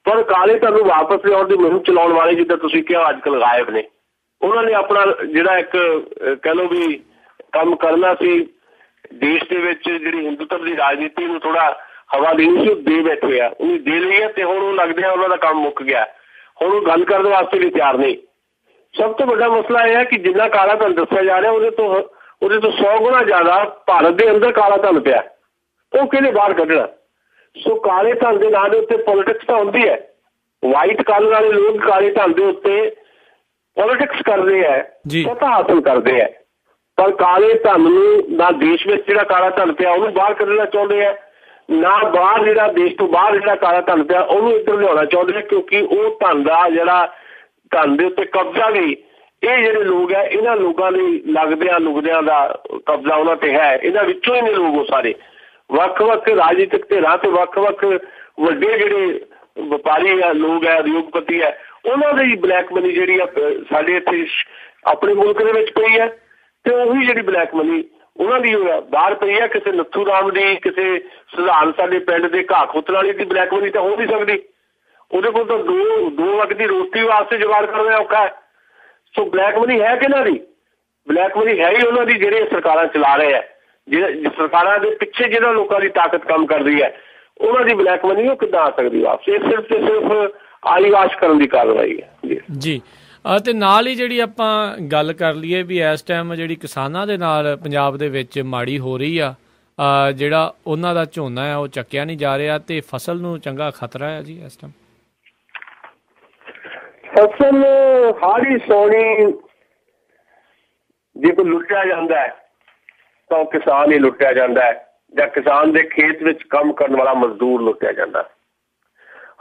ਪਰ ਕਾਲੇ ਧਨ ਨੂੰ ਵਾਪਸ ਲਿਆਉਣ ਦੀ ਮੁਹਿੰਮ ਚਲਾਉਣ ਵਾਲੇ ਜਿੱਦਾਂ ਤੁਸੀਂ ਕਿਹਾ ਅੱਜ ਕੱਲ੍ਹ ਗਾਇਬ ਨੇ, ਉਹਨਾਂ ਨੇ ਆਪਣਾ ਜਿਹੜਾ ਇੱਕ ਕਹਿ ਲਓ ਵੀ ਕੰਮ ਕਰਨਾ ਸੀ ਦੇਸ਼ ਦੇ ਵਿੱਚ ਜਿਹੜੀ ਹਿੰਦੂਤਵ ਦੀ ਰਾਜਨੀਤੀ ਨੂੰ ਥੋੜਾ ਹਵਾ ਦੇਣੀ ਸੀ, ਉਹ ਦੇ ਬੈਠੇ ਆ, ਉਹਨੂੰ ਦੇ ਲਈ ਹੈ ਤੇ ਹੁਣ ਉਹ ਲੱਗਦੇ ਆ ਉਹਨਾਂ ਦਾ ਕੰਮ ਮੁੱਕ ਗਿਆ, ਹੁਣ ਉਹ ਗੱਲ ਕਰਨ ਵਾਸਤੇ ਵੀ ਤਿਆਰ ਨਹੀਂ। ਸਭ ਤੋਂ ਵੱਡਾ ਮਸਲਾ ਇਹ ਹੈ ਕਿ ਜਿੰਨਾ ਕਾਲਾ ਧਨ ਦੱਸਿਆ ਜਾ ਰਿਹਾ ਉਹਦੇ ਤੋਂ 100 ਗੁਣਾ ਜ਼ਿਆਦਾ ਭਾਰਤ ਦੇ ਅੰਦਰ ਕਾਲਾ ਧਨ ਪਿਆ, ਉਹ ਕਿਹਨੇ ਬਾਹਰ ਕੱਢਣਾ। ਸੋ ਕਾਲੇ ਧਨ ਦੇ ਨਾਂ ਦੇ ਉੱਤੇ ਪੋਲੀਟਿਕਸ ਤਾਂ ਹੁੰਦੀ ਹੈ, ਵਾਈਟ ਕਾਲਰ ਵਾਲੇ ਲੋਕ ਕਾਲੇ ਧਨ ਦੇ ਉੱਤੇ ਪੋਲੀਟਿਕਸ ਕਰਦੇ ਹੈ, ਸੱਤਾ ਹਾਸਲ ਕਰਦੇ ਹੈ, ਪਰ ਕਾਲੇ ਧਨ ਨੂੰ ਨਾ ਦੇਸ਼ ਵਿੱਚ ਜਿਹੜਾ ਕਾਲਾ ਧਨ ਪਿਆ ਉਹਨੂੰ ਬਾਹਰ ਕੱਢਣਾ ਚਾਹੁੰਦੇ ਆ, ਨਾ ਬਾਹਰ ਜਿਹੜਾ ਦੇਸ਼ ਤੋਂ ਬਾਹਰ ਜਿਹੜਾ ਕਾਲਾ ਧਨ ਪਿਆ ਉਹਨੂੰ ਇੱਧਰ ਲਿਆਉਣਾ ਚਾਹੁੰਦੇ ਆ, ਕਿਉਂਕਿ ਉਹ ਧਨ ਦਾ ਜਿਹੜਾ ਧਨ ਦੇ ਉੱਤੇ ਕਬਜ਼ਾ ਵੀ ਇਹ ਜਿਹੜੇ ਲੋਕ ਹੈ ਇਹਨਾਂ ਲੋਕਾਂ ਦੇ ਲੁਗਦਿਆਂ ਦਾ ਕਬਜ਼ਾ ਉਹਨਾਂ ਤੇ ਹੈ। ਇਹਨਾਂ ਵਿੱਚੋਂ ਹੀ ਨੇ ਲੋਕ ਉਹ ਸਾਰੇ ਵੱਖ-ਵੱਖ ਰਾਜਨੀਤਿਕ ਧਿਰਾਂ ਤੇ ਵੱਖ-ਵੱਖ ਵੱਡੇ ਜਿਹੜੇ ਵਪਾਰੀ ਆ ਲੋਕ ਹੈ, ਉਦਯੋਗਪਤੀ ਹੈ, ਉਹਨਾਂ ਦੀ ਬਲੈਕ ਮਨੀ ਜਿਹੜੀ ਆ ਸਾਡੇ ਇੱਥੇ ਆਪਣੇ ਮੁਲਕ ਦੇ ਵਿੱਚ ਪਈ ਹੈ ਤੇ ਉਹੀ ਜਿਹੜੀ ਬਲੈਕ ਮਨੀ ਉਹਨਾਂ ਦੀ ਬਾਹਰ ਪਈ ਹੈ। ਕਿਸੇ ਨੱਥੂ ਰਾਮ ਦੀ, ਕਿਸੇ ਸਧਾਰਨ ਸਾਡੇ ਪਿੰਡ ਦੇ ਘਾਹ ਖੋਤਣ ਵਾਲੀ ਦੀ ਬਲੈਕ ਮਨੀ ਤਾਂ ਹੋ ਨਹੀਂ ਸਕਦੀ, ਉਹਦੇ ਕੋਲ ਤਾਂ ਦੋ ਵਕਤ ਦੀ ਰੋਟੀ ਵਾਸਤੇ ਜੁਗਾੜ ਕਰਨਾ ਔਖਾ ਹੈ। ਸੋ ਬਲੈਕ ਮਨੀ ਹੈ ਕਿਹਨਾਂ ਦੀ? ਬਲੈਕ ਮਨੀ ਹੈ ਹੀ ਉਹਨਾਂ ਦੀ ਜਿਹੜੇ ਸਰਕਾਰਾਂ ਚਲਾ ਰਹੇ ਹੈ, ਜਿਹੜੇ ਸਰਕਾਰਾਂ ਦੇ ਪਿੱਛੇ ਜਿਹਨਾਂ ਲੋਕਾਂ ਦੀ ਤਾਕਤ ਕੰਮ ਕਰ ਰਹੀ ਹੈ ਉਹਨਾਂ ਦੀ ਬਲੈਕ ਮਨੀ ਉਹ ਕਿੱਦਾਂ ਆ ਸਕਦੀ ਵਾਪਸ? ਇਹ ਸਿਰਫ ਤੇ ਸਿਰਫ ਆਈਵਾਸ਼ ਕਰਨ ਦੀ ਕਾਰਵਾਈ ਹੈ ਜੀ। ਤੇ ਨਾਲ ਹੀ ਜਿਹੜੀ ਆਪਾਂ ਗੱਲ ਕਰ ਲਈਏ ਵੀ ਇਸ ਟਾਈਮ ਜਿਹੜੀ ਕਿਸਾਨਾਂ ਦੇ ਨਾਲ ਪੰਜਾਬ ਦੇ ਵਿੱਚ ਮਾੜੀ ਹੋ ਰਹੀ ਆ, ਜਿਹੜਾ ਉਹਨਾਂ ਦਾ ਝੋਨਾ ਹੈ ਉਹ ਚੱਕਿਆ ਨਹੀਂ ਜਾ ਰਿਹਾ ਤੇ ਫਸਲ ਨੂੰ ਚੰਗਾ ਖਤਰਾ ਹੈ ਜੀ ਇਸ ਟਾਈਮ। ਫਸਲ ਹਾੜੀ ਸੋਣੀ ਜੇ ਕੋਈ ਲੁੱਟਿਆ ਜਾਂਦਾ ਹੈ ਤਾਂ ਕਿਸਾਨ ਹੀ ਲੁੱਟਿਆ ਜਾਂਦਾ ਹੈ ਜਾਂ ਕਿਸਾਨ ਦੇ ਖੇਤ ਵਿੱਚ ਕੰਮ ਕਰਨ ਵਾਲਾ ਮਜ਼ਦੂਰ ਲੁੱਟਿਆ ਜਾਂਦਾ।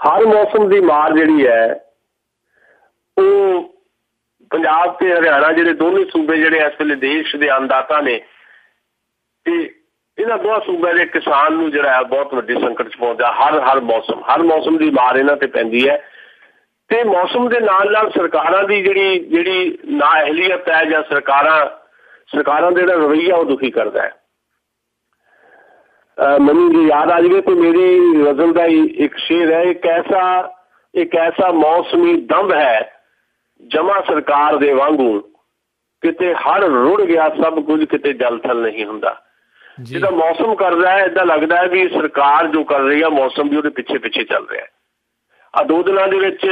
ਹਰ ਮੌਸਮ ਦੀ ਮਾਰ ਜਿਹੜੀ ਹੈ ਉਹ ਪੰਜਾਬ ਤੇ ਹਰਿਆਣਾ ਜਿਹੜੇ ਦੋਨੇ ਸੂਬੇ ਜਿਹੜੇ ਇਸ ਵੇਲੇ ਦੇਸ਼ ਦੇ ਅੰਨਦਾਤਾ ਨੇ ਤੇ ਇਹਨਾਂ ਦੋਹਾਂ ਸੂਬਿਆਂ ਦੇ ਕਿਸਾਨ ਨੂੰ ਜਿਹੜਾ ਹੈ ਬਹੁਤ ਵੱਡੀ ਸੰਕਟ 'ਚ ਪਹੁੰਚਦਾ। ਹਰ ਮੌਸਮ ਦੀ ਮਾਰ ਇਹਨਾਂ ਤੇ ਪੈਂਦੀ ਹੈ ਤੇ ਮੌਸਮ ਦੇ ਨਾਲ ਸਰਕਾਰਾਂ ਦੀ ਜਿਹੜੀ ਨਾਅਹਲੀਅਤ ਹੈ ਜਾਂ ਸਰਕਾਰਾਂ ਦਾ ਜਿਹੜਾ ਰਵੱਈਆ ਉਹ ਦੁਖੀ ਕਰਦਾ ਹੈ। ਮੈਨੂੰ ਜੇ ਯਾਦ ਆ ਜਾਵੇ ਤਾਂ ਮੇਰੀ ਗਜ਼ਲ ਦਾ ਇੱਕ ਸ਼ੇਰ ਹੈ, ਇੱਕ ਐਸਾ ਮੌਸਮੀ ਦੰਭ ਹੈ ਜਮਾ ਸਰਕਾਰ ਦੇ ਵਾਂਗੂ, ਕਿਤੇ ਹੜ ਰੁੜ ਗਿਆ ਸਭ ਕੁਝ, ਕਿਤੇ ਜਲ ਥਲ ਨਹੀਂ ਹੁੰਦਾ। ਜਿੱਦਾਂ ਮੌਸਮ ਕਰਦਾ ਹੈ ਏਦਾਂ ਲੱਗਦਾ ਹੈ ਵੀ ਸਰਕਾਰ ਜੋ ਕਰ ਰਹੀ ਹੈ ਮੌਸਮ ਵੀ ਉਹਦੇ ਪਿੱਛੇ ਪਿੱਛੇ ਚੱਲ ਰਿਹਾ ਹੈ। ਆਹ 2 ਦਿਨਾਂ ਦੇ ਵਿੱਚ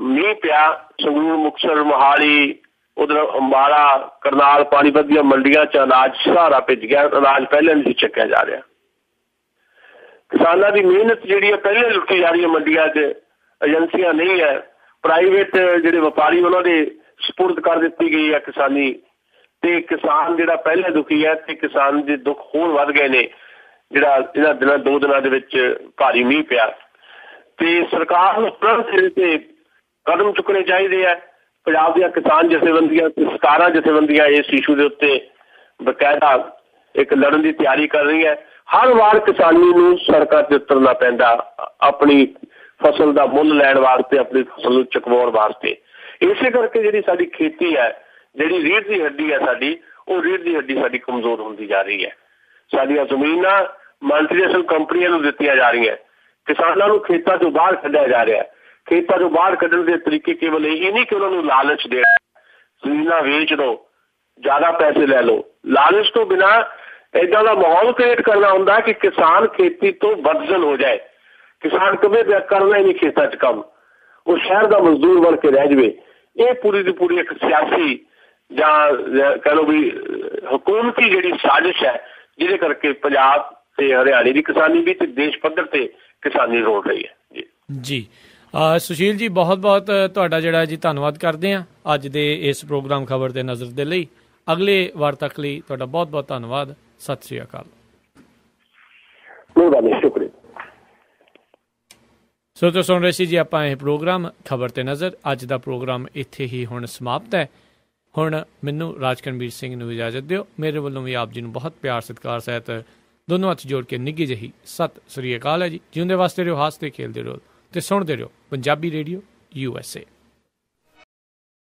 ਮੀਂਹ ਪਿਆ, ਸੰਗਰੂਰ, ਮੁਕਤਸਰ, ਮੋਹਾਲੀ, ਉਧਰ ਅੰਬਾਲਾ, ਕਰਨਾਲ, ਪਾਣੀਪਤ ਦੀਆਂ ਮੰਡੀਆਂ 'ਚ ਅਨਾਜ ਸਹਾਰਾ ਭਿੱਜ ਗਿਆ। ਅਨਾਜ ਪਹਿਲੇ ਨਹੀਂ ਚੱਕਿਆ ਜਾ ਰਿਹਾ। ਕਿਸਾਨਾਂ ਦੀ ਮਿਹਨਤ ਜਿਹੜੀ ਹੈ ਪਹਿਲੇ ਲੁੱਟੀ ਜਾ ਰਹੀ ਹੈ ਮੰਡੀਆਂ 'ਚ। ਏਜੰਸੀਆਂ ਨਹੀਂ ਹੈ, ਪ੍ਰਾਈਵੇਟ ਜਿਹੜੇ ਵਪਾਰੀ ਉਹਨਾਂ ਦੇ ਸਪੁਰਦ ਕਰ ਦਿੱਤੀ ਗਈ ਹੈ ਕਿਸਾਨੀ, ਤੇ ਕਿਸਾਨ ਜਿਹੜਾ ਪਹਿਲੇ ਦੁਖੀ ਹੈ ਤੇ ਕਿਸਾਨ ਦੇ ਦੁੱਖ ਹੋਰ ਵੱਧ ਗਏ ਨੇ ਜਿਹੜਾ ਇਹਨਾਂ 2 ਦਿਨਾਂ ਦੇ ਵਿੱਚ ਭਾਰੀ ਮੀਂਹ ਪਿਆ। ਤੇ ਸਰਕਾਰ ਨੂੰ ਤੁਰੰਤ ਸਿਰੇ ਤੇ ਕਦਮ ਚੁੱਕਣੇ ਚਾਹੀਦੇ ਹੈ। ਪੰਜਾਬ ਦੀਆਂ ਕਿਸਾਨ ਜਥੇਬੰਦੀਆਂ ਤੇ 17 ਜਥੇਬੰਦੀਆਂ ਇਸ ਇਸ਼ੂ ਦੇ ਉੱਤੇ ਬਕਾਇਦਾ ਇੱਕ ਲੜਨ ਦੀ ਤਿਆਰੀ ਕਰ ਰਹੀ ਹੈ। ਹਰ ਵਾਰ ਕਿਸਾਨੀ ਨੂੰ ਸੜਕਾਂ ਤੇ ਉਤਰਨਾ ਪੈਂਦਾ ਆਪਣੀ ਫਸਲ ਦਾ ਮੁੱਲ ਲੈਣ ਵਾਸਤੇ, ਆਪਣੀ ਫਸਲ ਨੂੰ ਚੁਕਵਾਉਣ ਵਾਸਤੇ। ਇਸੇ ਕਰਕੇ ਜਿਹੜੀ ਸਾਡੀ ਖੇਤੀ ਹੈ, ਜਿਹੜੀ ਰੀੜ੍ਹ ਦੀ ਹੱਡੀ ਹੈ ਸਾਡੀ, ਉਹ ਰੀੜ੍ਹ ਦੀ ਹੱਡੀ ਸਾਡੀ ਕਮਜ਼ੋਰ ਹੁੰਦੀ ਜਾ ਰਹੀ ਹੈ। ਸਾਡੀਆਂ ਜ਼ਮੀਨਾਂ ਮਲਟੀਨੈਸ਼ਨਲ ਕੰਪਨੀਆਂ ਨੂੰ ਦਿੱਤੀਆਂ ਜਾ ਰਹੀਆਂ, ਕਿਸਾਨਾਂ ਨੂੰ ਖੇਤਾਂ ਤੋਂ ਬਾਹਰ ਕੱਢਿਆ ਜਾ ਰਿਹਾ। ਖੇਤਾਂ ਤੋਂ ਬਾਹਰ ਕੱਢਣ ਦੇ ਤਰੀਕੇ ਕੇਵਲ ਇਹ ਨਹੀਂ ਕਿ ਉਹਨਾਂ ਨੂੰ ਲਾਲਚ ਦੇਣਾ, ਜ਼ਮੀਨਾਂ ਵੇਚ ਦਿਓ, ਜ਼ਿਆਦਾ ਪੈਸੇ ਲੈ ਲਓ। ਲਾਲਚ ਤੋਂ ਬਿਨਾਂ ਏਦਾਂ ਦਾ ਮਾਹੌਲ ਕ੍ਰੀਏਟ ਕਰਨਾ ਹੁੰਦਾ ਕਿ ਕਿਸਾਨ ਖੇਤੀ ਤੋਂ ਬਦਜ਼ਲ ਹੋ ਜਾਏ। ਕਿਸਾਨ ਕਦੇ ਕਰਨਾ ਹੀ ਨਹੀਂ ਖੇਤਾਂ 'ਚ ਕੰਮ, ਉਹ ਸ਼ਹਿਰ ਦਾ ਮਜ਼ਦੂਰ ਬਣ ਕੇ ਰਹਿ ਜਾਵੇ। ਇਹ ਪੂਰੀ ਦੀ ਪੂਰੀ ਇੱਕ ਸਿਆਸੀ ਜਾਂ ਕਹਿ ਲਓ ਵੀ ਹਕੂਮਤੀ ਜਿਹੜੀ ਸਾਜ਼ਿਸ਼ ਹੈ, ਜਿਹਦੇ ਕਰਕੇ ਪੰਜਾਬ ਤੇ ਹਰਿਆਣੇ ਦੀ ਕਿਸਾਨੀ ਵੀ ਤੇ ਦੇਸ਼ ਪੱਧਰ ਤੇ ਕਿਸਾਨੀ ਰੋਲ ਰਹੀ ਹੈ। ਜੀ ਸੁਸ਼ੀਲ ਜੀ, ਬਹੁਤ ਬਹੁਤ ਤੁਹਾਡਾ ਜਿਹੜਾ ਜੀ ਧੰਨਵਾਦ ਕਰਦੇ ਹਾਂ ਅੱਜ ਦੇ ਇਸ ਪ੍ਰੋਗਰਾਮ ਖਬਰ ਤੇ ਨਜ਼ਰ ਦੇ ਲਈ। ਅਗਲੇ ਵਾਰ ਤੱਕ ਲਈ ਤੁਹਾਡਾ ਬਹੁਤ ਬਹੁਤ ਧੰਨਵਾਦ। ਸਤਿ ਸ੍ਰੀ ਅਕਾਲ। ਸ਼ੁਕਰੀਆ। ਸੋ ਤੁਸੀਂ ਸੁਣ ਰਹੇ ਸੀ ਜੀ ਆਪਾਂ ਇਹ ਪ੍ਰੋਗਰਾਮ ਖਬਰ ਤੇ ਨਜ਼ਰ। ਅੱਜ ਦਾ ਪ੍ਰੋਗਰਾਮ ਇੱਥੇ ਹੀ ਹੁਣ ਸਮਾਪਤ ਹੈ। ਹੁਣ ਮੈਨੂੰ ਰਾਜਕਰਨਵੀਰ ਸਿੰਘ ਨੂੰ ਇਜਾਜ਼ਤ ਦਿਓ। ਮੇਰੇ ਵੱਲੋਂ ਵੀ ਆਪ ਜੀ ਨੂੰ ਬਹੁਤ ਪਿਆਰ ਸਤਿਕਾਰ ਸਹਿਤ ਦੋਨੋਂ ਹੱਥ ਜੋੜ ਕੇ ਨਿੱਘੀ ਜਿਹੀ ਸਤਿ ਸ੍ਰੀ ਅਕਾਲ ਹੈ ਜੀ। ਜਿਉਂਦੇ ਵਾਸਤੇ ਰਹੋ, ਹੱਸਦੇ ਖੇਲਦੇ ਰਹੋ ਤੇ ਸੁਣਦੇ ਰਹੋ ਪੰਜਾਬੀ ਰੇਡੀਓ USA।